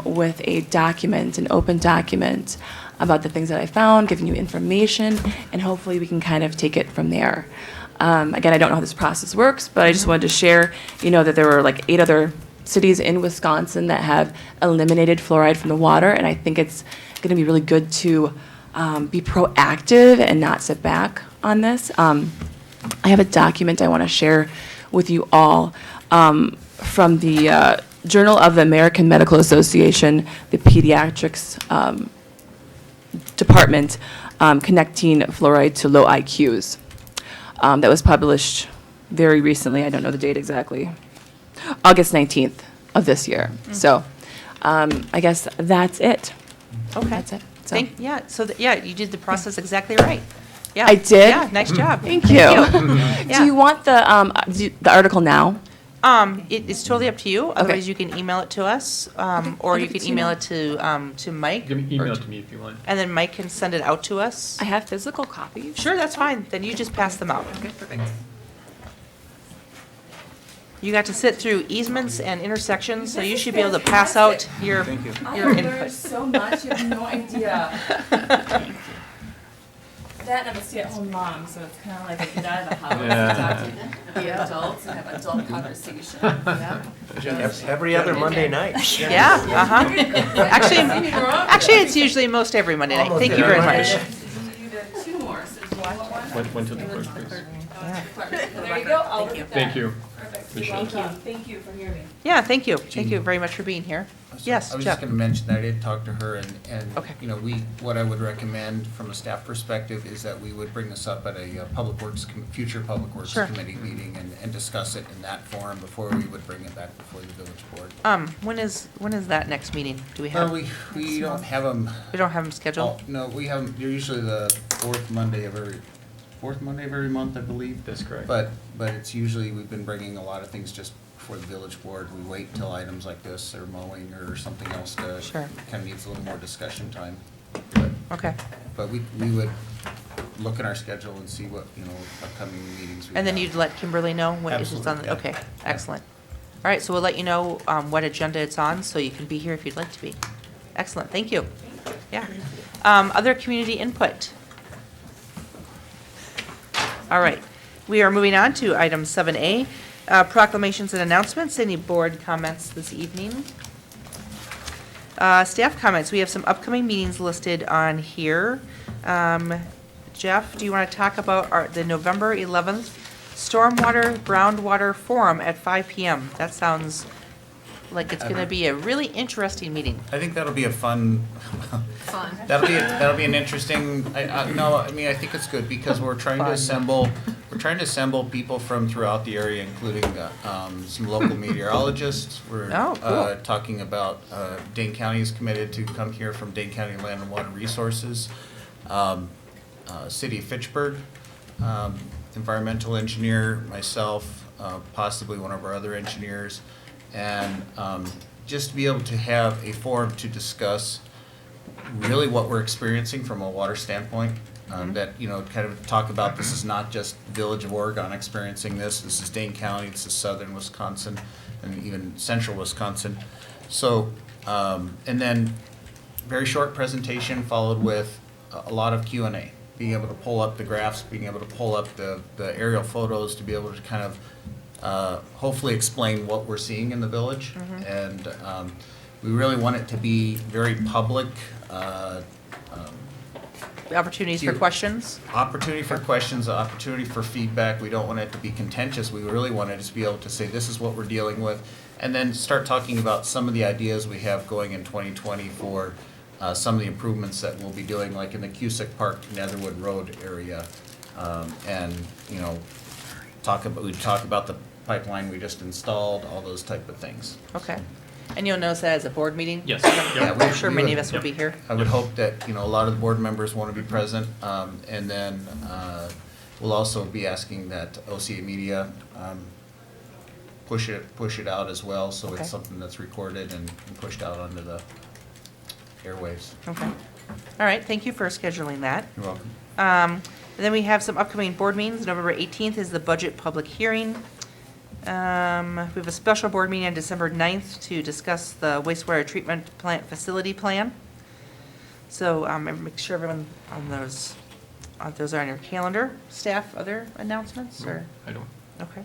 with a document, an open document about the things that I found, giving you information, and hopefully we can kind of take it from there. Again, I don't know how this process works, but I just wanted to share, that there were like 8 other cities in Wisconsin that have eliminated fluoride from the water, and I think it's going to be really good to be proactive and not sit back on this. I have a document I want to share with you all from the Journal of the American Medical Association, the Pediatrics Department, connecting fluoride to low IQs. That was published very recently. I don't know the date exactly. August 19th of this year. So I guess that's it. Okay. That's it. So. You did the process exactly right. Yeah. I did? Yeah, nice job. Thank you. Yeah. Do you want the article now? It's totally up to you. Otherwise, you can email it to us, or I'll you give it can to you email now. it to Mike. You can email or it to me if you want. And then Mike can send it out to us. I have physical copies. Sure, that's fine. Then you just pass them out. Okay, perfect. You got to sit through easements and intersections, so you should be able to pass out your input. so much, you have no idea. That I'm a stay-at-home mom, so it's kind of like I get out of the house, talk to the adults, and have adult conversation. Every other Monday night. Yeah, Actually, it's usually most every Monday night. Thank you very much. Two more, so do you want one? Went to the clerk, please. There you go, I'll look at that. Thank you. Perfect. Appreciate Well it. done. Thank you for hearing me. Yeah, thank you. Thank you very much for being here. Yes, I was Jeff. just gonna mention that I did talk to her and, Okay. what I would recommend from a staff perspective is that we would bring this up at a future Public Works Sure. Committee meeting and discuss it in that forum before we would bring it back before the village board. When is that next meeting? Do we have? We don't have them. We don't have them scheduled? No, we have 'em- they're usually the fourth Monday of every month, I believe. That's correct. But it's usually, we've been bringing a lot of things just before the village board. We wait till items like this or mowing or something else to. Sure. Kind of needs a little more discussion time. Okay. But we would look at our schedule and see what, upcoming meetings we have. And then you'd let Kimberly know what is on, Absolutely, yeah. okay, excellent. All right, so we'll let you know what agenda it's on, so you can be here if you'd like to be. Excellent, thank you. Yeah. Other community input? All right, we are moving on to item 7A, proclamations and announcements. Any board comments this evening? Staff comments, we have some upcoming meetings listed on here. Jeff, do you want to talk about the November 11th Stormwater Groundwater Forum at 5 PM? That sounds like it's going to be a really interesting meeting. I think that'll be a fun. That'll be an interesting. I think it's good because we're trying to assemble people from throughout the area, including some local meteorologists. We're talking about Dane County is committed to come here from Dane County Land and Water Resources, City of Fitchburg, environmental engineer, myself, possibly one of our other engineers. And just to be able to have a forum to discuss really what we're experiencing from a water standpoint, that, kind of talk about this is not just Village of Oregon experiencing this is Dane County, this is southern Wisconsin, and even central Wisconsin. So, and then very short presentation followed with a lot of Q&A, being able to pull up the graphs, being able to pull up the aerial photos to be able to kind of hopefully explain what we're seeing in the village. And we really want it to be very public. Opportunities for questions? Opportunity for questions, opportunity for feedback. We don't want it to be contentious. We really want it to be able to say, this is what we're dealing with. And then start talking about some of the ideas we have going in 2020 for some of the improvements that we'll be doing, like in the Cusick Park, Netherwood Road area. And, we talk about the pipeline we just installed, all those type of things. Okay. And you'll notice that as a board meeting? Yes. Yeah, I'm sure many of us will be here. I would hope that, a lot of the board members want to be present, and then we'll also be asking that OCA Media push it out as well, so Okay. it's something that's recorded and pushed out onto the airwaves. Okay. All right, thank you for scheduling that. You're welcome. And then we have some upcoming board meetings. November 18th is the budget public hearing. We have a special board meeting on December 9th to discuss the wastewater treatment plant facility plan. So make sure everyone on those those are on your calendar. Staff, other announcements, or? I don't. Okay.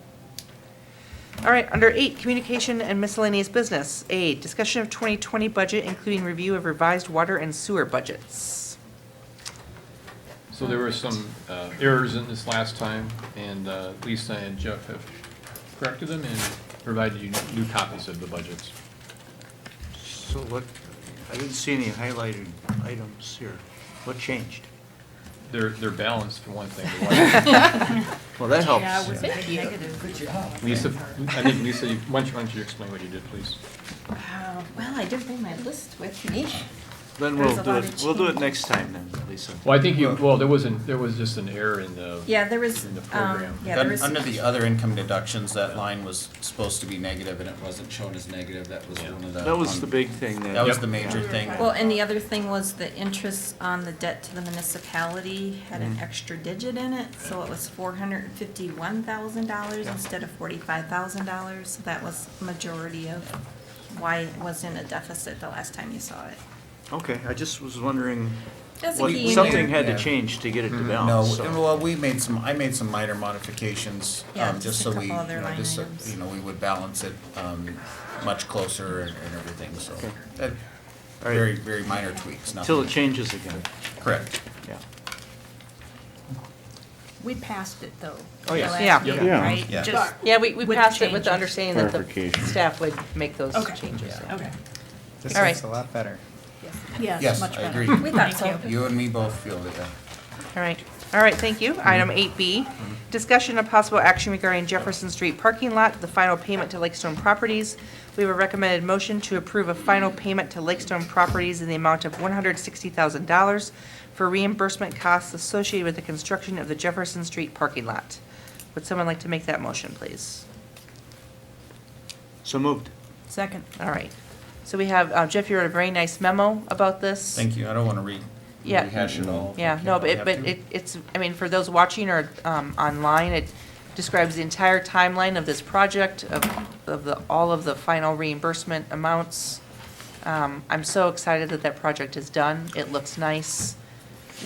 All right, under 8, communication and miscellaneous business. A, discussion of 2020 budget, including review of revised water and sewer budgets. So there were some errors in this last time, and Lisa and Jeff have corrected them and provided you new copies of the budgets. So what, I didn't see any highlighted items here. What changed? They're balanced for one thing. Well, that helps. Yeah, it was a big negative. Good job. Lisa, I think Lisa, why don't you explain what you did, please? Well, I didn't bring my list with me. Then There's we'll a do lot it, of we'll do it change. next time then, Lisa. Well, I think there was just an error in the. Yeah, there was, in the program. yeah, there was. Under the other income deductions, that line was supposed to be negative and it wasn't shown as negative. That was one of the. That was the big thing then. That was Yep. the major thing. Well, and the other thing was the interest on the debt to the municipality had an extra digit in it, so it was $451,000 instead of $45,000. So that was majority of why it was in a deficit the last time you saw it. Okay, I just was wondering, That's a what- key in something there. had to Yeah. change to get it to No, balance, so. well, I made some minor modifications, Yeah, just just a so we, couple other line just so, items. we would balance it, much closer and everything, so. Okay. that- All right. Very, very minor tweaks, nothing. Till it changes again. Correct. Yeah. We passed it, though. Oh, yes. last Yeah. meeting, Yeah. Right? Yeah. Just Yeah, we with passed it with the changes. understanding that the Clarification. staff would make those Okay. changes. so. Okay. This All right. looks a lot better. Yes, Yes, much I better. agree. We thought Thank so. you. You and me both feel that, All right, thank you. Item 8B, discussion of possible action regarding Jefferson Street parking lot, the final payment to Lakestone Properties. We have a recommended motion to approve a final payment to Lakestone Properties in the amount of $160,000 for reimbursement costs associated with the construction of the Jefferson Street parking lot. Would someone like to make that motion, please? So moved. Second. All right. So we have, Jeff, you wrote a very nice memo about this. Thank you, I don't wanna Yeah. rehash it all. Yeah, no, but it's, I mean, for those watching or online, it describes the entire timeline of this project, all of the final reimbursement amounts. I'm so excited that that project is done. It looks nice.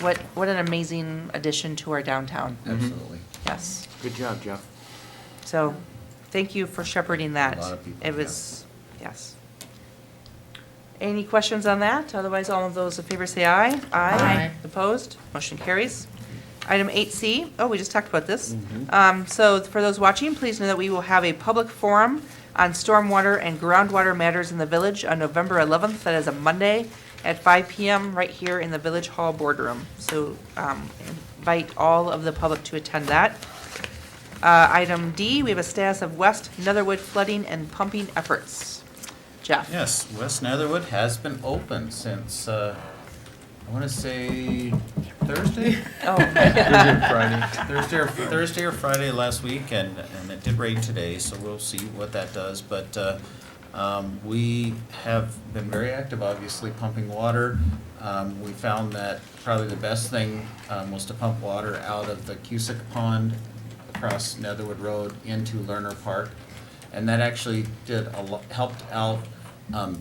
What an amazing addition to our downtown. Absolutely. Yes. Good job, Jeff. So, thank you for shepherding that. A lot of people, It was, yes. Any questions on that? Otherwise, all of those in favor say aye. Aye. Opposed? Motion carries. Item 8C, oh, we just talked about this. So for those watching, please know that we will have a public forum on stormwater and groundwater matters in the village on November 11th. That is a Monday at 5 PM right here in the Village Hall boardroom. So invite all of the public to attend that. Item D, we have a status of West Netherwood flooding and pumping efforts. Jeff? Yes, West Netherwood has been open since, I wanna say Thursday? Oh. Thursday or Friday last week, and it did rain today, so we'll see what that does, but, we have been very active, obviously, pumping water. We found that probably the best thing, was to pump water out of the Cusick Pond across Netherwood Road into Lerner Park. And that actually did helped out,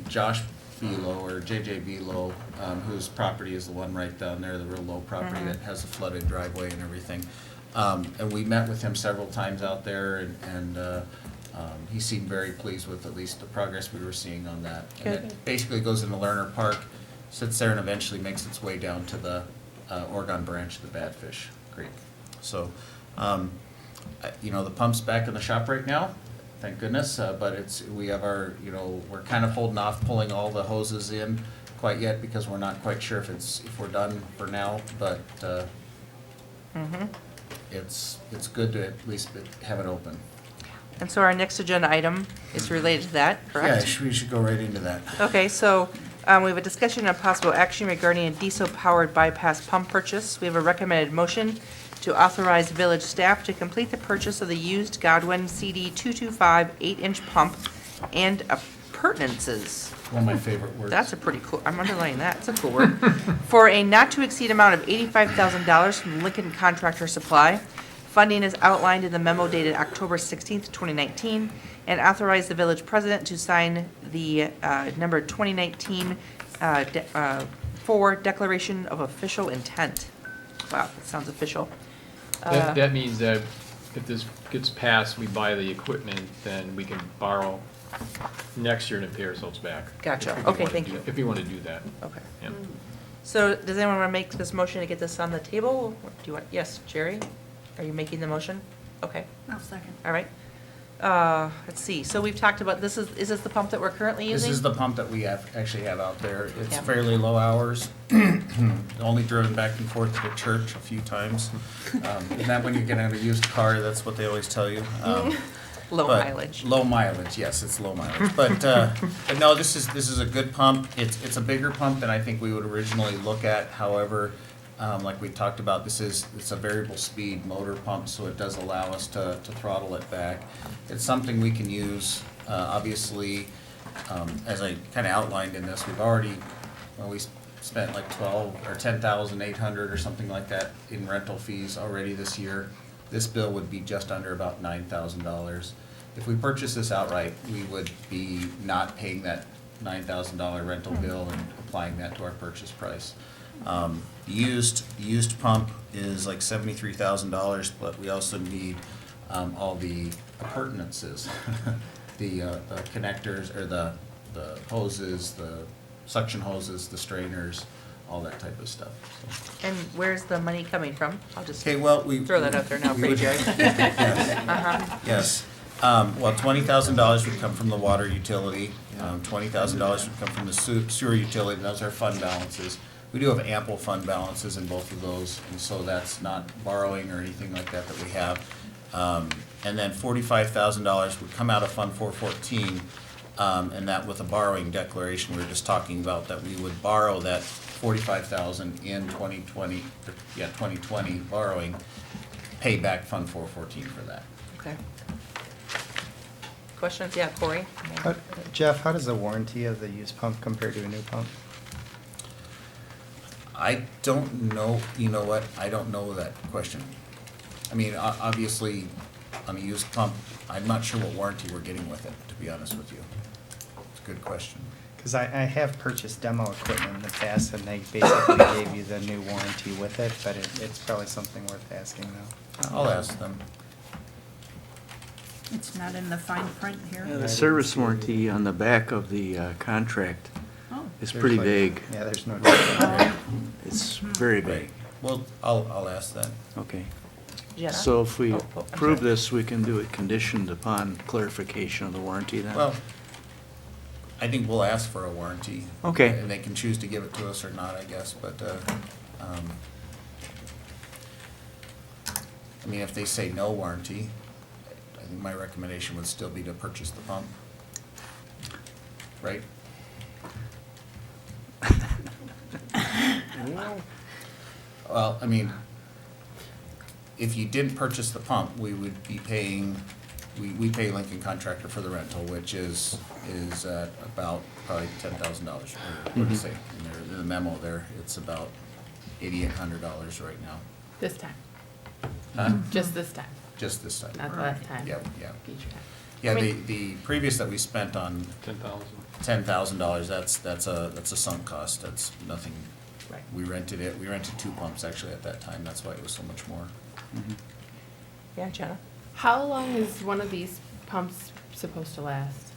Josh Velo, or JJ Velo, whose property is the one right down there, the real low property that has a flooded driveway and everything. And we met with him several times out there, and he seemed very pleased with at least the progress we were seeing on that. And Good. it basically goes into Lerner Park, sits there, and eventually makes its way down to the Oregon branch of the Badfish Creek. So, the pump's back in the shop right now, thank goodness, but we have we're kind of holding off pulling all the hoses in quite yet because we're not quite sure if we're done for now, but, it's good to at least have it open. And so our next agenda item is related to that, correct? Yeah, we should go right into that. Okay, so we have a discussion of possible action regarding a diesel-powered bypass pump purchase. We have a recommended motion to authorize village staff to complete the purchase of the used Godwin CD 225 8-inch pump and appurtenances. One of my favorite words. That's a pretty cool, I'm underlining that, it's a cool word. For a not-to-exceed amount of $85,000 from Lincoln Contractor Supply. Funding is outlined in the memo dated October 16th, 2019, and authorize the village president to sign the number 2019 for declaration of official intent. Wow, that sounds official. That means that if this gets passed, we buy the equipment, then we can borrow next year and pay ourselves back. Gotcha. If we Okay, wanna thank do- you. If we want to do that. Okay. Yeah. So does anyone want to make this motion to get this on the table? Do you want, yes, Jerry? Are you making the motion? Okay, I'll second. all right. Let's see, so we've talked about, is this the pump that we're currently This using? is the pump that we actually have out there. It's Yeah. fairly low hours, only driven back and forth to church a few times. And that when you get in a used car, that's what they always tell you. Low But- mileage. Low mileage, yes, it's low mileage. But no, this is a good pump. It's a bigger pump than I think we would originally look at. However, like we talked about, it's a variable speed motor pump, so it does allow us to throttle it back. It's something we can use, obviously, as I kind of outlined in this, we spent like 12 or 10,800 or something like that in rental fees already this year. This bill would be just under about $9,000. If we purchase this outright, we would be not paying that $9,000 rental bill and applying that to our purchase price. Used pump is like $73,000, but we also need all the appurtenances, the connectors or the hoses, the suction hoses, the strainers, all that type of stuff. So. And where's the money coming from? I'll just Okay, well, we throw that out there now we for you, would- Jerry. Yes. Uh-huh. Yes. Well, $20,000 would come from the water utility, $20,000 would come from the sewer utility, and those are fund balances. We do have ample fund balances in both of those, and so that's not borrowing or anything like that that we have. And then $45,000 would come out of Fund 414, and that with a borrowing declaration, we were just talking about that we would borrow that $45,000 in 2020 borrowing, pay back Fund 414 for that. Okay. Questions? Yeah, Corey? Jeff, how does the warranty of the used pump compare to a new pump? I don't know, you know what, I don't know that question. I mean, obviously, on a used pump, I'm not sure what warranty we're getting with it, to be honest with you. It's a good question. Because I have purchased demo equipment in the past, and they basically gave you the new warranty with it, but it's probably something worth asking now. I'll ask them. It's not in the fine print here. The service warranty on the back of the contract Oh. is There's pretty like- vague. Yeah, there's no. It's very vague. Well, I'll ask that. Okay. Jenna? So if we I'm approve sorry. this, we can do it conditioned upon clarification of the warranty then? Well, I think we'll ask for a warranty. Okay. And they can choose to give it to us or not, I guess, but, I mean, if they say no warranty, I think my recommendation would still be to purchase the pump. Right? Well, I mean, if you didn't purchase the pump, we would be paying, we pay Lincoln Contractor for the rental, which is at about probably $10,000. Or what did it say in the memo there? It's about $8,800 right now. This time, Huh? just this time, Just this time. not the last time. Yeah, yeah. Future time. Yeah, I mean- the previous that we spent on $10,000, that's a sunk cost, that's nothing. Right. We rented 2 pumps actually at that time, that's why it was so much more. Yeah, Jenna? How long is one of these pumps supposed to last?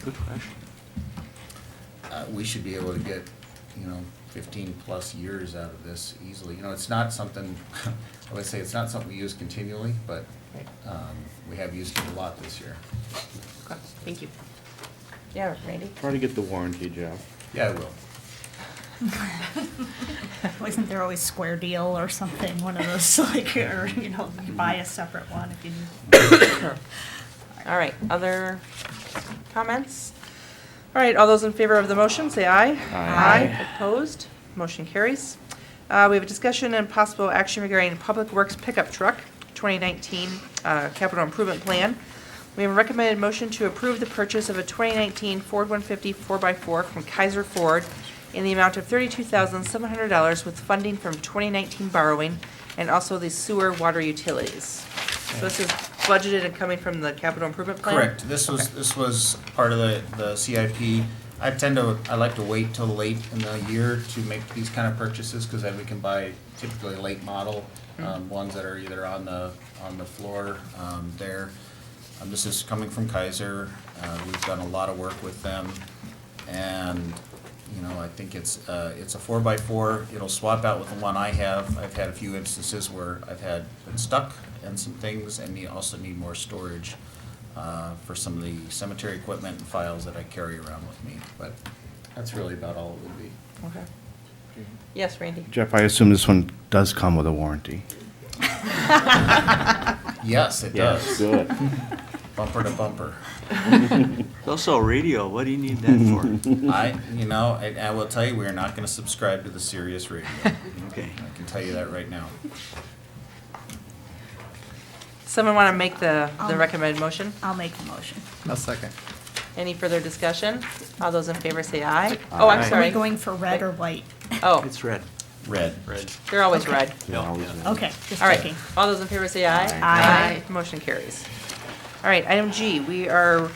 Good question. We should be able to get, 15-plus years out of this easily. It's not something, I would say it's not something we use continually, but Right. we have used it a lot this year. Okay, thank you. Yeah, Randy? Try to get the warranty, Jeff. Yeah, I will. Wasn't there always Square Deal or something, one of those, like, or, you buy a separate one if you need. All right, other comments? All right, all those in favor of the motion, say aye. Aye. Opposed? Motion carries. We have a discussion and possible action regarding Public Works pickup truck, 2019 capital improvement plan. We have a recommended motion to approve the purchase of a 2019 Ford 150 4x4 from Kaiser Ford in the amount of $32,700 with funding from 2019 borrowing and also the sewer water utilities. So this is budgeted and coming from the capital improvement plan? Correct. This was part of the CIP. I like to wait till late in the year to make these kind of purchases, because then we can buy typically late model, ones that are either on the floor, there. This is coming from Kaiser. We've done a lot of work with them, and, you know, I think it's a 4x4. It'll swap out with the one I have. I've had a few instances where I've been stuck and some things, and you also need more storage for some of the cemetery equipment and files that I carry around with me. But that's really about all it would be. Okay. Yes, Randy? Jeff, I assume this one does come with a warranty? Yes, it Yeah, does. good. Bumper to bumper. It's also a radio, what do you need that for? I will tell you, we are not gonna subscribe to the Sirius radio. Okay. I can tell you that right now. Someone want to make the recommended motion? I'll make the motion. I'll second. Any further discussion? All those in favor say aye. Oh, I'm Are sorry. we going for red or white? Oh, It's red. Red. they're always Okay. red. Okay, just All right, checking. all those in favor say aye. Aye. Motion carries. All right, item G, we are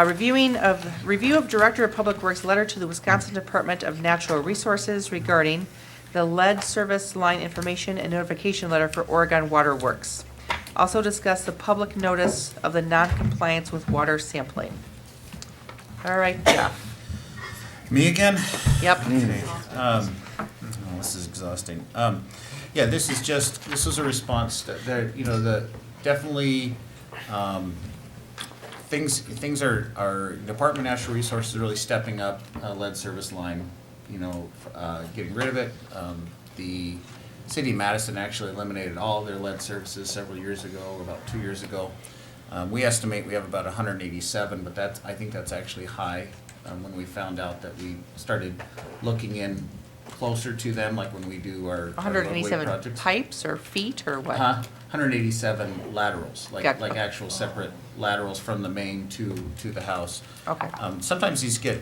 review of Director of Public Works letter to the Wisconsin Department of Natural Resources regarding the lead service line information and notification letter for Oregon Water Works. Also discuss the public notice of the non-compliance with water sampling. All right, Jeff. Me again? Yep. Okay. This is exhausting. Yeah, this is a response that, definitely, things are, Department of Natural Resources is really stepping up lead service line, getting rid of it. The City of Madison actually eliminated all of their lead services several years ago, about 2 years ago. We estimate we have about 187, but I think that's actually high. When we found out that we started looking in closer to them, like when we do our roadway 187 projects. pipes or feet or what? 187 laterals, like Gotcha. actual separate laterals from the main to the house. Okay. Sometimes these get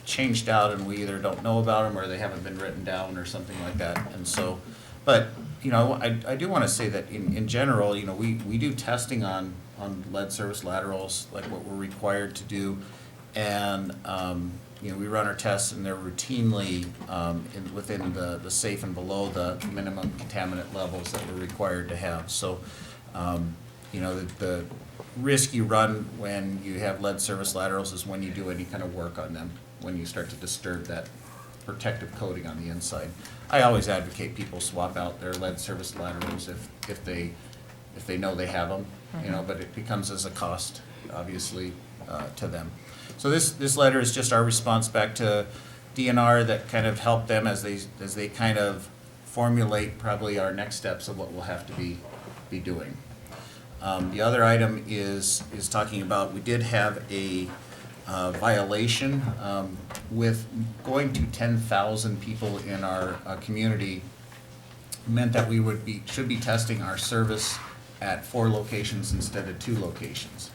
changed out and we either don't know about them or they haven't been written down or something like that. And so, but, I do want to say that in general, we do testing on lead service laterals, like what we're required to do. And, we run our tests and they're routinely within the safe and below the minimum contaminant levels that we're required to have. So, the risk you run when you have lead service laterals is when you do any kind of work on them, when you start to disturb that protective coating on the inside. I always advocate people swap out their lead service laterals if they know they have them, but it becomes as a cost, obviously, to them. So this letter is just our response back to DNR that kind of helped them as they kind of formulate probably our next steps of what we'll have to be doing. The other item is talking about, we did have a violation with going to 10,000 people in our community meant that we should be testing our service at 4 locations instead of 2 locations.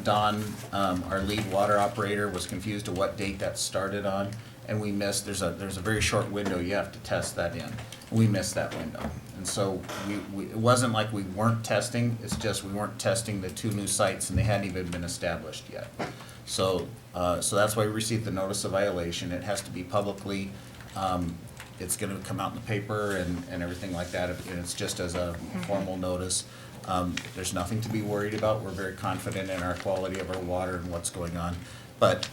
Don, our lead water operator, was confused to what date that started on, and we missed, there's a very short window you have to test that in. We missed that window. And so it wasn't like we weren't testing, it's just we weren't testing the 2 new sites and they hadn't even been established yet. So that's why we received the notice of violation. It has to be publicly, it's gonna come out in the paper and everything like that, and it's just as a formal notice. There's nothing to be worried about. We're very confident in our quality of our water and what's going on. But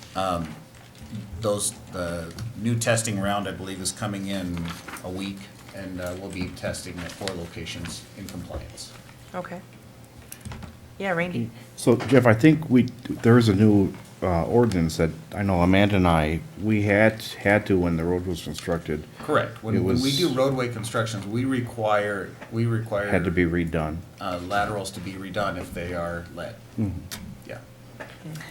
the new testing round, I believe, is coming in a week, and we'll be testing at 4 locations in compliance. Okay. Yeah, Randy? So Jeff, I think there's a new ordinance that I know Amanda and I, we had to when the road was constructed. Correct. When we do roadway constructions, we require. Had to be redone. Laterals to be redone if they are lead. Mhm. Yeah.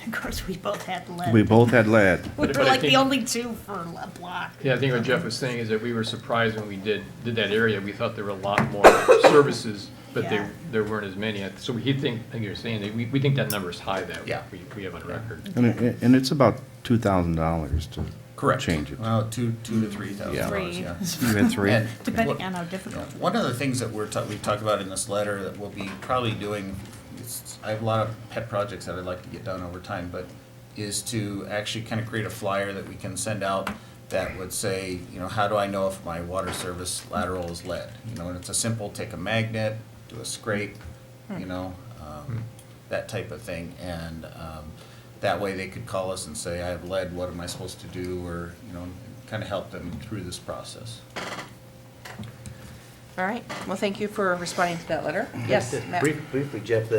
Of course, we both had lead. We both had lead. We But were I like the think- only 2 for a block. Yeah, I think what Jeff was saying is that we were surprised when we did that area. We thought there were a lot more services, but Yeah. there weren't as many. So I think you're saying that we think that number is high that Yeah. we have on record. And it's about $2,000 to Correct. change it. Well, $2,000 to $3,000. Yeah. Yeah. You had 3? And Depending what- on how difficult. yeah, one of the things that we've talked about in this letter that we'll be probably doing, I have a lot of pet projects that I'd like to get done over time, but is to actually kind of create a flyer that we can send out that would say, you know, how do I know if my water service lateral is lead? You know, and it's a simple, take a magnet, do a scrape, you know, that type of thing. And that way they could call us and say, I have lead, what am I supposed to do? Or, you know, kind of help them through this process. All right, well, thank you for responding to that letter. Yes, Just Matt? Briefly, Jeff,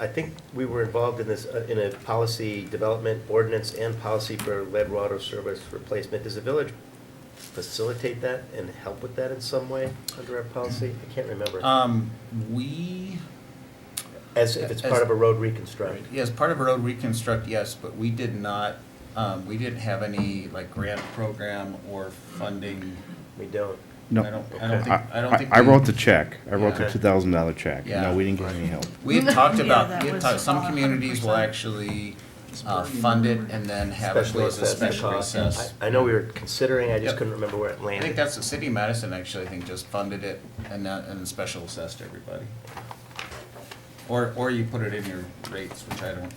I think we were involved in this, in a policy development ordinance and policy for lead water service replacement. Does the village facilitate that and help with that in some way under our policy? I can't remember. We, As if it's part of a road reconstruct. yeah, as part of a road reconstruct, yes, but we did not, we didn't have any like grant program or funding. We don't. No. I don't think I we- wrote the check. I wrote the Yeah. $2,000 check. Yeah. No, we didn't get any help. We had talked Yeah, about, that we had was talked, some all communities will 100%. actually fund it and then have it go as a special assess. I know we were considering, I just Yep. couldn't remember where it I landed. think that's the city of Madison actually, I think just funded it and then special assessed everybody. Or you put it in your rates, which I don't,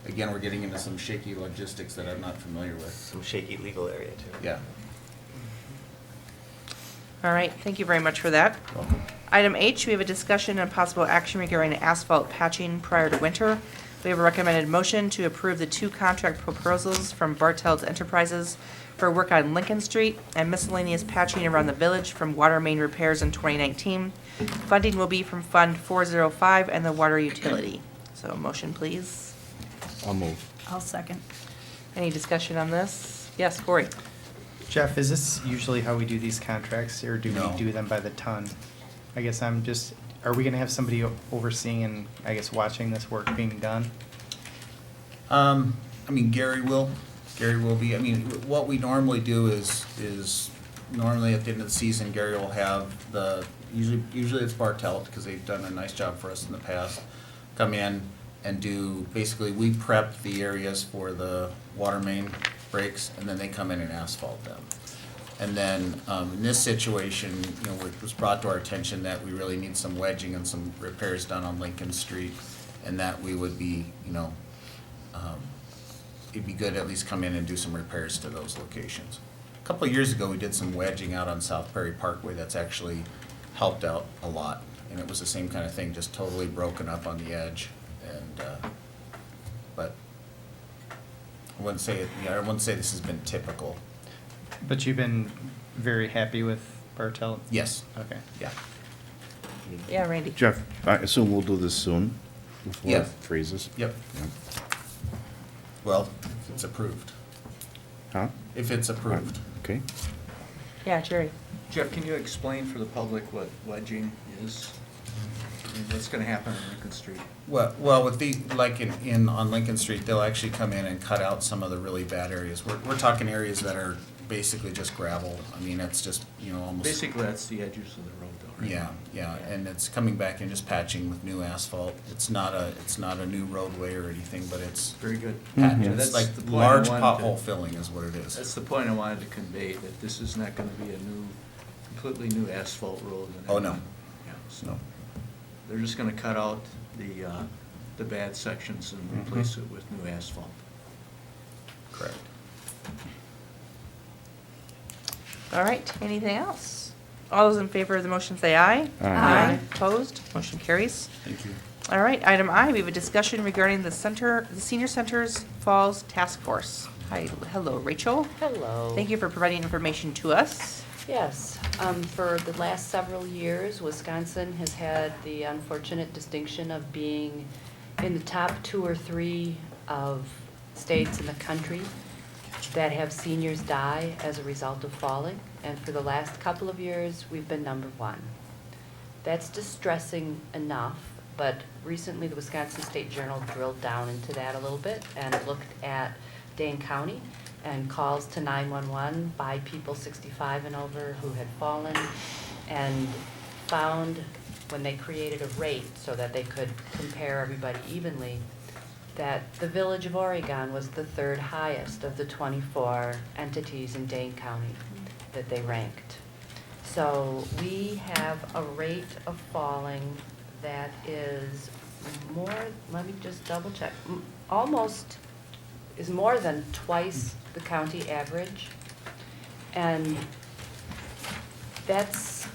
again, we're getting into some shaky logistics that I'm not familiar with. Some shaky legal area too. Yeah. All right, thank you very much for that. Welcome. Item H, we have a discussion and possible action regarding asphalt patching prior to winter. We have a recommended motion to approve the 2 contract proposals from Bartels Enterprises for work on Lincoln Street and miscellaneous patching around the village from water main repairs in 2019. Funding will be from Fund 405 and the water utility. So motion, please. I'll move. I'll second. Any discussion on this? Yes, Corey? Jeff, is this usually how we do these contracts, or do No. we do them by the ton? I guess I'm just, are we gonna have somebody overseeing and, I guess, watching this work being done? I mean, Gary will be, I mean, what we normally do is normally at the end of the season, Gary will have usually it's Bartelt, because they've done a nice job for us in the past, come in and do, basically, we prep the areas for the water main breaks, and then they come in and asphalt them. And then, in this situation, you know, it was brought to our attention that we really need some wedging and some repairs done on Lincoln Street, and that we would be, you know, it'd be good to at least come in and do some repairs to those locations. A couple of years ago, we did some wedging out on South Perry Parkway that's actually helped out a lot. And it was the same kind of thing, just totally broken up on the edge. And, but I wouldn't say this has been typical. But you've been very happy with Bartelt? Yes. Okay. Yeah. Yeah, Randy? Jeff, I assume we'll do this soon before Yeah. it freezes? Yep. Yep. Well, if it's approved. Huh? If it's approved. Okay. Yeah, Jerry? Jeff, can you explain for the public what wedging is? And what's gonna happen on Lincoln Street? Well, with the, like on Lincoln Street, they'll actually come in and cut out some of the really bad areas. We're talking areas that are basically just gravel. I mean, it's just, you know, almost. Basically, that's the edges of the road though, right? Yeah, and it's coming back and just patching with new asphalt. It's not a new roadway or anything, but it's Very good. patch. Mhm. It's That's like the point I large wanted to- pothole filling is what it is. That's the point I wanted to convey, that this is not gonna be a completely new asphalt road. and Oh, no. everything. Yeah, so No. they're just gonna cut out the bad sections and replace it with new asphalt. Correct. All right, anything else? All those in favor of the motion say aye. Aye. Opposed? Motion carries. Thank you. All right, item I, we have a discussion regarding the Senior Center's Falls Task Force. Hi, hello, Rachel. Hello. Thank you for providing information to us. Yes, for the last several years, Wisconsin has had the unfortunate distinction of being in the top 2 or 3 of states in the country that have seniors die as a result of falling. And for the last couple of years, we've been #1. That's distressing enough, but recently the Wisconsin State Journal drilled down into that a little bit and looked at Dane County and calls to 911 by people 65 and over who had fallen, and found when they created a rate so that they could compare everybody evenly, that the Village of Oregon was the 3rd highest of the 24 entities in Dane County that they ranked. So we have a rate of falling that is more, let me just double check, almost, is more than twice the county average. And that's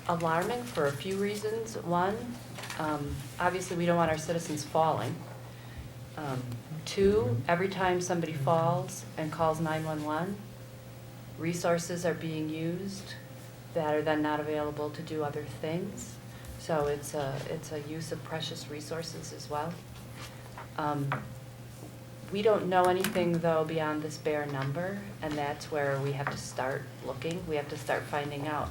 alarming for a few reasons. One, obviously we don't want our citizens falling. Two, every time somebody falls and calls 911, resources are being used that are then not available to do other things. So it's a use of precious resources as well. We don't know anything though beyond this bare number, and that's where we have to start looking. We have to start finding out,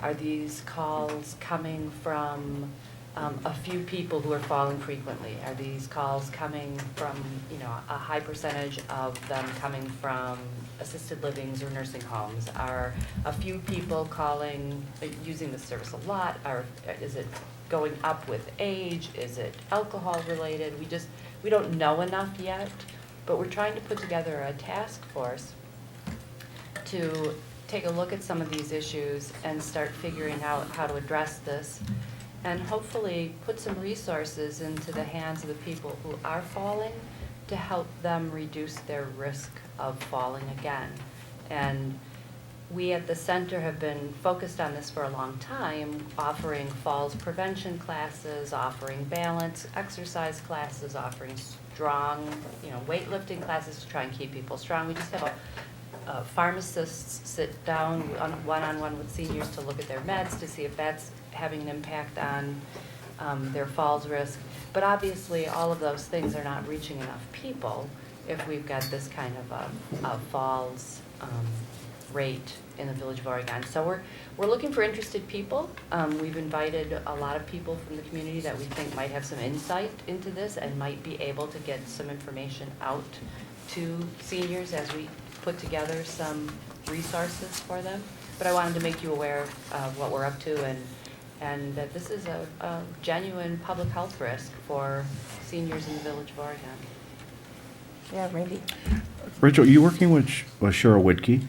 are these calls coming from a few people who are falling frequently? Are these calls coming from, you know, a high percentage of them coming from assisted livings or nursing homes? Are a few people calling, using the service a lot? Is it going up with age? Is it alcohol related? We don't know enough yet, but we're trying to put together a task force to take a look at some of these issues and start figuring out how to address this, and hopefully put some resources into the hands of the people who are falling to help them reduce their risk of falling again. And we at the center have been focused on this for a long time, offering falls prevention classes, offering balance exercise classes, offering strong, weightlifting classes to try and keep people strong. We just have pharmacists sit down one-on-one with seniors to look at their meds to see if that's having an impact on their falls risk. But obviously, all of those things are not reaching enough people if we've got this kind of a falls rate in the Village of Oregon. So we're looking for interested people. We've invited a lot of people from the community that we think might have some insight into this and might be able to get some information out to seniors as we put together some resources for them. But I wanted to make you aware of what we're up to and that this is a genuine public health risk for seniors in the Village of Oregon. Yeah, Randy. Rachel, are you working with Cheryl Whitkey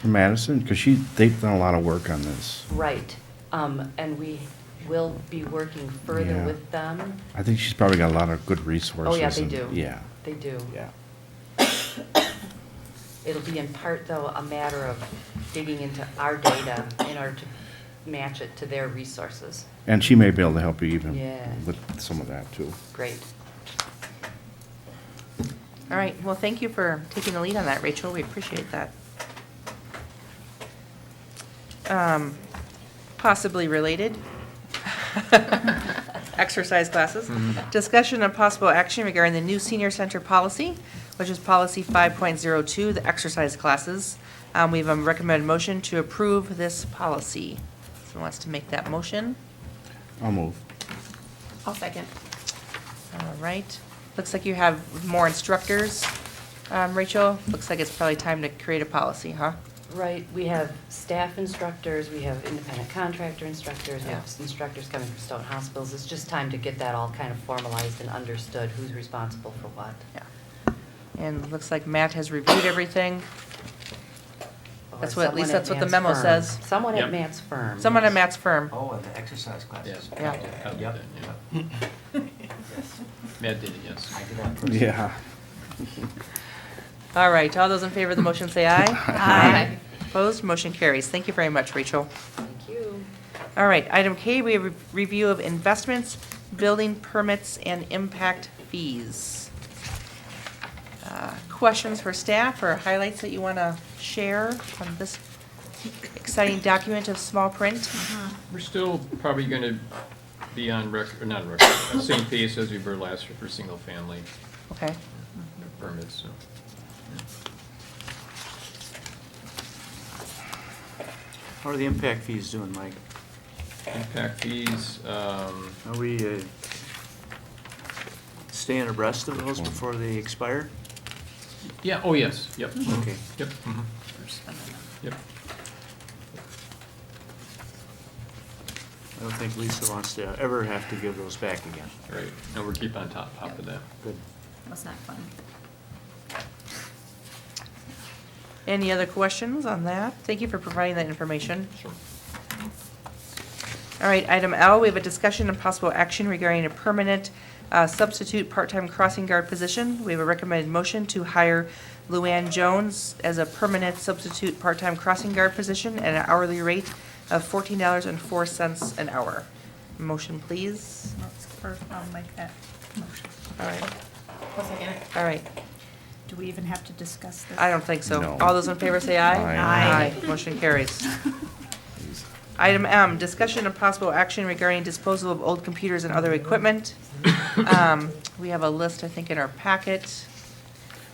from Madison? Because they've done a lot of work on this. Right. And we will be working further Yeah. with them. I think she's probably got a lot of good resources. Oh, yeah, they and- do. Yeah. They do. Yeah. It'll be in part, though, a matter of digging into our data in order to match it to their resources. And she may be able to help you even Yeah. with some of that too. Great. All right, well, thank you for taking the lead on that, Rachel. We appreciate that. Possibly related. Exercise classes. Discussion of possible action regarding the new senior center policy, which is policy 5.02, the exercise classes. We have a recommended motion to approve this policy. Someone wants to make that motion? I'll move. I'll second. All right. Looks like you have more instructors, Rachel. Looks like it's probably time to create a policy, huh? Right, we have staff instructors, we have independent contractor instructors, we have Yeah. instructors coming from Stoughton Hospitals. It's just time to get that all kind of formalized and understood, who's responsible for what. Yeah. And looks like Matt has reviewed everything. That's what, at least that's what the memo says. Someone at Yep. Matt's firm. Someone at Matt's firm. Oh, and the exercise classes. Yeah. Yep. Matt did it, yes. I did that personally. Yeah. All right, all those in favor of the motion say aye. Aye. Opposed, motion carries. Thank you very much, Rachel. Thank you. All right, item K, we have a review of investments, building permits, and impact fees. Questions for staff or highlights that you want to share on this exciting document of small print? We're still probably gonna be on record, or not on record, the same pace as we were last year for single family Okay. permits, so. How are the impact fees doing, Mike? Impact fees, Are we staying abreast of those before they expire? yeah, oh, yes, yep. Okay. Yep. Yep. I don't think Lisa wants to ever have to give those back again. Right, and we're keep on top of that. Good. Was not fun. Any other questions on that? Thank you for providing that information. Sure. All right, item L, we have a discussion and possible action regarding a permanent substitute part-time crossing guard position. We have a recommended motion to hire Luann Jones as a permanent substitute part-time crossing guard position at an hourly rate of $14.04 an hour. Motion, please. Let's first, I'll make that motion. All right, I'll second it. all right. Do we even have to discuss this? I don't think so. No. All those in favor say aye. Aye. Motion carries. Item M, discussion of possible action regarding disposal of old computers and other equipment. We have a list, I think, in our packet.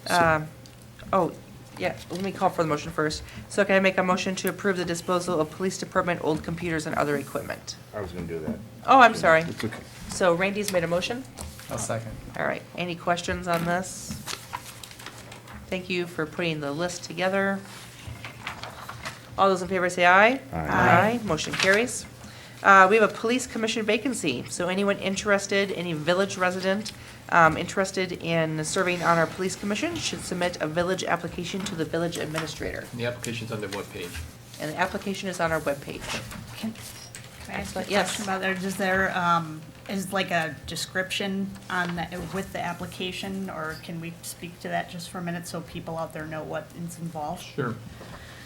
Oh, yeah, let me call for the motion first. So can I make a motion to approve the disposal of police department old computers and other equipment? I was gonna do that. Oh, I'm sorry. It's okay. So Randy's made a motion? I'll second. All right, any questions on this? Thank you for putting the list together. All those in favor say aye. Aye. Motion carries. We have a police commission vacancy, so anyone interested, any village resident interested in serving on our police commission should submit a village application to the village administrator. And the application's on the webpage. And the application is on our webpage. Can I ask a Excellent. Yes. question about that? Is there, is like a description on the, with the application, or can we speak to that just for a minute so people out there know what is involved? Sure.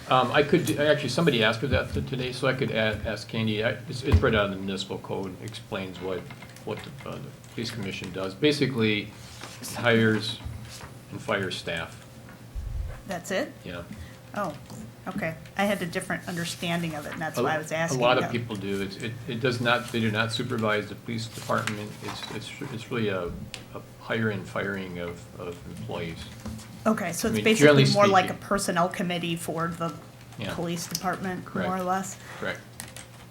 Actually, somebody asked me that today, so I could ask Candy. It's right out of the municipal code, explains what the police commission does. Basically, hires and fires staff, That's it? yeah. Oh, okay. I had a different understanding of it, and that's why I was asking. A lot of people do. It does not, they do not supervise the police department. It's really a hire and firing of employees. Okay, so I it's mean, basically generally more like a speaking. personnel committee for the Yeah. police department, Correct. more or less? Correct.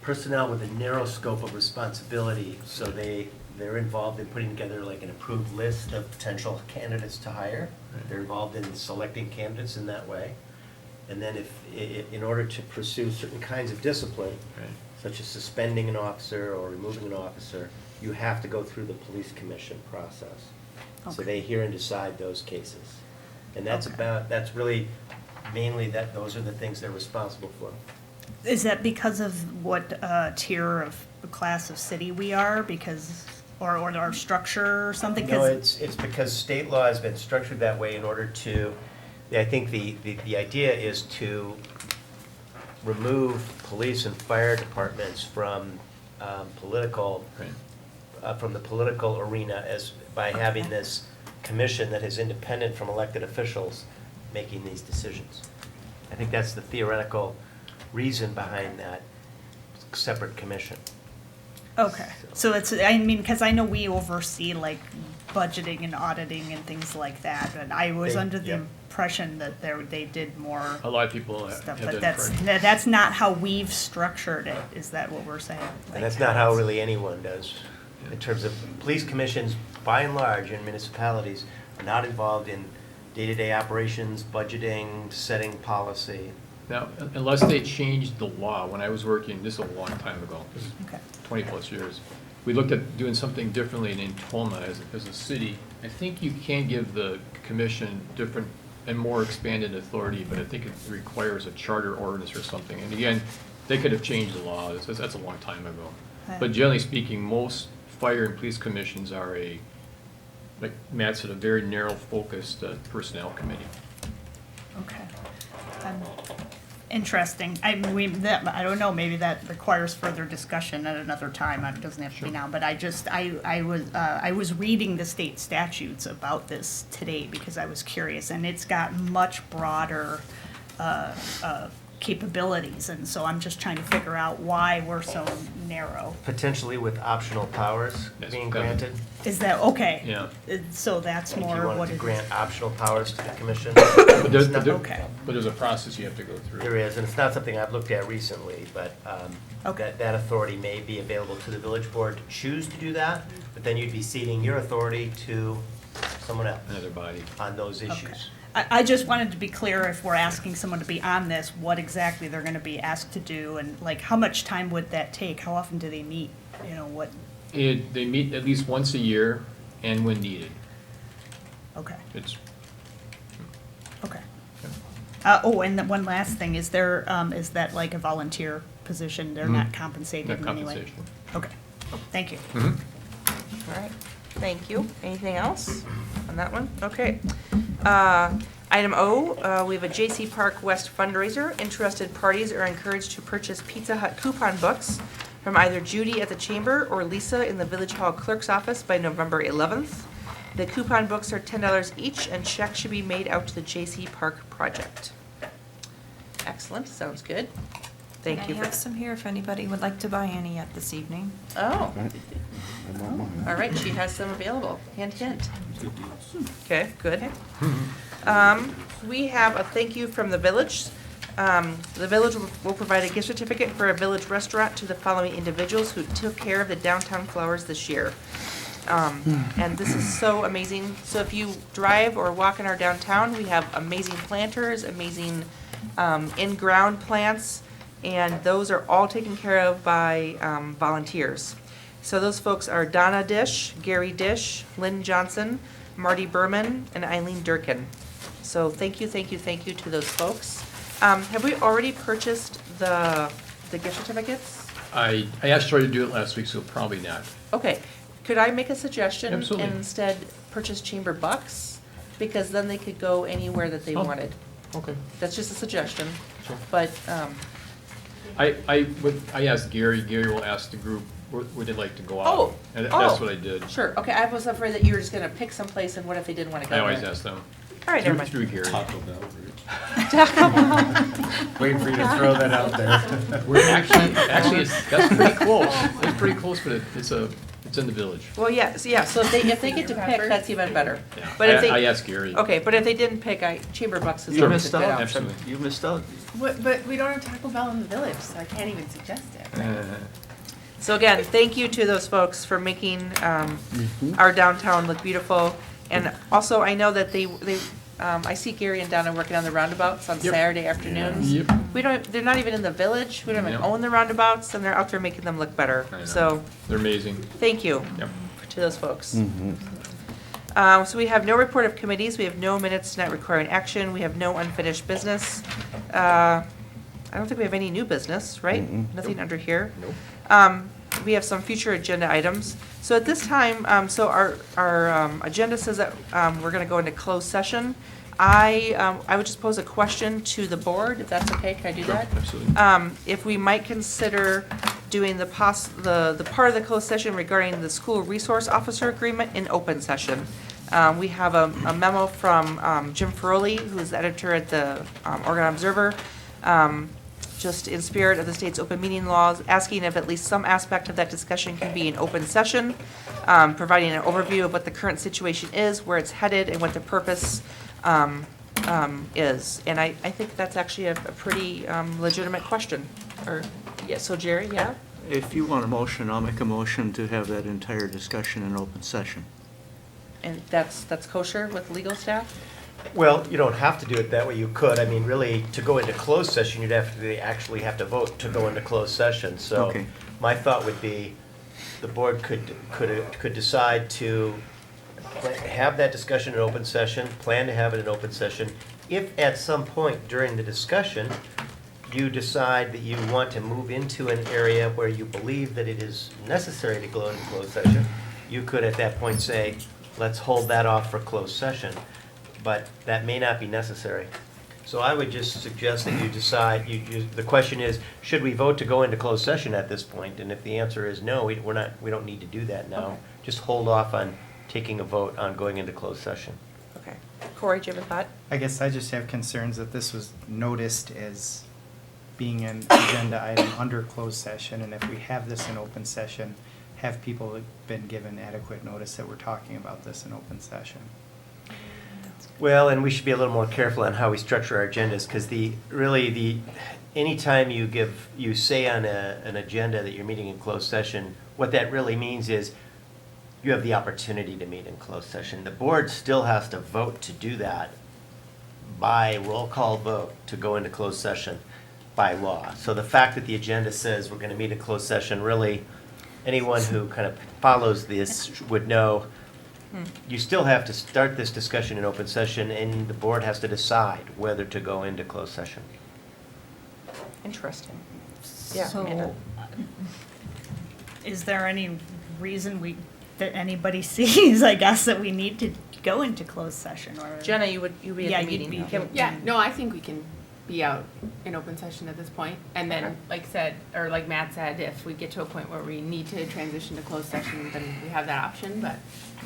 Personnel with a narrow scope of responsibility, so they're involved in putting together like an approved list of potential candidates to hire. Right. They're involved in selecting candidates in that way. And then in order to pursue certain kinds of discipline, Right. such as suspending an officer or removing an officer, you have to go through the police commission process. So Okay. they hear and decide those cases. And that's Okay. that's really mainly those are the things they're responsible for. Is that because of what tier of class of city we are, because, or our structure or something? No, 'Cause- it's because state law has been structured that way in order to, I think the idea is to remove police and fire departments from political, Right. from the political arena by having Okay. this commission that is independent from elected officials making these decisions. I think that's the theoretical reason behind that separate commission. Okay, so it's, I mean, because I know we oversee like budgeting and auditing and things like that, and I was They- under the yep. impression that they did more A lot of people have stuff, that but that's, impression. that's not how we've structured it, is that what we're saying? And that's not how really anyone does, in terms of, police commissions, by and large, in municipalities, are not involved in day-to-day operations, budgeting, setting policy. Now, unless they changed the law, when I was working, this is a long time ago, this is Okay. 20-plus years, we looked at doing something differently in Tacoma as a city. I think you can give the commission different and more expanded authority, but I think it requires a charter ordinance or something. And again, they could have changed the law, that's a long time ago. But generally speaking, most fire and police commissions are like Matt said, a very narrow focused personnel committee. Okay. Interesting. I don't know, maybe that requires further discussion at another time. It doesn't have to be now, but I was reading the state statutes about this today because I was curious, and it's got much broader capabilities, and so I'm just trying to figure out why we're so narrow. Potentially with optional powers Yes, being that- granted. Is that, okay? Yeah. So that's If you more what wanted it to is. grant optional powers to the commission. But It's not- Okay. But there's a process you have to go through. There is, and it's not something I've looked at recently, but Okay. that authority may be available to the village board to choose to do that, but then you'd be ceding your authority to someone else Another body. on those issues. I just wanted to be clear, if we're asking someone to be on this, what exactly they're gonna be asked to do, and like, how much time would that take? How often do they meet? You know, what, They meet at least once a year and when needed. okay, It's, okay. Oh, and then one last thing, is there, is that like a volunteer position, they're not compensated Not in any way? compensation. Okay, thank you. Mhm. All right, thank you. Anything else on that one? Okay. Item O, we have a J.C. Park West fundraiser. Interested parties are encouraged to purchase Pizza Hut coupon books from either Judy at the Chamber or Lisa in the Village Hall Clerk's office by November 11th. The coupon books are $10 each, and checks should be made out to the J.C. Park project. Excellent, sounds good. Thank you. I have some here if anybody would like to buy any yet this evening. Oh, Right. I want mine. all right, she has some available. Hint, hint. Okay, good. We have a thank you from the village. The village will provide a gift certificate for a village restaurant to the following individuals who took care of the downtown flowers this year. And this is so amazing. So if you drive or walk in our downtown, we have amazing planters, amazing in-ground plants, and those are all taken care of by volunteers. So those folks are Donna Dish, Gary Dish, Lynn Johnson, Marty Berman, and Eileen Durkin. So thank you to those folks. Have we already purchased the gift certificates? I asked her to do it last week, so probably not. Okay, could I make a suggestion? Absolutely. And instead purchase chamber bucks? Because then they could go anywhere that they Oh, wanted. Okay. That's just a suggestion, Sure. but, I asked Gary will ask the group where they'd like to go out. Oh, And oh. that's what I did. sure, okay, I was afraid that you were just gonna pick someplace and what if they didn't wanna go I always there? ask them. All right, never mind. Through Gary. Waiting for you to throw that out there. We're actually, that's pretty close. It's pretty close, but it's in the village. Well, yes, yeah, so if they get to pick, that's even better. Yeah. But if they. I asked Gary. Okay, but if they didn't pick, chamber bucks is You a missed good out. option. Absolutely. You missed out. But we don't have Taco Bell in the village, so I can't even suggest it. So again, thank you to those folks for making our downtown look beautiful. And also, I know that I see Gary and Donna working on the roundabouts on Yep. Saturday afternoons. Yep. They're not even in the village, we don't even Yeah. own the roundabouts, and they're out there making them look better. I know. So, They're amazing. thank you Yep. to those folks. Mhm. So we have no report of committees, we have no minutes not requiring action, we have no unfinished business. I don't think we have any new business, right? Nothing under here. Nope. We have some future agenda items. So at this time, so our agenda says that we're going to go into closed session. I would just pose a question to the board, if that's okay, can I do Sure, that? absolutely. If we might consider doing the part of the closed session regarding the school resource officer agreement in open session. We have a memo from Jim Ferroli, who's the editor at the Oregon Observer, just in spirit of the state's open meeting laws, asking if at least some aspect of that discussion can be in open session, providing an overview of what the current situation is, where it's headed, and what the purpose is. And I think that's actually a pretty legitimate question. So Jerry, yeah? If you want a motion, I'll make a motion to have that entire discussion in open session. And that's kosher with legal staff? Well, you don't have to do it that way. You could. I mean, really, to go into closed session, you'd actually have to vote to go into closed session. So Okay. my thought would be, the board could decide to have that discussion in open session, plan to have it in open session. If at some point during the discussion, you decide that you want to move into an area where you believe that it is necessary to go into closed session, you could at that point say, let's hold that off for closed session. But that may not be necessary. So I would just suggest that you decide, the question is, should we vote to go into closed session at this point? And if the answer is no, we don't need to do that now. Okay. Just hold off on taking a vote on going into closed session. Okay. Corey, do you have a thought? I guess I just have concerns that this was noticed as being an agenda item under closed session, and if we have this in open session, have people been given adequate notice that we're talking about this in open session? Well, and we should be a little more careful on how we structure our agendas, because anytime you say on an agenda that you're meeting in closed session, what that really means is you have the opportunity to meet in closed session. The board still has to vote to do that by roll call vote to go into closed session by law. So the fact that the agenda says we're going to meet in closed session, really, anyone who kind of follows this would know you still have to start this discussion in open session, and the board has to decide whether to go into closed session. Interesting. Yeah, Amanda. So, is there any reason that anybody sees, I guess, that we need to go into closed session or? Jenna, you would be Yeah, at the you'd meeting. be- Yeah, no, I think we can be out in open session at this point. And then, like said, or like Matt said, if we get to a point where we need to transition to closed session, then we have that option, but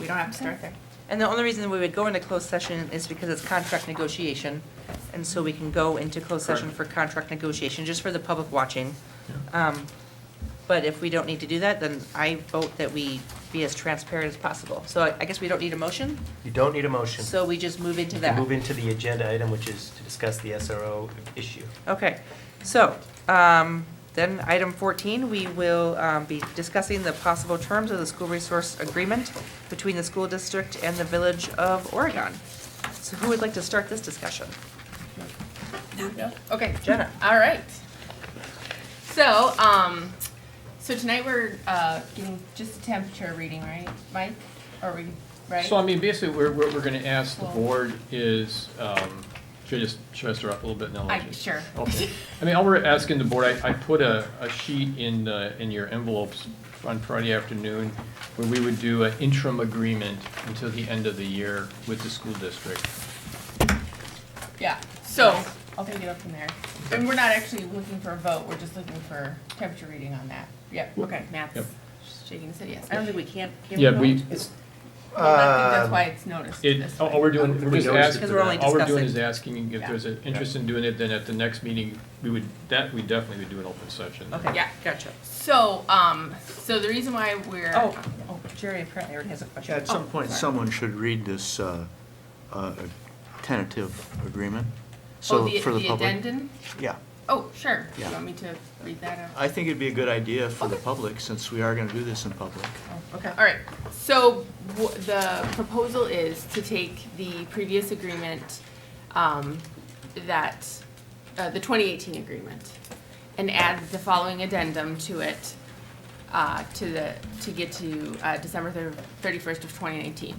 we don't have to start there. And the only reason we would go into closed session is because it's contract negotiation. And so we can go into closed session for contract negotiation, just for the public watching. But if we don't need to do that, then I vote that we be as transparent as possible. So I guess we don't need a motion, You don't need a motion. so we just move into You can that. move into the agenda item, which is to discuss the SRO issue. Okay, so, then item 14, we will be discussing the possible terms of the school resource agreement between the school district and the Village of Oregon. So who would like to start this discussion? Okay. Jenna. All right. So, so tonight we're getting just a temperature reading, right, Mike? Are we, right? So I mean, basically, what we're gonna ask the board is, should I just stir up a little bit and then I'll let you? Sure. Okay. I mean, all we're asking the board, I put a sheet in your envelopes on Friday afternoon where we would do an interim agreement until the end of the year with the school district. Yeah, so, I'll take it up from there. And we're not actually looking for a vote, we're just looking for temperature reading on that. Yep, okay, Matt's Yep. shaking his head yes. I don't think we can Yeah, we, Well, I think that's why it's noticed this way. all we're doing, we're just asking, Because we're only all we're doing discussing. is asking if there's an interest in doing it, then at the next meeting, we definitely would do an open session. Okay, Yeah. gotcha. So, so the reason why we're. Oh, Jerry apparently already has a question. At some Oh, point, sorry. someone should read this tentative agreement. Oh, So the for the public. addendum? Yeah. Oh, sure. Do Yeah. you want me to read that out? I think it'd be a good idea for the public, since we are gonna do this in public. Okay. All right, so the proposal is to take the previous agreement, the 2018 agreement, and add the following addendum to it, to get to December 31st of 2019.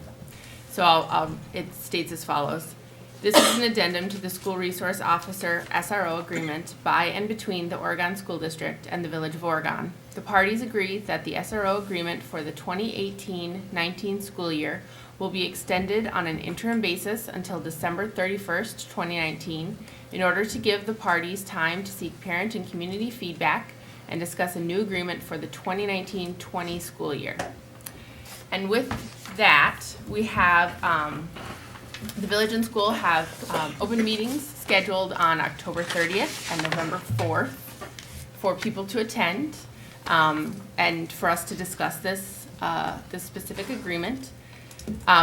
So it states as follows. This is an addendum to the School Resource Officer SRO agreement by and between the Oregon School District and the Village of Oregon. The parties agree that the SRO agreement for the 2018-19 school year will be extended on an interim basis until December 31st, 2019, in order to give the parties time to seek parent and community feedback and discuss a new agreement for the 2019-20 school year. And with that, we have, the village and school have open meetings scheduled on October 30th and November 4th for people to attend and for us to discuss this specific agreement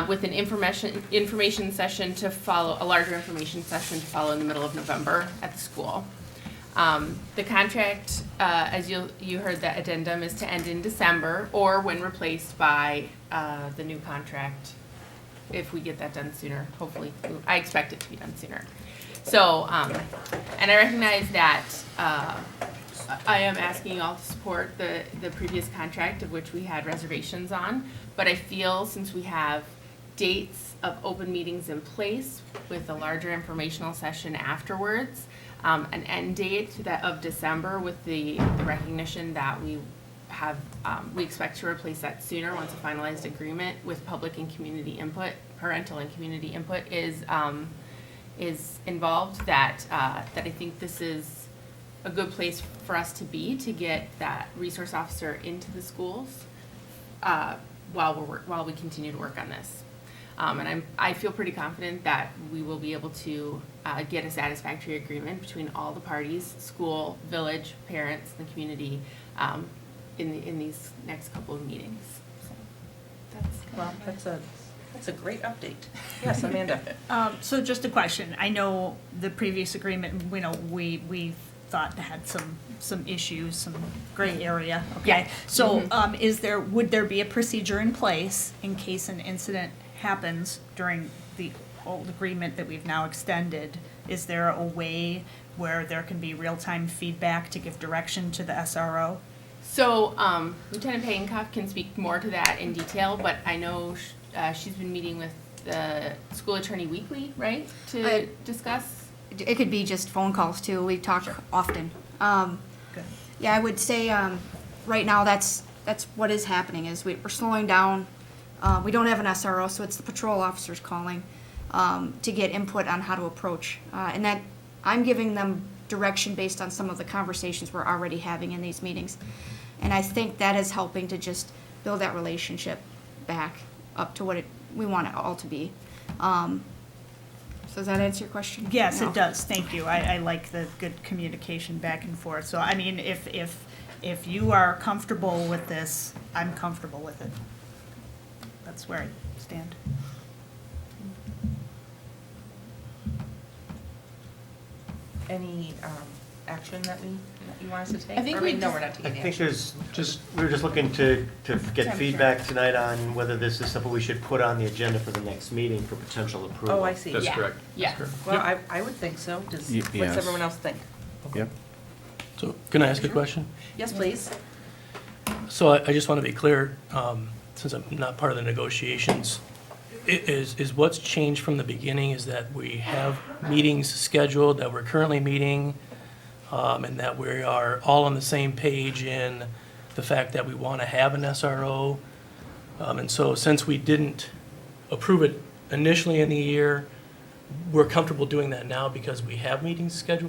with an information session to follow, a larger information session to follow in the middle of November at the school. The contract, as you heard, the addendum is to end in December or when replaced by the new contract, if we get that done sooner, hopefully. I expect it to be done sooner. So, and I recognize that I am asking you all to support the previous contract of which we had reservations on, but I feel since we have dates of open meetings in place with a larger informational session afterwards, an end date of December with the recognition that we have, we expect to replace that sooner once a finalized agreement with public and community input, parental and community input is involved, that I think this is a good place for us to be to get that resource officer into the schools while we continue to work on this. And I feel pretty confident that we will be able to get a satisfactory agreement between all the parties, school, village, parents, and the community, in these next couple of meetings. So that's a great update. Yes, Amanda. So just a question. I know the previous agreement, you know, we thought had some issues, some gray area, okay? Yeah. So, would there be a procedure in place in case an incident happens during the old agreement that we've now extended? Is there a way where there can be real-time feedback to give direction to the SRO? So, Lieutenant Payenkoff can speak more to that in detail, but I know she's been meeting with the school attorney weekly, right, to discuss? It could be just phone calls too. We talk often. Yeah, I would say, right now, that's what is happening, is we're slowing down. We don't have an SRO, so it's the patrol officers calling, to get input on how to approach. And that, I'm giving them direction based on some of the conversations we're already having in these meetings. And I think that is helping to just build that relationship back up to what we want it all to be. So does that answer your question? Yes, No. it does, thank you. I like the good communication back and forth. So, I mean, if you are comfortable with this, I'm comfortable with it. That's where I stand. Any action that you want us to take? I think Or we no, just- we're not taking I any think action. there's just, we were just looking to get Temperature. feedback tonight on whether this is something we should put on the agenda for the next meeting for potential approval. Oh, I see. That's Yeah. correct. Yeah. Well, I would think so. Does, what's yes. everyone else think? Yep. So can I ask a question? Yes, please. So I just want to be clear, since I'm not part of the negotiations, is what's changed from the beginning is that we have meetings scheduled, that we're currently meeting, and that we are all on the same page in the fact that we want to have an SRO. And so since we didn't approve it initially in the year, we're comfortable doing that now because we have meetings scheduled.